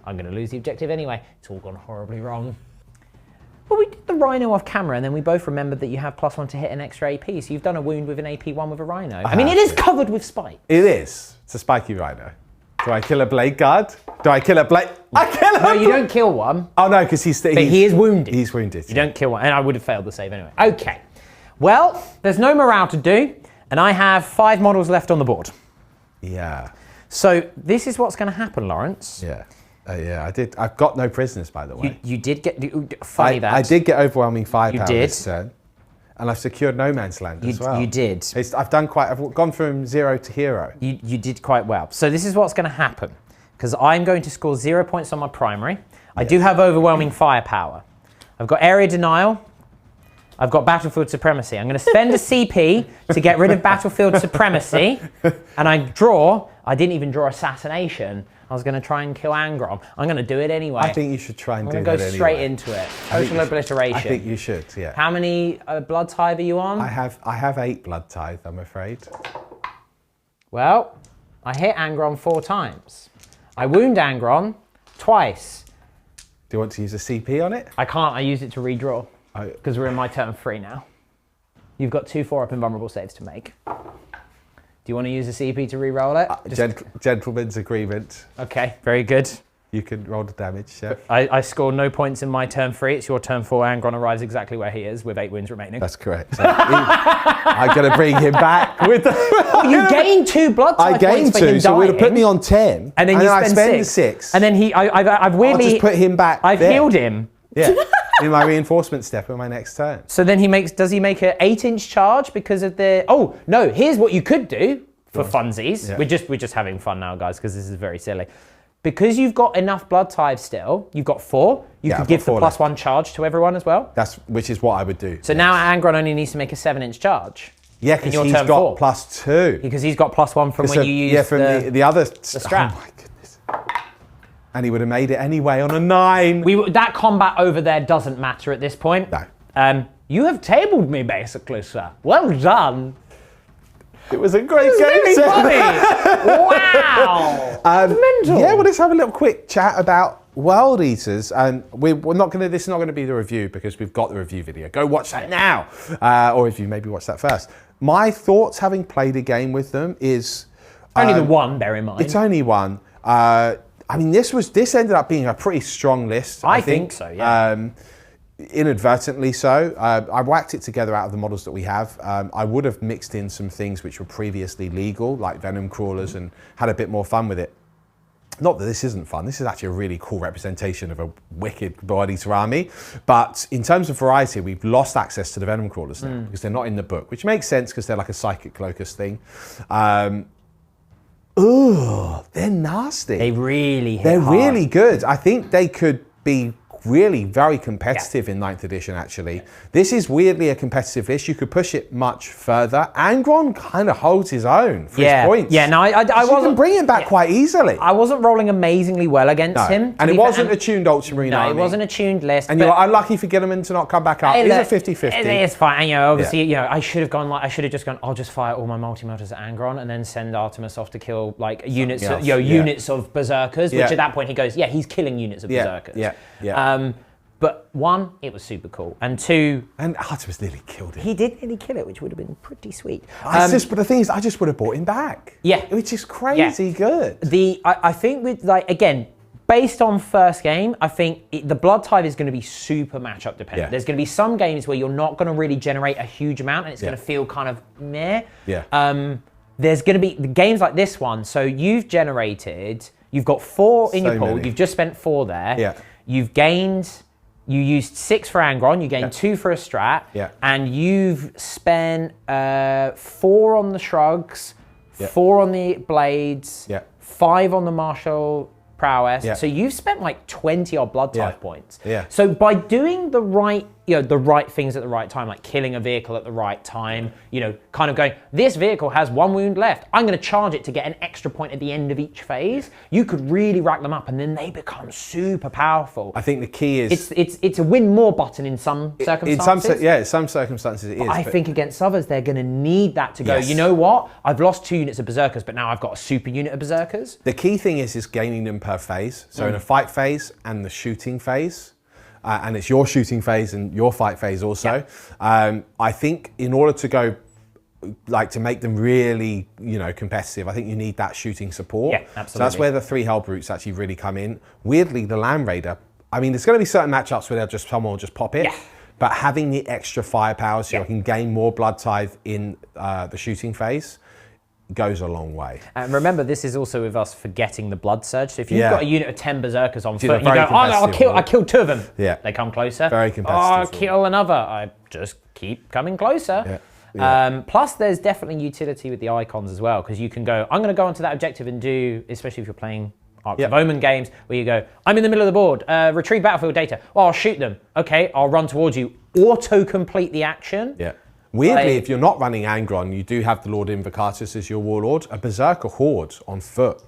Speaker 3: I'm going to lose the objective anyway. It's all gone horribly wrong. Well, we did the rhino off camera, and then we both remembered that you have +1 to hit an extra AP, so you've done a wound with an AP1 with a rhino. I mean, it is covered with spike.
Speaker 1: It is. It's a spiky rhino. Do I kill a blade guard? Do I kill a blade? I kill
Speaker 3: No,
Speaker 1: him.
Speaker 3: you don't kill one,
Speaker 1: Oh no, because he's
Speaker 3: but he is wounded.
Speaker 1: He's wounded.
Speaker 3: You don't kill one, and I would have failed the save anyway. Okay. Well, there's no morale to do, and I have 5 models left on the board.
Speaker 1: Yeah.
Speaker 3: So this is what's going to happen, Lawrence.
Speaker 1: Yeah. Yeah, I did. I've got no prisoners, by the way.
Speaker 3: You did get funny that
Speaker 1: I did get overwhelming firepower
Speaker 3: You did.
Speaker 1: this turn, and I've secured no man's land as well.
Speaker 3: You did.
Speaker 1: I've gone from 0 to hero.
Speaker 3: You did quite well. So this is what's going to happen, because I'm going to score 0 points on my primary. I do have overwhelming firepower. I've got area denial. I've got battlefield supremacy. I'm going to spend a CP to get rid of battlefield supremacy, and I didn't even draw assassination. I was going to try and kill Angron. I'm going to do it anyway.
Speaker 1: I think you should try and
Speaker 3: I'm
Speaker 1: do
Speaker 3: going
Speaker 1: that
Speaker 3: to go
Speaker 1: anyway.
Speaker 3: straight into it.
Speaker 1: I think
Speaker 3: Total obliteration.
Speaker 1: I think you should, yeah.
Speaker 3: How many blood tithe are you on?
Speaker 1: I have 8 blood tithe, I'm afraid.
Speaker 3: Well, I hit Angron 4 times. I wound Angron twice.
Speaker 1: Do you want to use a CP on it?
Speaker 3: I can't. I use it to redraw
Speaker 1: Oh,
Speaker 3: because we're in my turn 3 now. You've got 2 4-up invulnerable saves to make. Do you want to use a CP to re-roll it?
Speaker 1: gentleman's agreement.
Speaker 3: Okay, very good.
Speaker 1: You can roll the damage, Chef.
Speaker 3: I score no points in my turn 3. It's your turn 4. Angron arrives exactly where he is with 8 wounds remaining.
Speaker 1: That's correct. So I'm going to bring him back with the...
Speaker 3: You gain 2 blood
Speaker 1: I
Speaker 3: type
Speaker 1: gained
Speaker 3: points for him
Speaker 1: 2, so it would have put me
Speaker 3: dying,
Speaker 1: on 10.
Speaker 3: and then you
Speaker 1: I
Speaker 3: spend
Speaker 1: spend
Speaker 3: 6.
Speaker 1: 6.
Speaker 3: And then I've weirdly...
Speaker 1: I'll just put him back
Speaker 3: I've
Speaker 1: there.
Speaker 3: healed him.
Speaker 1: Yeah, in my reinforcement step in my next turn.
Speaker 3: So then does he make an 8-inch charge because of the... Oh, no, here's what you could do for funsies.
Speaker 1: Yeah.
Speaker 3: We're just having fun now, guys, because this is very silly. Because you've got enough blood tithe still, you've got 4, you
Speaker 1: Yeah,
Speaker 3: could
Speaker 1: I've
Speaker 3: give
Speaker 1: got
Speaker 3: the
Speaker 1: 4
Speaker 3: plus 1 charge to everyone as well.
Speaker 1: Which is what I would do.
Speaker 3: So now Angron only needs to make a 7-inch charge.
Speaker 1: Yeah,
Speaker 3: in
Speaker 1: because
Speaker 3: your
Speaker 1: he's
Speaker 3: turn
Speaker 1: got
Speaker 3: 4.
Speaker 1: +2.
Speaker 3: Because he's got plus 1 from when you use
Speaker 1: from the other
Speaker 3: strap.
Speaker 1: Oh my goodness. And he would have made it anyway on a 9.
Speaker 3: That combat over there doesn't matter at this point.
Speaker 1: No.
Speaker 3: You have tabled me, basically, sir. Well done.
Speaker 1: It was a great game,
Speaker 3: Really
Speaker 1: sir.
Speaker 3: funny. Wow. Mental.
Speaker 1: Yeah, well, let's have a little quick chat about World Eaters. And we're not going to. This is not going to be the review because we've got the review video. Go watch that now, or if you maybe watch that first. My thoughts, having played a game with them, is
Speaker 3: Only the one, bear in mind.
Speaker 1: it's only one. I mean, this ended up being a pretty strong list.
Speaker 3: I think so, yeah.
Speaker 1: Inadvertently so. I whacked it together out of the models that we have. I would have mixed in some things which were previously legal, like venom crawlers, and had a bit more fun with it. not that this isn't fun, this is actually a really cool representation of a wicked Blood Eater army, but in terms of variety, we've lost access to the Venom Crawlers now, because they're not in the book, which makes sense because they're like a psychic locust thing. They're nasty.
Speaker 3: They really hit
Speaker 1: They're
Speaker 3: hard.
Speaker 1: really good. I think they could be really very competitive in 9th edition, actually. This is weirdly a competitive list. You could push it much further. Angron kind of holds his own for his points.
Speaker 3: Yeah, no, I
Speaker 1: you
Speaker 3: wasn't...
Speaker 1: can bring him back quite easily.
Speaker 3: I wasn't rolling amazingly well against him.
Speaker 1: And it wasn't a tuned Ultramarine
Speaker 3: No,
Speaker 1: army.
Speaker 3: it wasn't a tuned list.
Speaker 1: And you're unlucky for Gilliman to not come back up. It's a 50-50.
Speaker 3: It's fine. And, obviously, I should have gone I should have just gone, I'll just fire all my multi-motors at Angron and then send Artemis off to kill like units of Berserkers, which at that point he goes, he's killing units of Berserkers. But one, it was super cool. And two...
Speaker 1: And Artemis nearly killed him.
Speaker 3: He did nearly kill it, which would have been pretty sweet.
Speaker 1: But the thing is, I just would have brought him back.
Speaker 3: Yeah.
Speaker 1: Which is crazy good.
Speaker 3: I think with, again, based on first game, I think the Blood Tithe is going to be super matchup dependent.
Speaker 1: Yeah.
Speaker 3: There's going to be some games where you're not going to really generate a huge amount and it's going to feel kind of meh.
Speaker 1: Yeah.
Speaker 3: There's going to be games like this one. So you've got 4 in your pool.
Speaker 1: Many.
Speaker 3: You've just spent 4 there.
Speaker 1: Yeah.
Speaker 3: You used 6 for Angron, you gained 2 for a strat, and you've spent 4 on the shrugs, 4 on the blades, 5 on the martial prowess. So you've spent like 20 odd Blood Tithe points. So by doing the right things at the right time, like killing a vehicle at the right time, kind of going, this vehicle has 1 wound left, I'm going to charge it to get an extra point at the end of each phase, you could really rack them up and then they become super powerful.
Speaker 1: I think the key is...
Speaker 3: It's a win more button in some circumstances.
Speaker 1: In some circumstances it is.
Speaker 3: I think against others, they're going to need that to go, you know what? I've lost 2 units of Berserkers, but now I've got a super unit of Berserkers.
Speaker 1: The key thing is gaining them per phase. So in a fight phase and the shooting phase, and it's your shooting phase and your fight phase also. I think in order to go, to make them really, competitive, I think you need that shooting support.
Speaker 3: Yeah, absolutely.
Speaker 1: So that's where the 3 Hell Brutes actually really come in. Weirdly, the Land Raider, I mean, there's going to be certain matchups where someone will just pop it. Yeah. But having the extra firepower so I can gain more Blood Tithe in the shooting phase goes a long way.
Speaker 3: And remember, this is also with us forgetting the Blood Surge. So if you've got a unit of 10 Berserkers on foot, and you go, I killed 2 of them. Yeah. They come closer.
Speaker 1: Very competitive.
Speaker 3: I'll kill another. I just keep coming closer. Plus, there's definitely utility with the icons as well, because you can go, I'm going to go onto that objective and do, especially if you're playing Arcs of Omen games, where you go, I'm in the middle of the board, retrieve battlefield data. Well, I'll shoot them. Okay, I'll run towards you. Auto-complete the action.
Speaker 1: Yeah. Weirdly, if you're not running Angron, you do have the Lord Invocatus as your warlord. A Berserker Horde on foot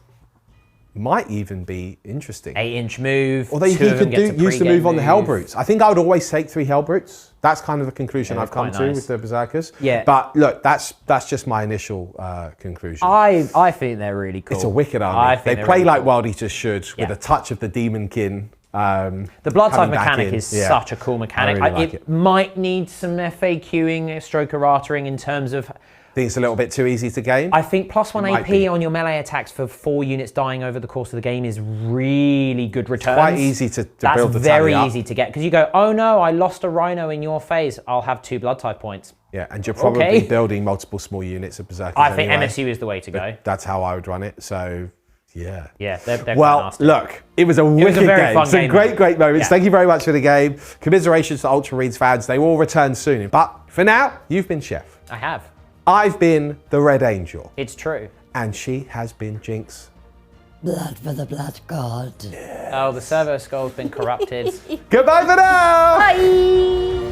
Speaker 1: might even be interesting.
Speaker 3: 8-inch move.
Speaker 1: Although he could use the move on the Hell Brutes. I think I would always take 3 Hell Brutes. That's kind of the conclusion I've come to with the Berserkers. Yeah. But look, that's just my initial conclusion.
Speaker 3: I think they're really cool.
Speaker 1: It's a wicked army. They play really like Wild Eaters should, with a touch of the Demonkin.
Speaker 3: The Blood Tithe mechanic is such a cool mechanic.
Speaker 1: I really like it
Speaker 3: might need some FAQing, stroke erratering in terms of...
Speaker 1: I think it's a little bit too easy to gain.
Speaker 3: I think +1 AP on your melee attacks for 4 units dying over the course of the game is really good returns.
Speaker 1: Quite easy to build the tally up.
Speaker 3: That's very easy to get, because you go, oh no, I lost a Rhino in your phase. I'll have 2 Blood Tithe points.
Speaker 1: Yeah, and you're probably building multiple small units of Berserkers
Speaker 3: I think MSU is the way to go.
Speaker 1: That's how I would run it, so... Yeah.
Speaker 3: Yeah, they're
Speaker 1: well,
Speaker 3: nasty.
Speaker 1: Look, it was a wicked
Speaker 3: very
Speaker 1: game.
Speaker 3: Fun
Speaker 1: Some
Speaker 3: game,
Speaker 1: great moments. Yeah. Thank you very much for the game. Commiserations to Ultramarines fans. They will return soon. But for now, you've been Chef.
Speaker 3: I have.
Speaker 1: I've been the Red Angel.
Speaker 3: It's true.
Speaker 1: And she has been Jinx.
Speaker 4: Blood for the blood god.
Speaker 3: Yeah. Oh, the servo skull's been corrupted.
Speaker 1: Goodbye for now!
Speaker 4: Bye!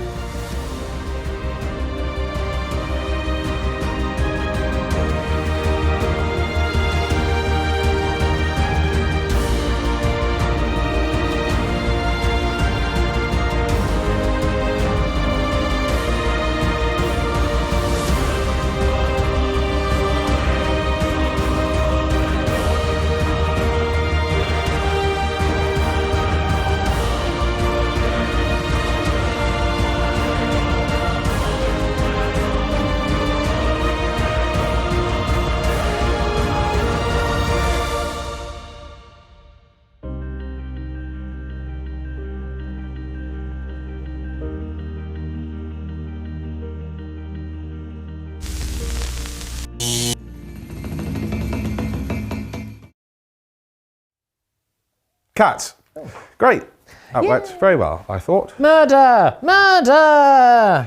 Speaker 1: Cut. Great. That worked very well, I thought.
Speaker 2: Murder! Murder!